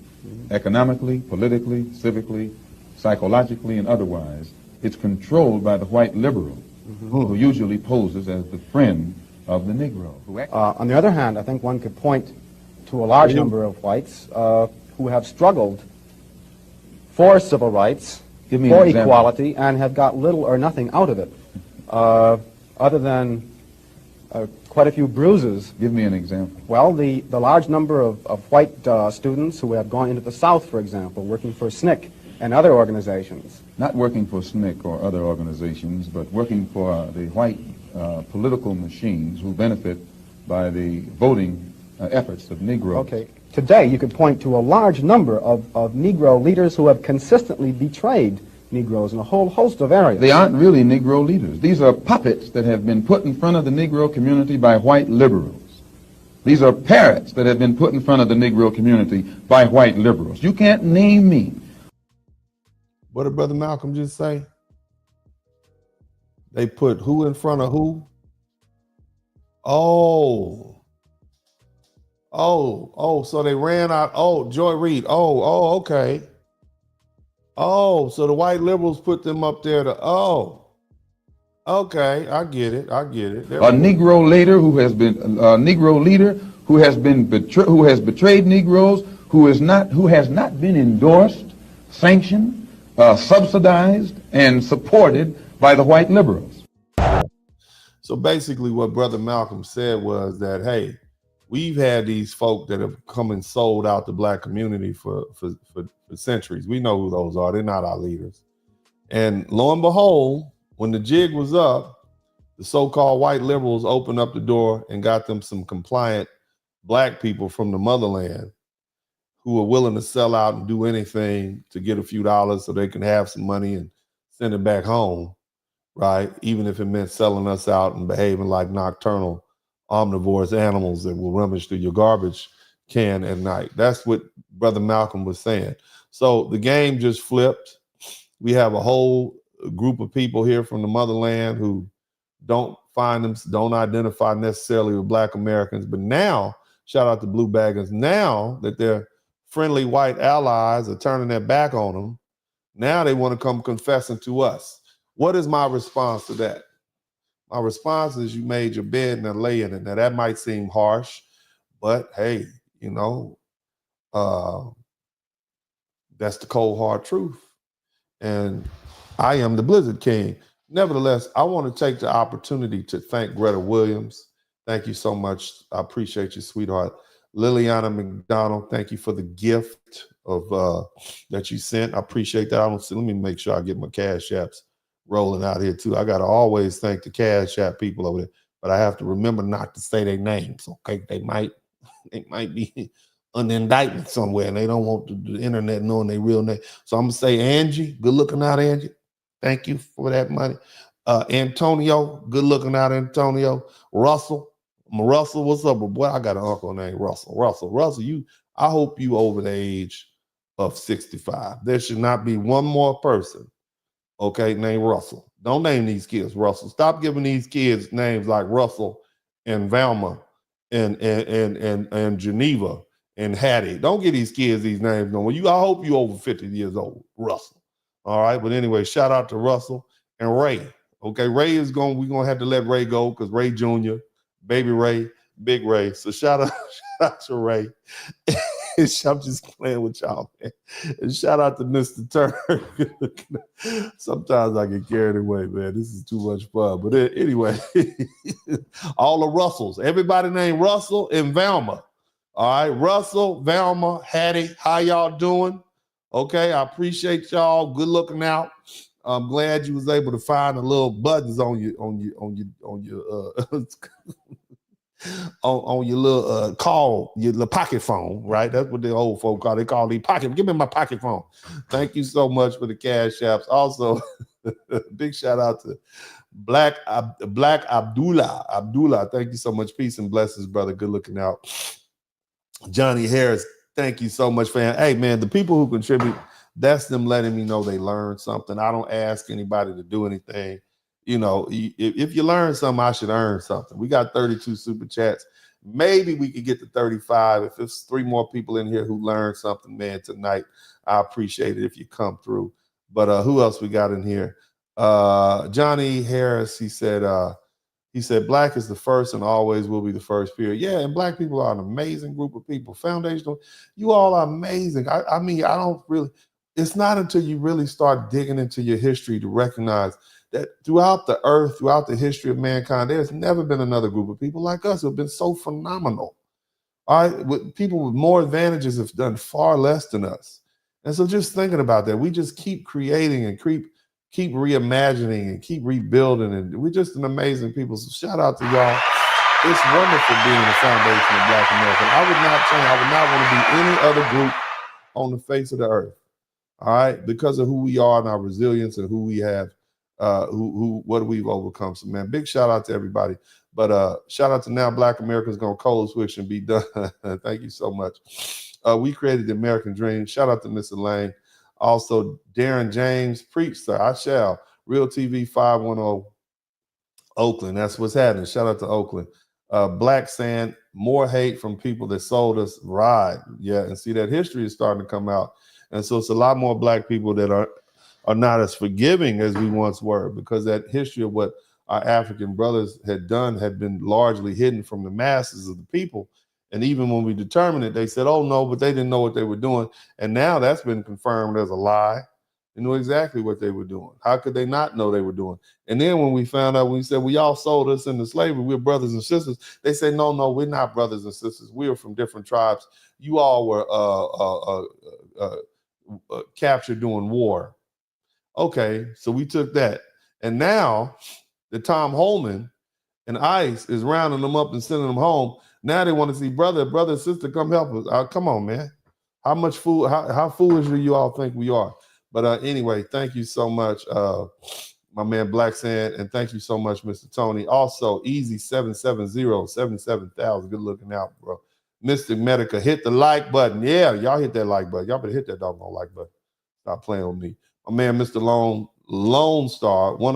economically, politically, civically, psychologically, and otherwise, it's controlled by the white liberal, who usually poses as the friend of the Negro. On the other hand, I think one could point to a large number of whites who have struggled for civil rights, for equality, and have got little or nothing out of it, other than quite a few bruises. Give me an example. Well, the large number of white students who have gone into the South, for example, working for SNCC and other organizations. Not working for SNCC or other organizations, but working for the white political machines who benefit by the voting efforts of Negroes. Okay. Today, you could point to a large number of Negro leaders who have consistently betrayed Negroes in a whole host of areas. They aren't really Negro leaders. These are puppets that have been put in front of the Negro community by white liberals. These are parrots that have been put in front of the Negro community by white liberals. You can't name me. What did Brother Malcolm just say? They put who in front of who? So they ran out. Joy Reid. Okay. So the white liberals put them up there to, okay, I get it. A Negro leader who has betrayed Negroes, who has not been endorsed, sanctioned, subsidized, and supported by the white liberals. So basically what Brother Malcolm said was that, hey, we've had these folk that have come and sold out the black community for centuries. We know who those are. They're not our leaders. And lo and behold, when the jig was up, the so-called white liberals opened up the door and got them some compliant black people from the motherland who were willing to sell out and do anything to get a few dollars so they can have some money and send it back home, right? Even if it meant selling us out and behaving like nocturnal omnivorous animals that will rummage through your garbage can at night. That's what Brother Malcolm was saying. So the game just flipped. We have a whole group of people here from the motherland who don't identify necessarily with Black Americans. But now, shout out to Blue Baggins, now that their friendly white allies are turning their back on them, now they want to come confessing to us. What is my response to that? My response is, you made your bed and then lay in it. Now that might seem harsh, but hey, you know, that's the cold hard truth. And I am the Blizzard King. Nevertheless, I want to take the opportunity to thank Greta Williams. Thank you so much. I appreciate you, sweetheart. Liliana McDonald, thank you for the gift of that you sent. I appreciate that. Let me make sure I get my Cash Apps rolling out here too. I gotta always thank the Cash App people over there, but I have to remember not to say their names. Okay, they might be under indictment somewhere, and they don't want the internet knowing their real name. So I'm gonna say Angie. Good looking out, Angie. Thank you for that money. Antonio, good looking out, Antonio. Russell, what's up, boy? I got an uncle named Russell. Russell, I hope you over the age of 65. There should not be one more person, okay, named Russell. Don't name these kids Russell. Stop giving these kids names like Russell and Velma and Geneva and Hattie. Don't give these kids these names no more. I hope you over 50 years old, Russell. All right, but anyway, shout out to Russell and Ray. Okay, we're gonna have to let Ray go because Ray Jr., baby Ray, big Ray. So shout out to Ray. I'm just playing with y'all, man. And shout out to Mr. Turner. Sometimes I get carried away, man. This is too much fun. But anyway, all the Russells, everybody named Russell and Velma. All right, Russell, Velma, Hattie, how y'all doing? Okay, I appreciate y'all. Good looking out. I'm glad you was able to find the little buttons on your little call, your little pocket phone, right? That's what the old folk call. They call the pocket. Give me my pocket phone. Thank you so much for the Cash Apps. Also, big shout out to Black Abdullah. Abdullah, thank you so much. Peace and blessings, brother. Good looking out. Johnny Harris, thank you so much, fam. Hey, man, the people who contribute, that's them letting me know they learned something. I don't ask anybody to do anything. You know, if you learn something, I should earn something. We got 32 super chats. Maybe we could get to 35. If there's 3 more people in here who learned something, man, tonight, I appreciate it if you come through. But who else we got in here? Johnny Harris, he said, Black is the first and always will be the first, period. Yeah, and Black people are an amazing group of people. Foundational, you all are amazing. I mean, I don't really, it's not until you really start digging into your history to recognize that throughout the earth, throughout the history of mankind, there's never been another group of people like us who have been so phenomenal. All right, people with more advantages have done far less than us. And so just thinking about that, we just keep creating and keep reimagining and keep rebuilding, and we're just an amazing people. So shout out to y'all. It's wonderful being the foundation of Black America. I would not change. I would not want to be any other group on the face of the earth. All right, because of who we are and our resilience and who we have, what we've overcome. So man, big shout out to everybody. But shout out to Now Black Americans Gonna Code Switch and Be Done. Thank you so much. We created the American dream. Shout out to Mr. Lane. Also, Darren James, preach, sir. I shall. Real TV 510 Oakland. That's what's happening. Shout out to Oakland. Black Sand, more hate from people that sold us. Right. Yeah. And see, that history is starting to come out. And so it's a lot more Black people that are not as forgiving as we once were, because that history of what our African brothers had done had been largely hidden from the masses of the people. And even when we determined it, they said, oh, no, but they didn't know what they were doing. And now that's been confirmed as a lie. They knew exactly what they were doing. How could they not know they were doing? And then when we found out, when we said, well, y'all sold us into slavery, we're brothers and sisters, they said, no, we're not brothers and sisters. We are from different tribes. You all were captured during war. Okay, so we took that. And now the Tom Holman and ICE is rounding them up and sending them home. Now they want to see brother and sister, come help us. Come on, man. How foolish do you all think we are? But anyway, thank you so much, my man Black Sand, and thank you so much, Mr. Tony. Also, Easy 770, 77,000. Good looking out, bro. Mystic Medica, hit the like button. Yeah, y'all hit that like button. Y'all better hit that doggone like button. Stop playing with me. My man, Mr. Lone Star, one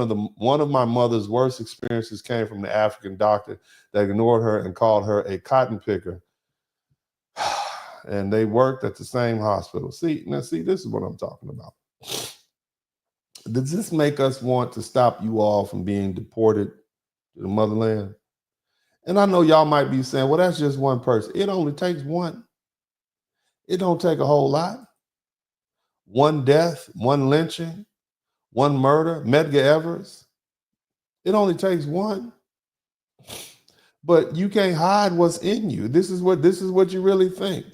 of my mother's worst experiences came from the African doctor that ignored her and called her a cotton picker. And they worked at the same hospital. See, this is what I'm talking about. Does this make us want to stop you all from being deported to the motherland? And I know y'all might be saying, well, that's just one person. It only takes one. It don't take a whole lot. One death, one lynching, one murder, Medgar Evers. It only takes one. But you can't hide what's in you. This is what you really think.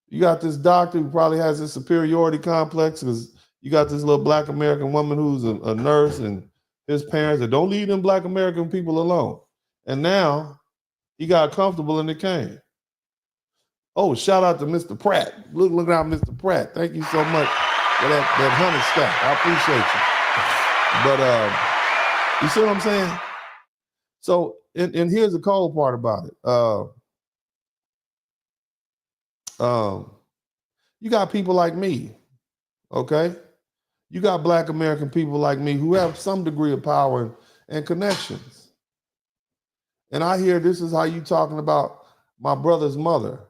You got this doctor who probably has a superiority complex because you got this little Black American woman who's a nurse and his parents that don't leave them Black American people alone. And now he got comfortable and it came. Oh, shout out to Mr. Pratt. Look out, Mr. Pratt. Thank you so much for that honey stack. I appreciate you. But you see what I'm saying? So, and here's the cold part about it. You got people like me, okay? You got Black American people like me who have some degree of power and connections. And I hear this is how you talking about my brother's mother.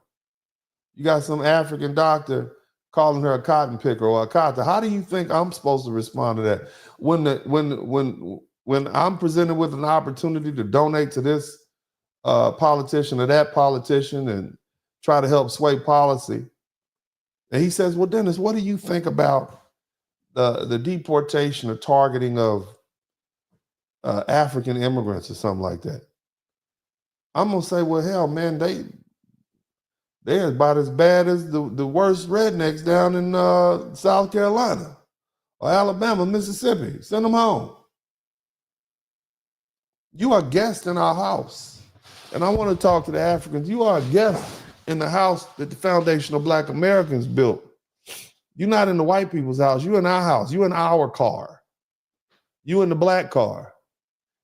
You got some African doctor calling her a cotton picker or a cotton. How do you think I'm supposed to respond to that? When I'm presented with an opportunity to donate to this politician or that politician and try to help sway policy, and he says, well, Dennis, what do you think about the deportation or targeting of African immigrants or something like that? I'm gonna say, well, hell, man, they're about as bad as the worst rednecks down in South Carolina or Alabama, Mississippi. Send them home. You are a guest in our house. And I want to talk to the Africans. You are a guest in the house that the Foundation of Black Americans built. You're not in the white people's house. You're in our house. You're in our car. You're in the Black car.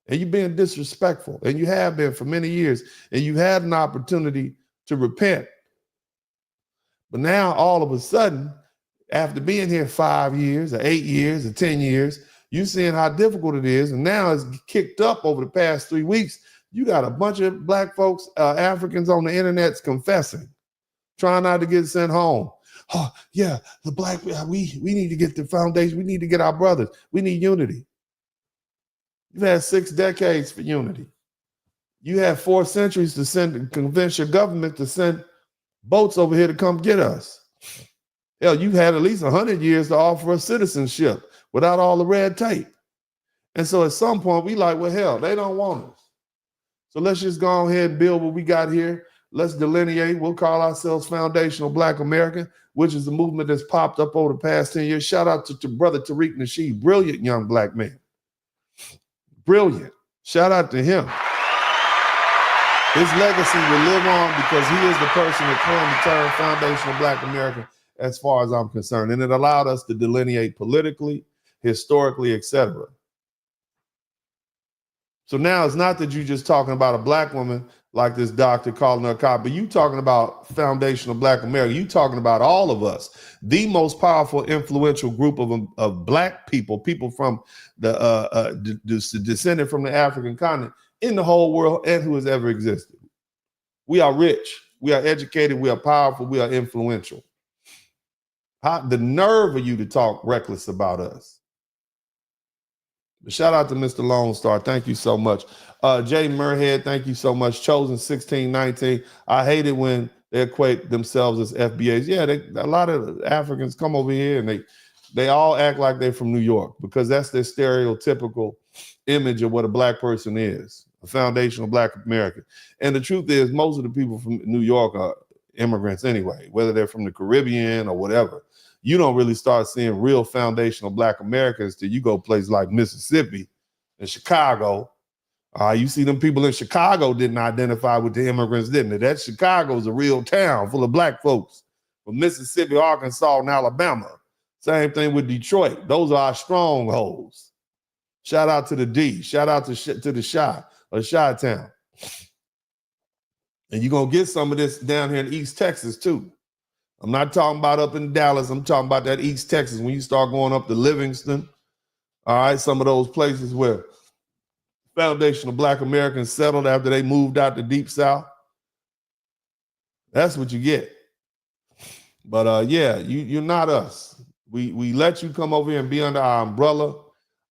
And you're being disrespectful. And you have been for many years. And you had an opportunity to repent. But now, all of a sudden, after being here 5 years or 8 years or 10 years, you're seeing how difficult it is. And now it's kicked up over the past 3 weeks. You got a bunch of Black folks, Africans on the internets confessing, trying not to get sent home. Oh, yeah, the Black, we need to get the foundation. We need to get our brothers. We need unity. You've had 6 decades for unity. You had 4 centuries to convince your government to send boats over here to come get us. Hell, you've had at least 100 years to offer us citizenship without all the red tape. And so at some point, we like, well, hell, they don't want us. So let's just go ahead and build what we got here. Let's delineate. We'll call ourselves Foundational Black American, which is a movement that's popped up over the past 10 years. Shout out to Brother Tariq Nasheed, brilliant young Black man. Brilliant. Shout out to him. His legacy will live on because he is the person that coined the term Foundational Black American, as far as I'm concerned. And it allowed us to delineate politically, historically, etc. So now it's not that you're just talking about a Black woman like this doctor calling her a cop, but you talking about Foundational Black America. You talking about all of us, the most powerful, influential group of Black people, people from the descended from the African continent in the whole world and who has ever existed. We are rich, we are educated, we are powerful, we are influential. The nerve of you to talk reckless about us. But shout out to Mr. Lone Star. Thank you so much. Jay Murhead, thank you so much. Chosen 1619. I hate it when they equate themselves as FBAs. Yeah, a lot of Africans come over here and they all act like they're from New York because that's their stereotypical image of what a Black person is, a foundational Black American. And the truth is, most of the people from New York are immigrants anyway, whether they're from the Caribbean or whatever. You don't really start seeing real foundational Black Americans till you go places like Mississippi and Chicago. You see them people in Chicago didn't identify with the immigrants, didn't they? That Chicago's a real town full of Black folks. From Mississippi, Arkansas, and Alabama. Same thing with Detroit. Those are our strongholds. Shout out to the D. Shout out to the Chi or Chi-Town. And you're going to get some of this down here in East Texas too. I'm not talking about up in Dallas. I'm talking about that East Texas. When you start going up to Livingston, all right, some of those places where foundational Black Americans settled after they moved out the Deep South. That's what you get. But yeah, you're not us. We let you come over here and be under our umbrella.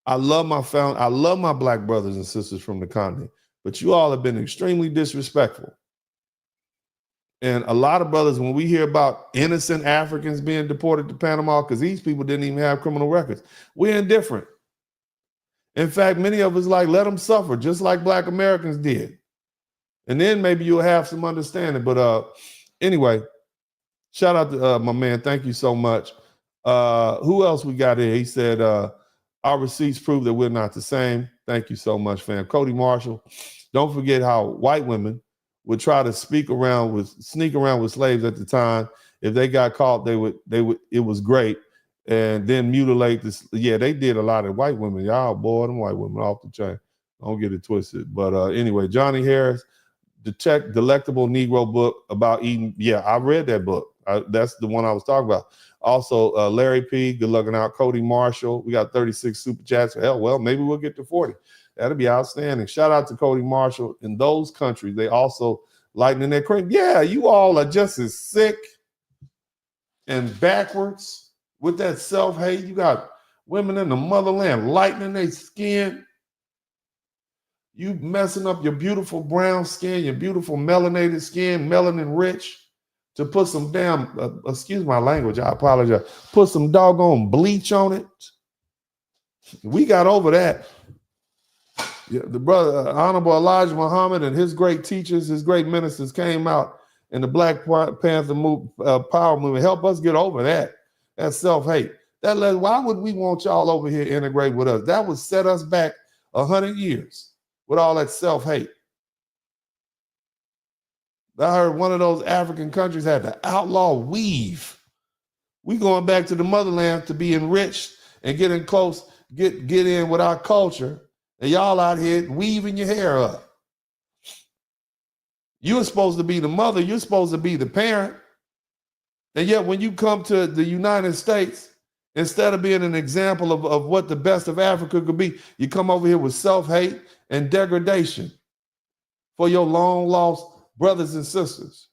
I love my Black brothers and sisters from the continent, but you all have been extremely disrespectful. And a lot of brothers, when we hear about innocent Africans being deported to Panama, because these people didn't even have criminal records, we're indifferent. In fact, many of us let them suffer, just like Black Americans did. And then maybe you'll have some understanding. But anyway, shout out to my man. Thank you so much. Who else we got here? He said, our receipts prove that we're not the same. Thank you so much, fam. Cody Marshall. Don't forget how white women would try to sneak around with slaves at the time. If they got caught, they would, it was great. And then mutilate this. Yeah, they did a lot of white women. Y'all, boy, them white women off the chain. Don't get it twisted. But anyway, Johnny Harris, the Delectable Negro book about eating. Yeah, I read that book. That's the one I was talking about. Also, Larry P, good looking out. Cody Marshall, we got 36 super chats. Hell, well, maybe we'll get to 40. That'll be outstanding. Shout out to Cody Marshall. In those countries, they also lightening their cream. Yeah, you all are just as sick and backwards with that self-hate. You got women in the motherland lightening their skin. You messing up your beautiful brown skin, your beautiful melanated skin, melanin rich, to put some damn, excuse my language, I apologize, put some doggone bleach on it. We got over that. Yeah, the brother, Honorable Elijah Muhammad and his great teachers, his great ministers came out in the Black Panther power movement. Help us get over that. That's self-hate. Why would we want y'all over here to integrate with us? That would set us back 100 years with all that self-hate. I heard one of those African countries had to outlaw weave. We going back to the motherland to be enriched and getting close, get in with our culture. And y'all out here weaving your hair up. You're supposed to be the mother. You're supposed to be the parent. And yet when you come to the United States, instead of being an example of what the best of Africa could be, you come over here with self-hate and degradation for your long lost brothers and sisters.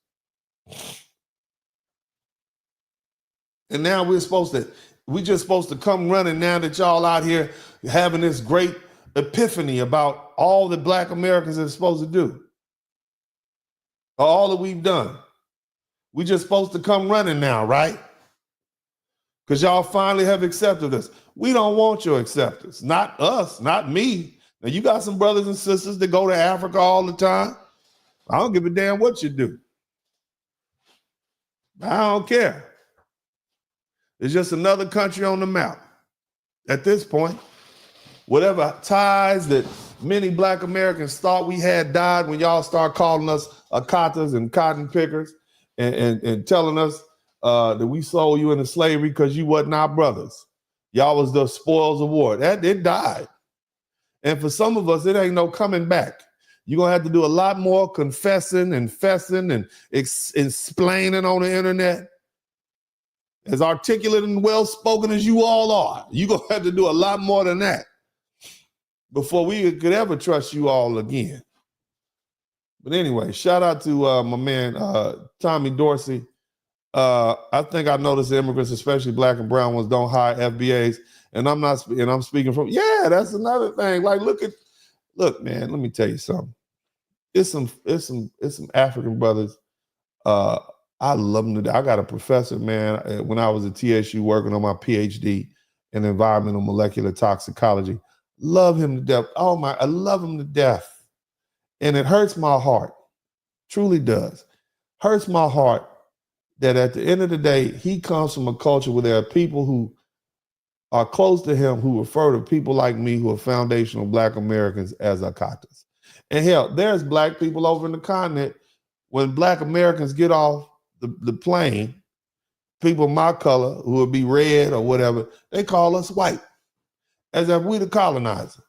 And now we're just supposed to come running now that y'all out here having this great epiphany about all that Black Americans are supposed to do. All that we've done. We just supposed to come running now, right? Because y'all finally have accepted us. We don't want your acceptance. Not us, not me. Now you got some brothers and sisters that go to Africa all the time. I don't give a damn what you do. I don't care. It's just another country on the map. At this point, whatever ties that many Black Americans thought we had died when y'all start calling us akatas and cotton pickers and telling us that we sold you into slavery because you wasn't our brothers. Y'all was the spoils of war. That it died. And for some of us, it ain't no coming back. You're going to have to do a lot more confessing and fessing and explaining on the internet. As articulate and well-spoken as you all are, you're going to have to do a lot more than that before we could ever trust you all again. But anyway, shout out to my man, Tommy Dorsey. I think I noticed immigrants, especially Black and brown ones, don't hire FBAs. And I'm speaking from, yeah, that's another thing. Like, look, man, let me tell you something. It's some African brothers. I love them to death. I got a professor, man, when I was at TSU working on my PhD in environmental molecular toxicology. Love him to death. Oh I love him to death. And it hurts my heart. Truly does. Hurts my heart that at the end of the day, he comes from a culture where there are people who are close to him who refer to people like me who are foundational Black Americans as akatas. And hell, there's Black people over in the continent. When Black Americans get off the plane, people my color who would be red or whatever, they call us white, as if we the colonizer,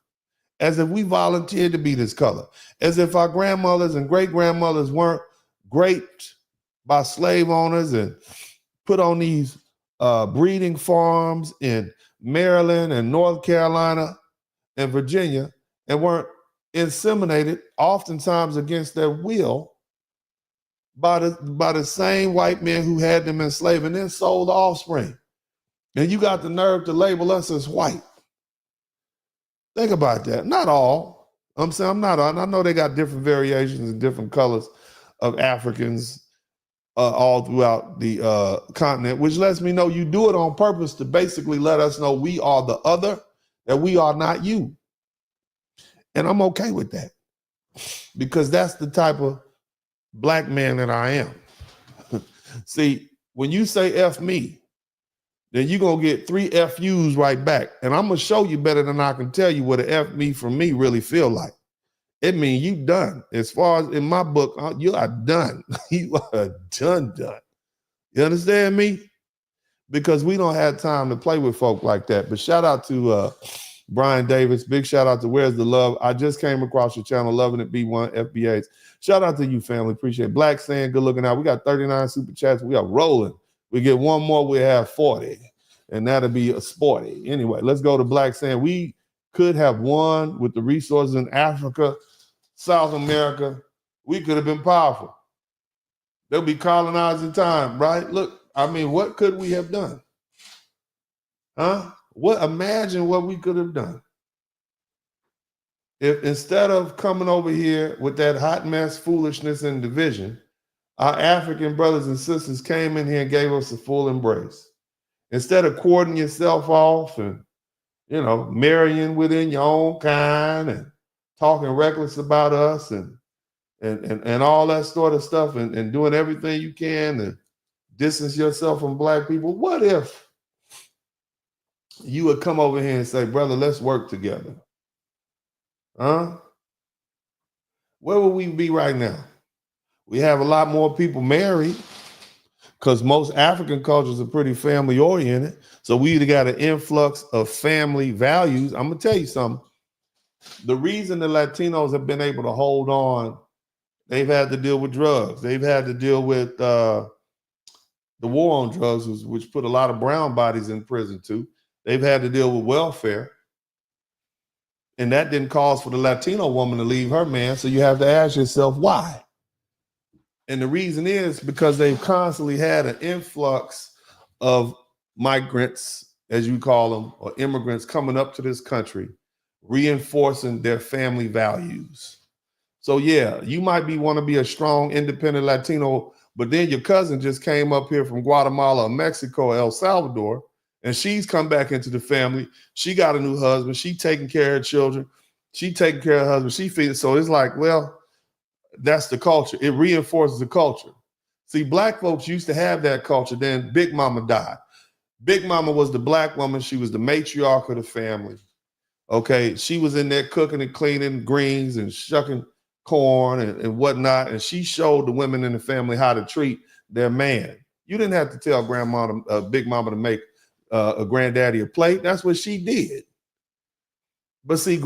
as if we volunteered to be this color, as if our grandmothers and great grandmothers weren't raped by slave owners and put on these breeding farms in Maryland and North Carolina and Virginia and weren't inseminated, oftentimes against their will, by the same white men who had them enslaved and then sold the offspring. And you got the nerve to label us as white. Think about that. Not all. I'm saying I know they got different variations and different colors of Africans all throughout the continent, which lets me know you do it on purpose to basically let us know we are the other, that we are not you. And I'm okay with that because that's the type of black man that I am. See, when you say F me, then you're going to get 3 FUs right back. And I'm going to show you better than I can tell you what an F me from me really feel like. It means you done. As far as in my book, you are done. You are done. You understand me? Because we don't have time to play with folk like that. But shout out to Brian Davis. Big shout out to Where's the Love. I just came across your channel, loving it, B1 FBAs. Shout out to you, family. Appreciate it. Black saying, good looking out. We got 39 super chats. We are rolling. We get one more, we have 40. And that'll be a sporty. Anyway, let's go to Black saying we could have won with the resources in Africa, South America. We could have been powerful. They'll be colonizing time, right? Look, I mean, what could we have done? Huh? Imagine what we could have done. If instead of coming over here with that hot mess, foolishness, and division, our African brothers and sisters came in here and gave us a full embrace. Instead of quartering yourself off and, marrying within your own kind and talking reckless about us and all that sort of stuff and doing everything you can to distance yourself from black people, what if you would come over here and say, brother, let's work together? Huh? Where would we be right now? We have a lot more people married because most African cultures are pretty family oriented. So we either got an influx of family values. I'm going to tell you something. The reason the Latinos have been able to hold on, they've had to deal with drugs. They've had to deal with the war on drugs, which put a lot of brown bodies in prison too. They've had to deal with welfare. And that didn't cause for the Latino woman to leave her man. So you have to ask yourself, why? And the reason is because they've constantly had an influx of migrants, as you call them, or immigrants coming up to this country, reinforcing their family values. So yeah, you might want to be a strong, independent Latino, but then your cousin just came up here from Guatemala, Mexico, El Salvador, and she's come back into the family. She got a new husband. She taking care of children. She taking care of her husband. She feeds. So it's like, well, that's the culture. It reinforces the culture. See, black folks used to have that culture. Then Big Mama died. Big Mama was the black woman. She was the matriarch of the family. Okay, she was in there cooking and cleaning greens and shucking corn and whatnot. And she showed the women in the family how to treat their man. You didn't have to tell grandma, Big Mama to make a granddaddy a plate. That's what she did. But see,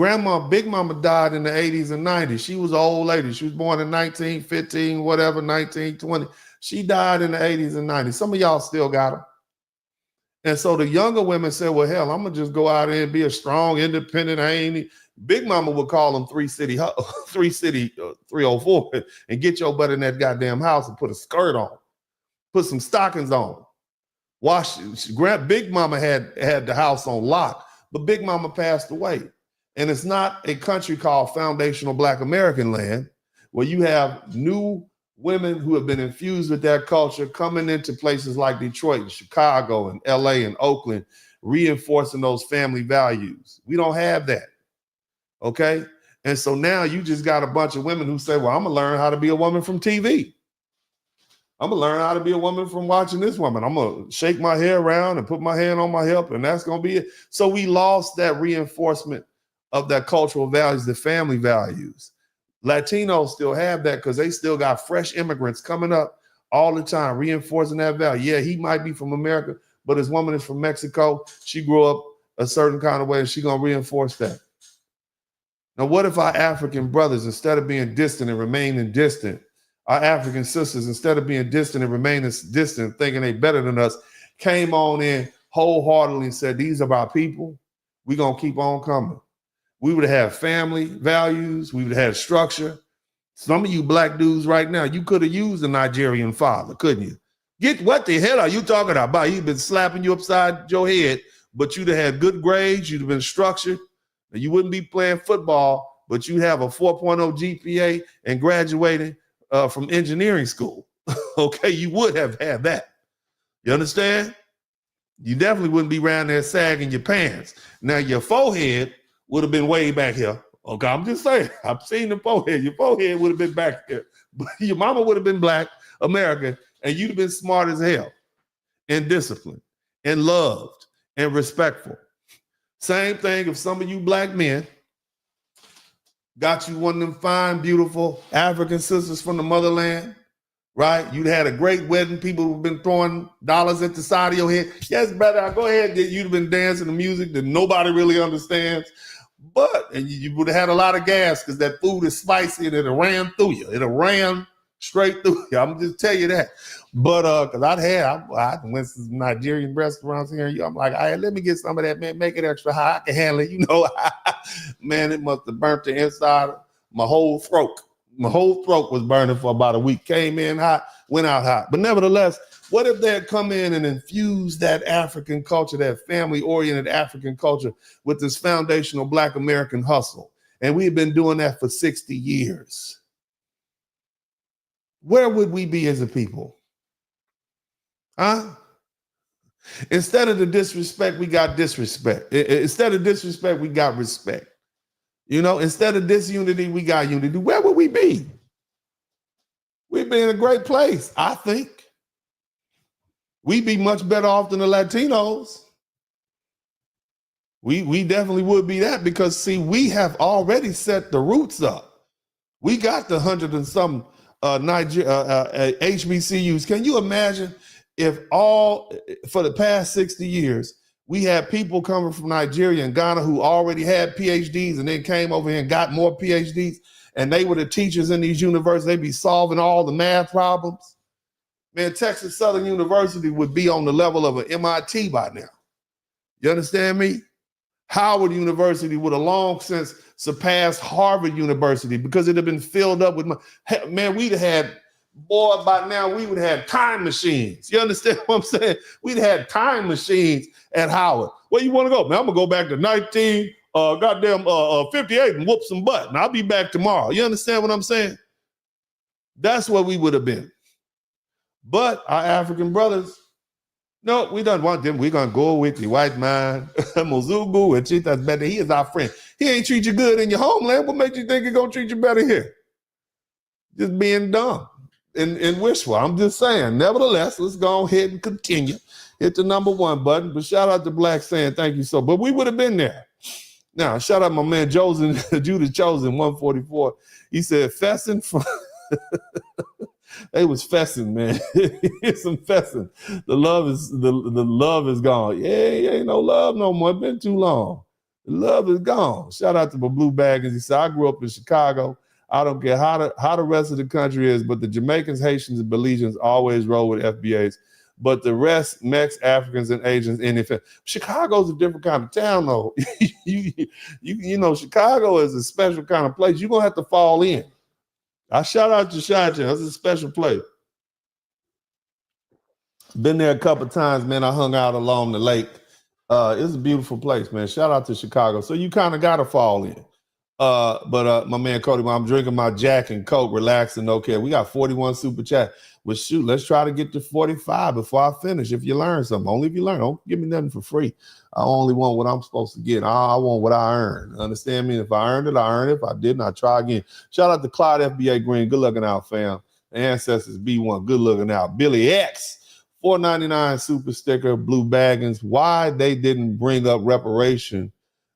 Big Mama died in the 80s and 90s. She was an old lady. She was born in 1915, whatever, 1920. She died in the 80s and 90s. Some of y'all still got her. And so the younger women said, well, hell, I'm going to just go out there and be a strong, independent. Big Mama would call them 304 and get your butt in that goddamn house and put a skirt on, put some stockings on. Big Mama had the house on lock, but Big Mama passed away. And it's not a country called foundational Black American land where you have new women who have been infused with that culture coming into places like Detroit and Chicago and LA and Oakland, reinforcing those family values. We don't have that. Okay. And so now you just got a bunch of women who say, well, I'm going to learn how to be a woman from TV. I'm going to learn how to be a woman from watching this woman. I'm going to shake my hair around and put my hand on my hip, and that's going to be it. So we lost that reinforcement of that cultural values, the family values. Latinos still have that because they still got fresh immigrants coming up all the time, reinforcing that value. Yeah, he might be from America, but his woman is from Mexico. She grew up a certain kind of way, and she's going to reinforce that. Now, what if our African brothers, instead of being distant and remaining distant, our African sisters, instead of being distant and remaining distant, thinking they better than us, came on in wholeheartedly and said, these are our people. We're going to keep on coming. We would have family values. We would have had structure. Some of you black dudes right now, you could have used a Nigerian father, couldn't you? What the hell are you talking about? He'd been slapping you upside your head, but you'd have had good grades. You'd have been structured. And you wouldn't be playing football, but you'd have a 4.0 GPA and graduating from engineering school. Okay, you would have had that. You understand? You definitely wouldn't be around there sagging your pants. Now, your forehead would have been way back here. Okay, I'm just saying. I've seen the forehead. Your forehead would have been back here. But your mama would have been black, American, and you'd have been smart as hell and disciplined and loved and respectful. Same thing if some of you black men got you one of them fine, beautiful African sisters from the motherland, right? You'd had a great wedding. People who've been throwing dollars at the side of your head. Yes, brother, go ahead. You'd have been dancing to music that nobody really understands. And you would have had a lot of gas because that food is spicy and it'll ran through you. It'll ran straight through you. I'm just tell you that. But because I went to some Nigerian restaurants here. I'm like, all right, let me get some of that, man. Make it extra high. I can handle it. You know, man, it must have burnt the inside of my whole throat. My whole throat was burning for about a week. Came in hot, went out hot. But nevertheless, what if they had come in and infused that African culture, that family-oriented African culture with this foundational Black American hustle? And we've been doing that for 60 years. Where would we be as a people? Huh? Instead of the disrespect, we got disrespect. Instead of disrespect, we got respect. You know, instead of disunity, we got unity. Where would we be? We'd be in a great place, I think. We'd be much better off than the Latinos. We definitely would be that because, see, we have already set the roots up. We got the 100 and some HBCUs. Can you imagine if for the past 60 years, we had people coming from Nigeria and Ghana who already had PhDs and then came over here and got more PhDs, and they were the teachers in these universities. They'd be solving all the math problems. Man, Texas Southern University would be on the level of an MIT by now. You understand me? Howard University would have long since surpassed Harvard University because it had been filled up with, man, we'd have had, boy, by now we would have time machines. You understand what I'm saying? We'd had time machines at Howard. Where you want to go? Man, I'm going to go back to 58 and whoop some butt, and I'll be back tomorrow. You understand what I'm saying? That's what we would have been. But our African brothers, no, we don't want them. We're going to go with the white man, Mozungu, and treat us better. He is our friend. He ain't treat you good in your homeland. What makes you think he's going to treat you better here? Just being dumb and wishful. I'm just saying. Nevertheless, let's go ahead and continue. Hit the number 1 button. But shout out to Black saying thank you so. But we would have been there. Now, shout out my man Judah Chosen, 144. He said, Fessin from... They was fessing, man. It's some fessing. The love is gone. Yeah, ain't no love no more. It's been too long. The love is gone. Shout out to my blue baggers. He said, I grew up in Chicago. I don't care how the rest of the country is, but the Jamaicans, Haitians, and Belizeans always roll with FBAs. But the rest, Mex, Africans, and Asians, NFL. Chicago's a different kind of town, though. you know, Chicago is a special kind of place. You're gonna have to fall in. I shout out to Chi-Town. That's a special place. Been there a couple of times, man. I hung out along the lake. It's a beautiful place, man. Shout out to Chicago. So you kind of got to fall in. But my man Cody, I'm drinking my Jack and Coke, relaxing. Okay, we got 41 super chat. Well, shoot, let's try to get to 45 before I finish. If you learn something, only if you learn. Don't give me nothing for free. I only want what I'm supposed to get. I want what I earn. Understand me? If I earned it, I earned it. If I didn't, I try again. Shout out to Clyde FBA Green. Good looking out, fam. Ancestors B1. Good looking out. Billy X. $4.99 super sticker. Blue Baggins. Why they didn't bring up reparation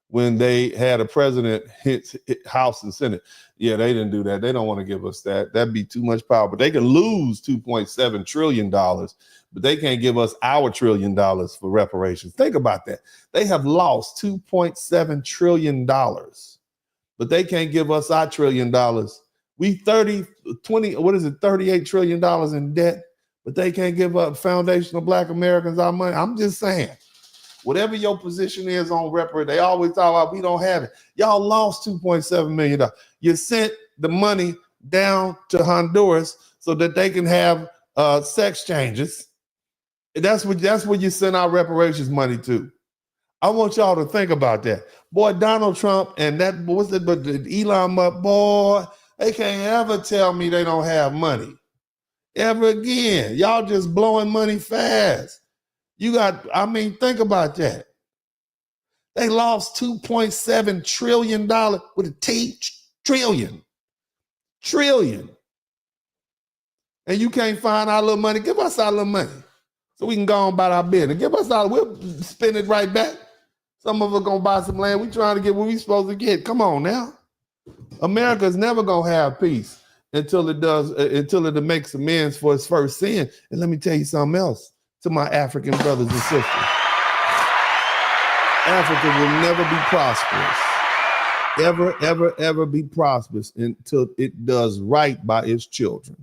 when they had a president hit House and Senate. Yeah, they didn't do that. They don't want to give us that. That'd be too much power. But they can lose $2.7 trillion, but they can't give us our $1 trillion for reparations. Think about that. They have lost $2.7 trillion, but they can't give us our $1 trillion We 38 trillion dollars in debt, but they can't give up foundational Black Americans our money. I'm just saying, whatever your position is on reparation, they always talk about we don't have it. Y'all lost $2.7 million. You sent the money down to Honduras so that they can have sex changes. That's where you send our reparations money to. I want y'all to think about that. Boy, Donald Trump and that, but Elon Musk, boy, they can't ever tell me they don't have money. Ever again. Y'all just blowing money fast. Think about that. They lost $2.7 trillion with a T, trillion. And you can't find our little money. Give us our little money so we can go on about our business. Give us we'll spend it right back. Some of us gonna buy some land. We trying to get what we supposed to get. Come on now. America's never gonna have peace until it makes amends for its first sin. And let me tell you something else to my African brothers and sisters. Africa will never be prosperous. Ever be prosperous until it does right by its children.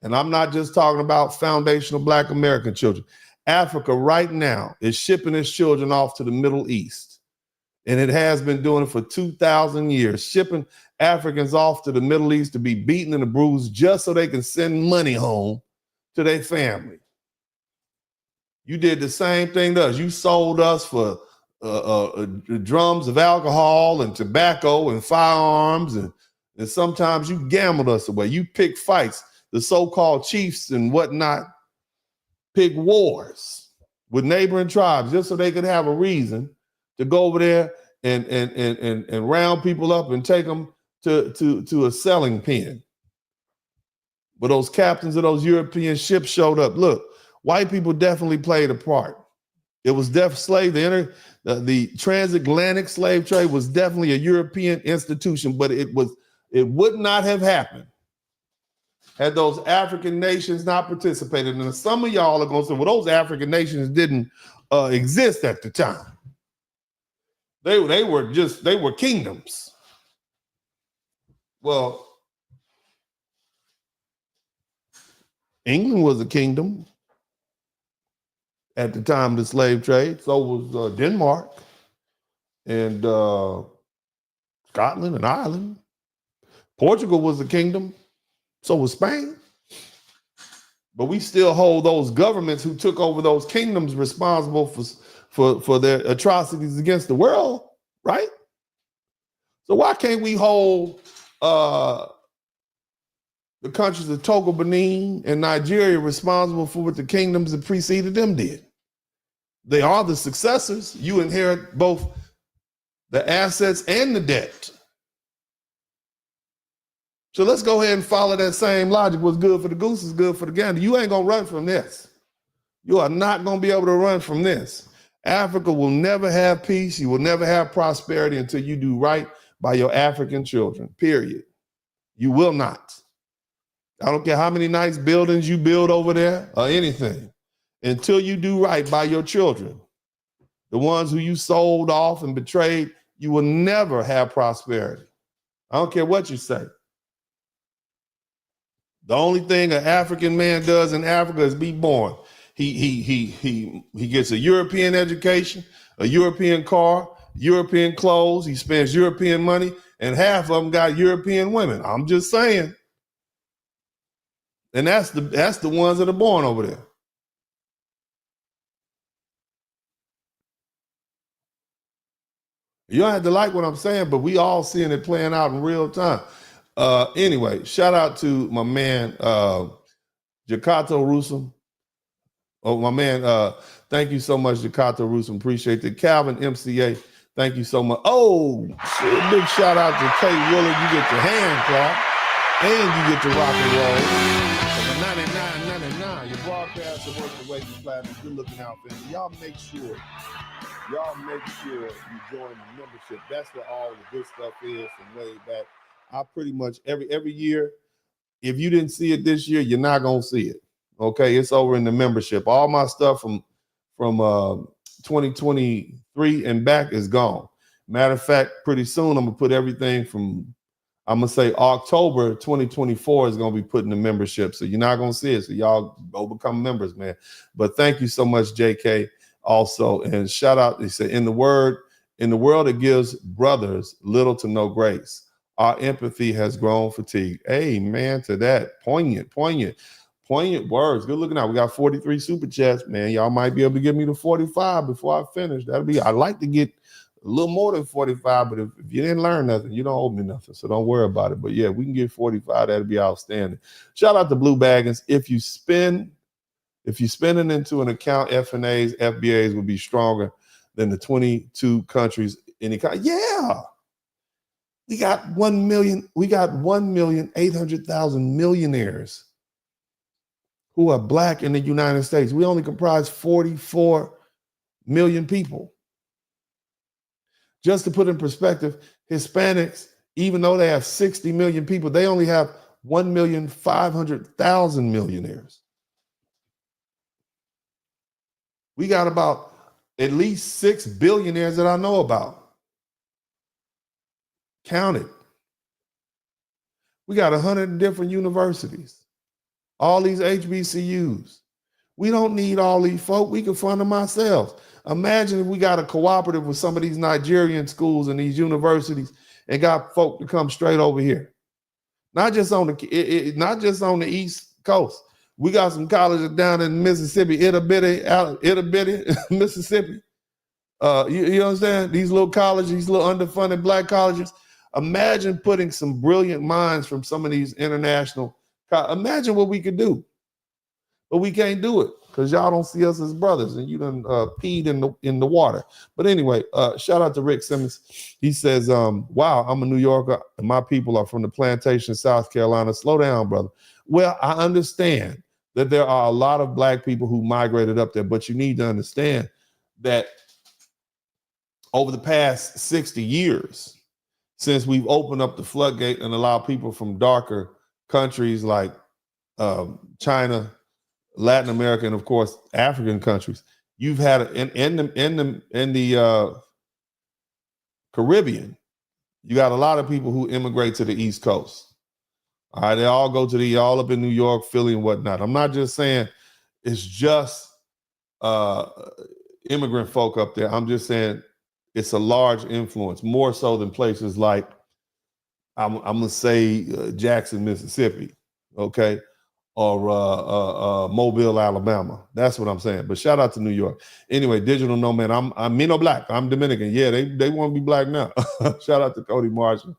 And I'm not just talking about foundational Black American children. Africa right now is shipping its children off to the Middle East. And it has been doing it for 2,000 years, shipping Africans off to the Middle East to be beaten and bruised just so they can send money home to their family. You did the same thing to us. You sold us for drums of alcohol and tobacco and firearms, and sometimes you gambled us away. You picked fights. The so-called chiefs and whatnot pick wars with neighboring tribes just so they could have a reason to go over there and round people up and take them to a selling pen. But those captains of those European ships showed up. Look, white people definitely played a part. It was the transatlantic slave trade was definitely a European institution, but it would not have happened had those African nations not participated. And some of y'all are going to say, well, those African nations didn't exist at the time. They were kingdoms. Well, England was a kingdom at the time of the slave trade. So was Denmark and Scotland and Ireland. Portugal was a kingdom. So was Spain. But we still hold those governments who took over those kingdoms responsible for their atrocities against the world, right? So why can't we hold the countries of Togo, Benin, and Nigeria responsible for what the kingdoms that preceded them did? They are the successors. You inherit both the assets and the debt. So let's go ahead and follow that same logic. What's good for the goose is good for the gander. You ain't gonna run from this. You are not gonna be able to run from this. Africa will never have peace. You will never have prosperity until you do right by your African children, period. You will not. I don't care how many nice buildings you build over there or anything. Until you do right by your children, the ones who you sold off and betrayed, you will never have prosperity. I don't care what you say. The only thing an African man does in Africa is be born. He gets a European education, a European car, European clothes. He spends European money, and half of them got European women. I'm just saying. And that's the ones that are born over there. You don't have to like what I'm saying, but we all seeing it playing out in real time. Anyway, shout out to my man, Jakarta Rusum. Oh, my man, thank you so much, Jakarta Rusum. Appreciate it. Calvin MCA, thank you so much. Oh, big shout out to Kate Willard. You get your hand clap and you get your rock and roll. For the $99.99, your broadcast and work the way you platinum. Good looking out, family. Y'all make sure you join the membership. That's where all the good stuff is from way back. I pretty much every year, if you didn't see it this year, you're not gonna see it. Okay, it's over in the membership. All my stuff from 2023 and back is gone. Matter of fact, pretty soon I'm gonna put everything from I'm going to say October 2024 is going to be putting the membership. So you're not going to see it. So y'all go become members, man. But thank you so much, JK, also. And shout out, he said, in the world it gives brothers little to no grace. Our empathy has grown fatigued. Amen to that. Poignant words. Good looking out. We got 43 super chats, man. Y'all might be able to give me the 45 before I finish. I'd like to get a little more than 45, but if you didn't learn nothing, you don't owe me nothing. So don't worry about it. But yeah, we can get 45. That'd be outstanding. Shout out to Blue Baggins. If you spend it into an account, FNAs, FBAs will be stronger than the 22 countries in the country. Yeah. We got 1,800,000 millionaires who are Black in the United States. We only comprise 44 million people. Just to put in perspective, Hispanics, even though they have 60 million people, they only have 1,500,000 millionaires. We got about at least 6 billionaires that I know about. Counted. We got 100 different universities, all these HBCUs. We don't need all these folk. We can fund them ourselves. Imagine if we got a cooperative with some of these Nigerian schools and these universities and got folk to come straight over here. Not just on the East Coast. We got some colleges down in Mississippi, itty bitty Mississippi. You understand? These little colleges, these little underfunded Black colleges. Imagine putting some brilliant minds from some of these international. Imagine what we could do. But we can't do it because y'all don't see us as brothers, and you done peed in the water. But anyway, shout out to Rick Simmons. He says, wow, I'm a New Yorker and my people are from the plantation, South Carolina. Slow down, brother. Well, I understand that there are a lot of Black people who migrated up there, but you need to understand that over the past 60 years, since we've opened up the floodgate and allowed people from darker countries like China, Latin America, and of course African countries, you've had in the Caribbean, you got a lot of people who immigrate to the East Coast. All right, they all go to all up in New York, Philly, and whatnot. I'm not just saying it's just immigrant folk up there. I'm just saying it's a large influence, more so than places like I'm gonna say Jackson, Mississippi, okay, or Mobile, Alabama. That's what I'm saying. But shout out to New York. Anyway, Digital Nomad. I'm Mino Black. I'm Dominican. Yeah, they want to be Black now. Shout out to Cody Marshall.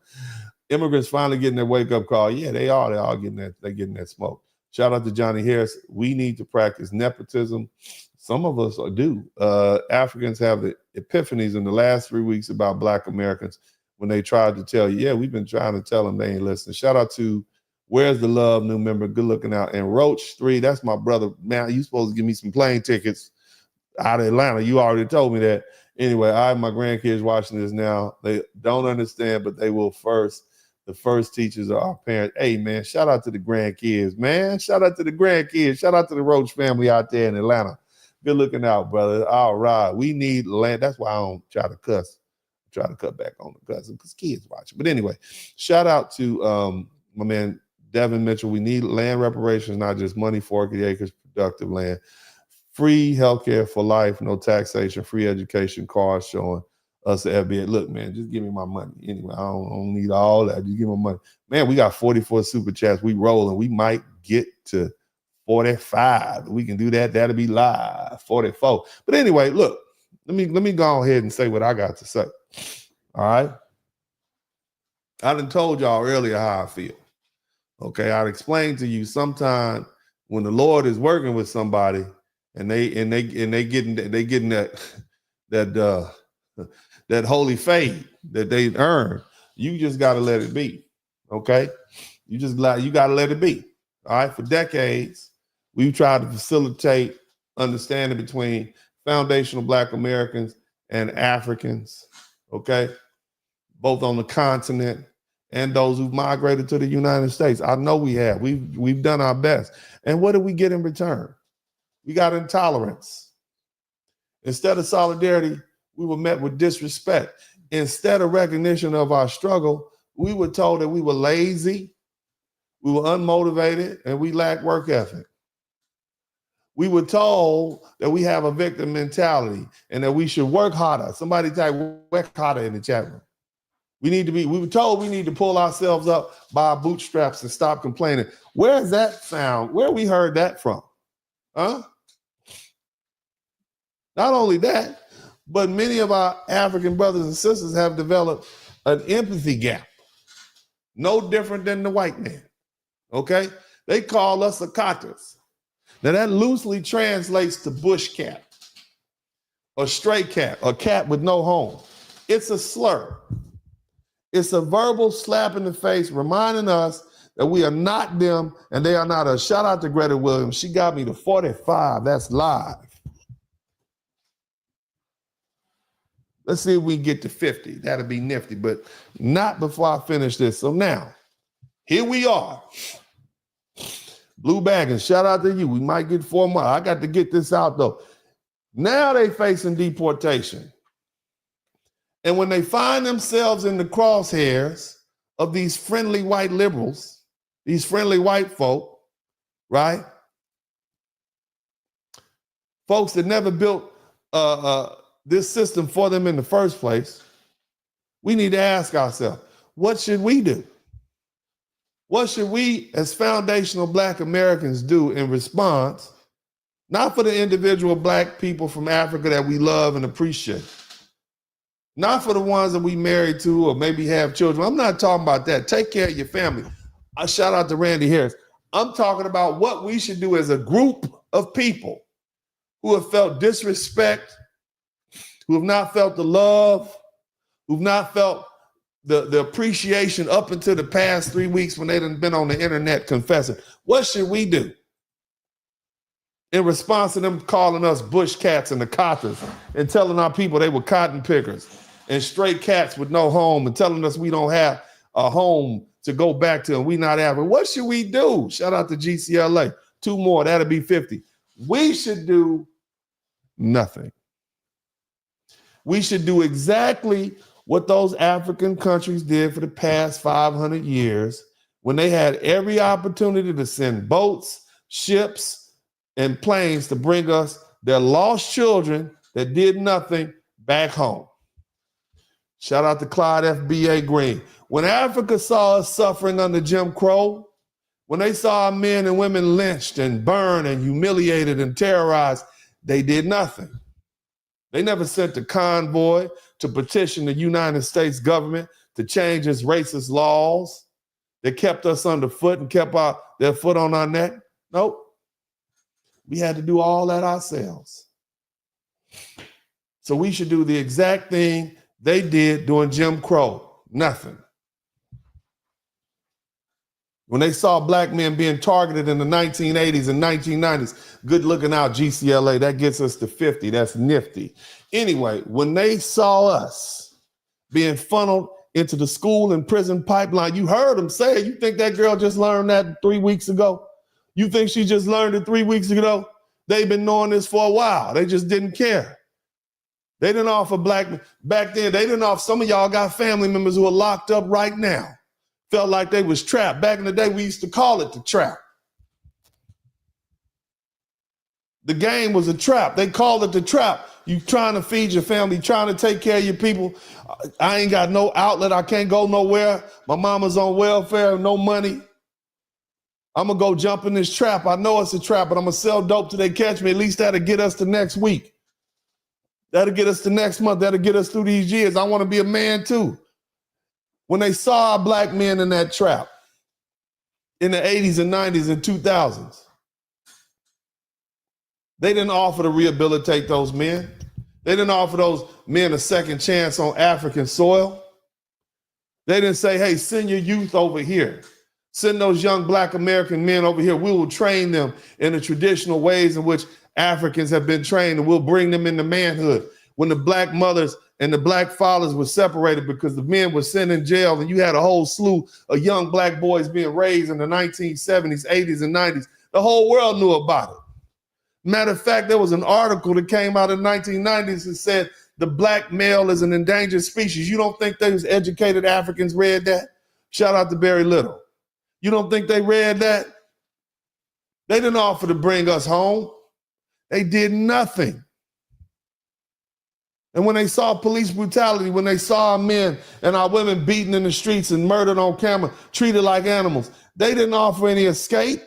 Immigrants finally getting their wake up call. Yeah, they are. They're all getting that smoke. Shout out to Johnny Harris. We need to practice nepotism. Some of us do. Africans have the epiphanies in the last 3 weeks about Black Americans when they tried to tell you. Yeah, we've been trying to tell them, they ain't listening. Shout out to Where's the Love, new member, good looking out. And Roach 3, that's my brother. Man, you supposed to give me some plane tickets out of Atlanta. You already told me that. Anyway, I have my grandkids watching this now. They don't understand, but they will first. The first teachers are our parents. Hey, man, shout out to the grandkids, man. Shout out to the grandkids. Shout out to the Roach family out there in Atlanta. Good looking out, brother. All right. We need land. That's why I don't try to cuss. I try to cut back on the cussing because kids watching. But anyway, shout out to my man, Devin Mitchell. We need land reparations, not just money, 40 acres, productive land. Free healthcare for life, no taxation, free education, cars showing us the FBA. Look, man, just give me my money. Anyway, I don't need all that. Just give me my money. Man, we got 44 super chats. We rolling. We might get to 45. We can do that. That'll be live. 44. But anyway, look, let me go ahead and say what I got to say. All right. I done told y'all earlier how I feel. Okay, I'd explain to you sometime when the Lord is working with somebody and they getting that holy faith that they earn, you just got to let it be. Okay, you got to let it be. All right, for decades we've tried to facilitate understanding between foundational Black Americans and Africans. Okay, both on the continent and those who've migrated to the United States. I know we have. We've done our best. And what do we get in return? We got intolerance. Instead of solidarity, we were met with disrespect. Instead of recognition of our struggle, We were told that we were lazy, we were unmotivated, and we lacked work ethic. We were told that we have a victim mentality and that we should work harder. Somebody type work harder in the chat room. We were told we need to pull ourselves up by our bootstraps and stop complaining. Where is that found? Where we heard that from? Huh? Not only that, but many of our African brothers and sisters have developed an empathy gap. No different than the white man. Okay? They call us Akatas. Now that loosely translates to bush cat, or stray cat, or cat with no home. It's a slur. It's a verbal slap in the face reminding us that we are not them and they are not us. Shout out to Greta Williams. She got me to 45. That's live. Let's see if we can get to 50. That'll be nifty, but not before I finish this. So now, here we are. Blue Baggins, shout out to you. We might get 4 more. I got to get this out though. Now they facing deportation. And when they find themselves in the crosshairs of these friendly white liberals, these friendly white folk, right? Folks that never built this system for them in the first place, we need to ask ourselves, what should we do? What should we as foundational Black Americans do in response, not for the individual Black people from Africa that we love and appreciate, not for the ones that we married to or maybe have children. I'm not talking about that. Take care of your family. I shout out to Randy Harris. I'm talking about what we should do as a group of people who have felt disrespect, who have not felt the love, who've not felt the appreciation up until the past 3 weeks when they done been on the internet confessing. What should we do in response to them calling us bush cats and the Akatas and telling our people they were cotton pickers and stray cats with no home and telling us we don't have a home to go back to and we not having? What should we do? Shout out to GCLA. 2 more, that'll be 50. We should do nothing. We should do exactly what those African countries did for the past 500 years when they had every opportunity to send boats, ships, and planes to bring us their lost children that did nothing back home. Shout out to Clyde FBA Green. When Africa saw us suffering under Jim Crow, when they saw our men and women lynched and burned and humiliated and terrorized, they did nothing. They never sent a convoy to petition the United States government to change its racist laws that kept us underfoot and kept their foot on our neck. Nope. We had to do all that ourselves. So we should do the exact thing they did during Jim Crow. Nothing. When they saw Black men being targeted in the 1980s and 1990s, good looking out, GCLA, that gets us to 50. That's nifty. Anyway, when they saw us being funneled into the school and prison pipeline, you heard them say it. You think that girl just learned that 3 weeks ago? You think she just learned it 3 weeks ago? They've been knowing this for a while. They just didn't care. They didn't offer back then, they didn't offer, some of y'all got family members who are locked up right now. Felt like they was trapped. Back in the day, we used to call it the trap. The game was a trap. They called it the trap. You trying to feed your family, trying to take care of your people. I ain't got no outlet. I can't go nowhere. My mama's on welfare, no money. I'm going to go jump in this trap. I know it's a trap, but I'm going to sell dope till they catch me. At least that'll get us to next week. That'll get us to next month. That'll get us through these years. I want to be a man too. When they saw our Black men in that trap in the 80s and 90s and 2000s, they didn't offer to rehabilitate those men. They didn't offer those men a second chance on African soil. They didn't say, hey, send your youth over here. Send those young Black American men over here. We will train them in the traditional ways in which Africans have been trained, and we'll bring them into manhood. When the Black mothers and the Black fathers were separated because the men were sent in jail, and you had a whole slew of young Black boys being raised in the 1970s, 80s, and 90s, the whole world knew about it. Matter of fact, there was an article that came out in the 1990s that said the Black male is an endangered species. You don't think those educated Africans read that? Shout out to Barry Little. You don't think they read that? They didn't offer to bring us home. They did nothing. And when they saw police brutality, when they saw our men and our women beaten in the streets and murdered on camera, treated like animals, they didn't offer any escape.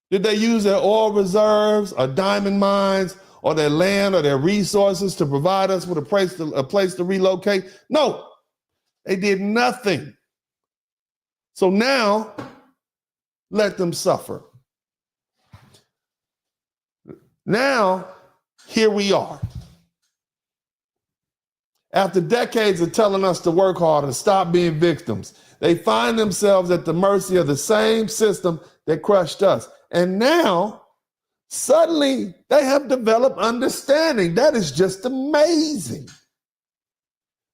Did they use their oil reserves or diamond mines or their land or their resources to provide us with a place to relocate? No, they did nothing. So now, let them suffer. Now, here we are. After decades of telling us to work hard and stop being victims, they find themselves at the mercy of the same system that crushed us. And now, suddenly, they have developed understanding. That is just amazing.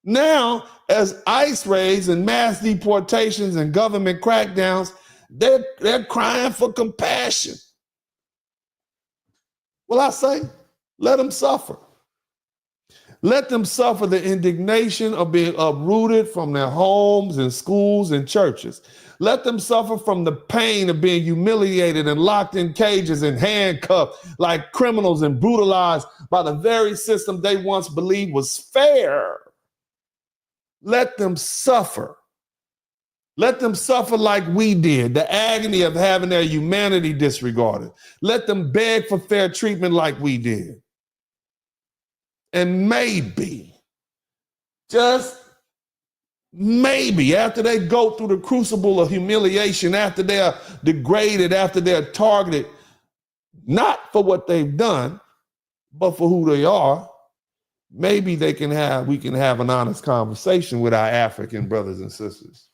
Now, as ICE raids and mass deportations and government crackdowns, they're crying for compassion. Well, I say, let them suffer. Let them suffer the indignation of being uprooted from their homes and schools and churches. Let them suffer from the pain of being humiliated and locked in cages and handcuffed like criminals and brutalized by the very system they once believed was fair. Let them suffer. Let them suffer like we did, the agony of having their humanity disregarded. Let them beg for fair treatment like we did. And maybe, just maybe, after they go through the crucible of humiliation, after they are degraded, after they're targeted, not for what they've done, but for who they are, maybe we can have an honest conversation with our African brothers and sisters.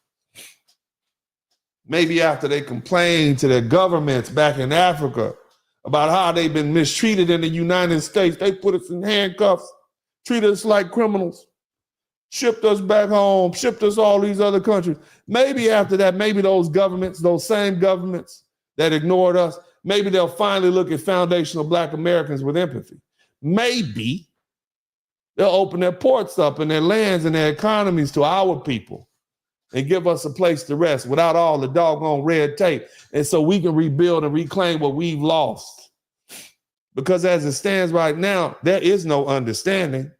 Maybe after they complain to their governments back in Africa about how they've been mistreated in the United States, they put us in handcuffs, treat us like criminals, shipped us back home, shipped us all these other countries. Maybe after that, maybe those governments, those same governments that ignored us, maybe they'll finally look at foundational Black Americans with empathy. Maybe they'll open their ports up and their lands and their economies to our people and give us a place to rest without all the doggone red tape. And so we can rebuild and reclaim what we've lost. Because as it stands right now, there is no understanding.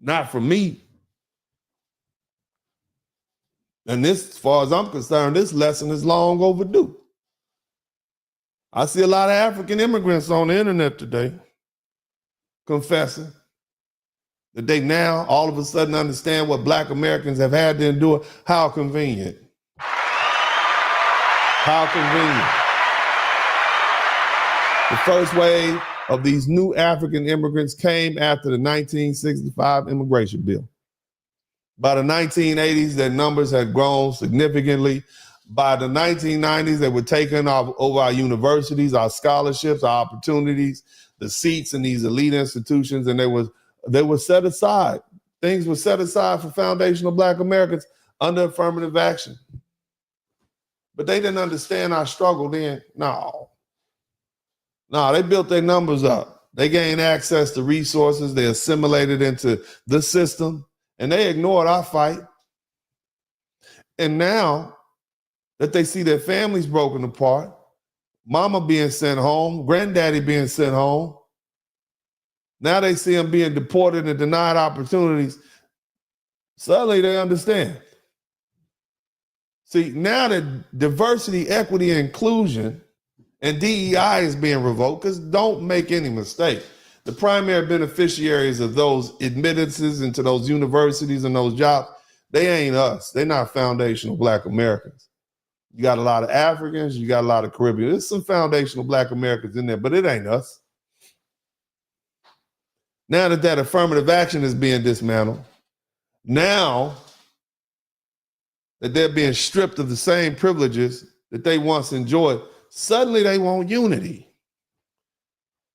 Not for me. And this, as far as I'm concerned, this lesson is long overdue. I see a lot of African immigrants on the internet today confessing that they now all of a sudden understand what Black Americans have had to endure. How convenient. How convenient. The first wave of these new African immigrants came after the 1965 immigration bill. By the 1980s, their numbers had grown significantly. By the 1990s, they were taking over our universities, our scholarships, our opportunities, the seats in these elite institutions, and they were set aside. Things were set aside for foundational Black Americans under affirmative action. But they didn't understand our struggle then. No, they built their numbers up. They gained access to resources. They assimilated into the system, and they ignored our fight. And now that they see their families broken apart, mama being sent home, granddaddy being sent home, now they see them being deported and denied opportunities. Suddenly they understand. See, now that diversity, equity, and inclusion and DEI is being revoked, because don't make any mistake, the primary beneficiaries of those admittances into those universities and those jobs, they ain't us. They're not foundational Black Americans. You got a lot of Africans, you got a lot of Caribbean. There's some foundational Black Americans in there, but it ain't us. Now that affirmative action is being dismantled, now that they're being stripped of the same privileges that they once enjoyed, suddenly they want unity.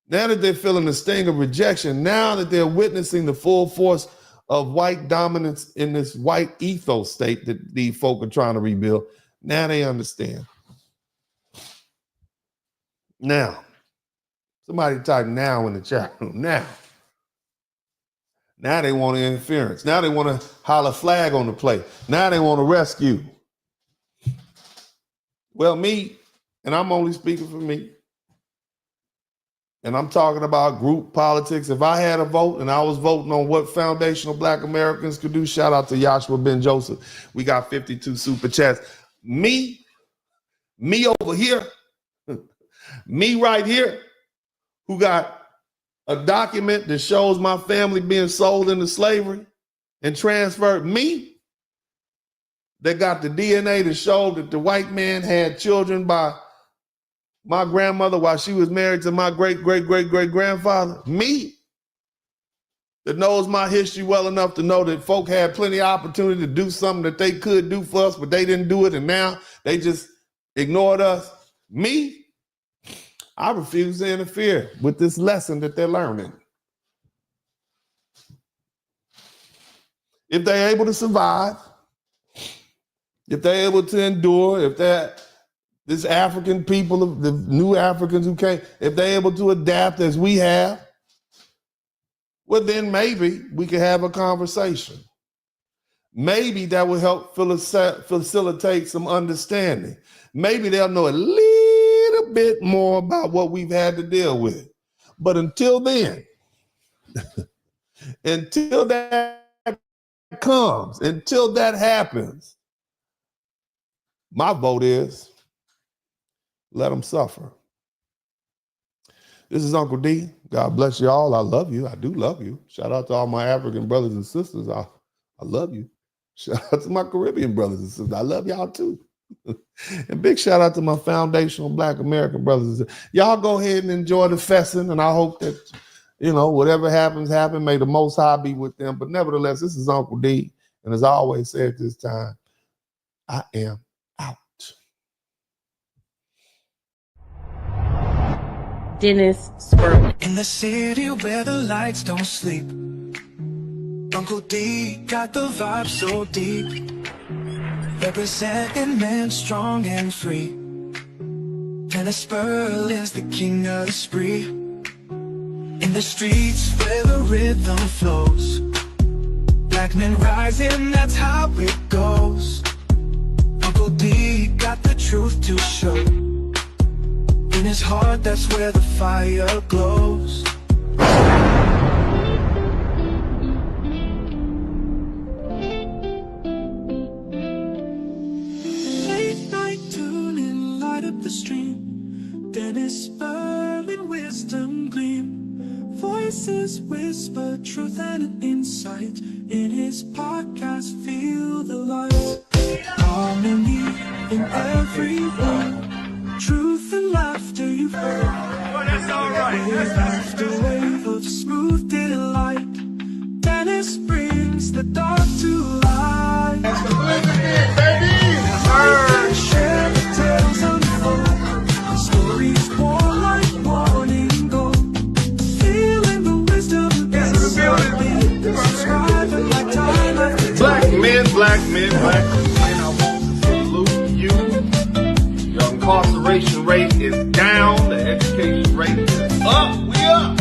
Now that they're feeling the sting of rejection, now that they're witnessing the full force of white dominance in this white ethos state that these folk are trying to rebuild, now they understand. Now, somebody type now in the chat room, now. Now they want interference. Now they want to holler flag on the play. Now they want to rescue. Well, me, and I'm only speaking for me, and I'm talking about group politics. If I had a vote and I was voting on what foundational Black Americans could do, shout out to Joshua Ben Joseph. We got 52 super chats. Me over here, me right here, who got a document that shows my family being sold into slavery and transferred, me that got the DNA to show that the white man had children by my grandmother while she was married to my great-great-great-great-grandfather, me that knows my history well enough to know that folk had plenty of opportunity to do something that they could do for us, but they didn't do it, and now they just ignored us. Me, I refuse to interfere with this lesson that they're learning. If they're able to survive, if they're able to endure, if this African people, the new Africans who came, if they're able to adapt as we have, well, then maybe we can have a conversation. Maybe that will help facilitate some understanding. Maybe they'll know a little bit more about what we've had to deal with. But until then, until that comes, until that happens, my vote is let them suffer. This is Uncle D. God bless you all. I love you. I do love you. Shout out to all my African brothers and sisters. I love you. Shout out to my Caribbean brothers and sisters. I love y'all too. And big shout out to my foundational Black American brothers and sisters. Y'all go ahead and enjoy the festin', and I hope that, whatever happens, may the Most High be with them. But nevertheless, this is Uncle D. And as I always say at this time, I am out. Dennis Spurman. In the city where the lights don't sleep, Uncle D got the vibe so deep. Representing men strong and free. Dennis Spurl is the king of the spree. In the streets where the rhythm flows, Black men rising, that's how it goes. Uncle D got the truth to show. In his heart, that's where the fire glows. Late night tuning, light up the stream. Dennis Spurman, wisdom gleam. Voices whisper truth and insight. In his podcast, feel the light. Harmony in every word. Truth and laughter you've heard. Oh, that's all right. Wave after wave of smooth delight. Dennis brings the dark to light. That's the blizzard, baby! Share the tales unfold. The stories pour like morning gold. Feeling the wisdom inside me. Subscribing like time after time. Black men, black men, black men, I want to salute you. The incarceration rate is down. The education rate is up. We up.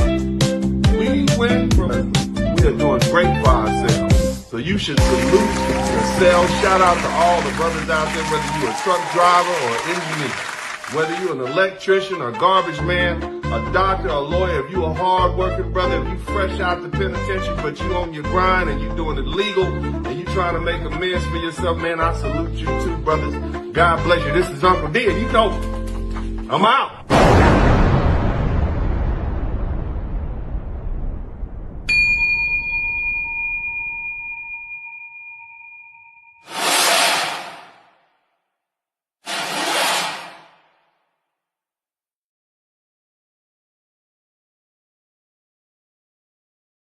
We went from, we are doing great for ourselves. So you should salute yourself. Shout out to all the brothers out there, whether you're a truck driver or engineer, whether you're an electrician or garbage man, a doctor, a lawyer, if you're a hard-working brother, if you fresh out the penitentiary, but you on your grind and you doing it legal and you trying to make amends for yourself, man, I salute you too, brothers. God bless you. This is Uncle D, and you know, I'm out.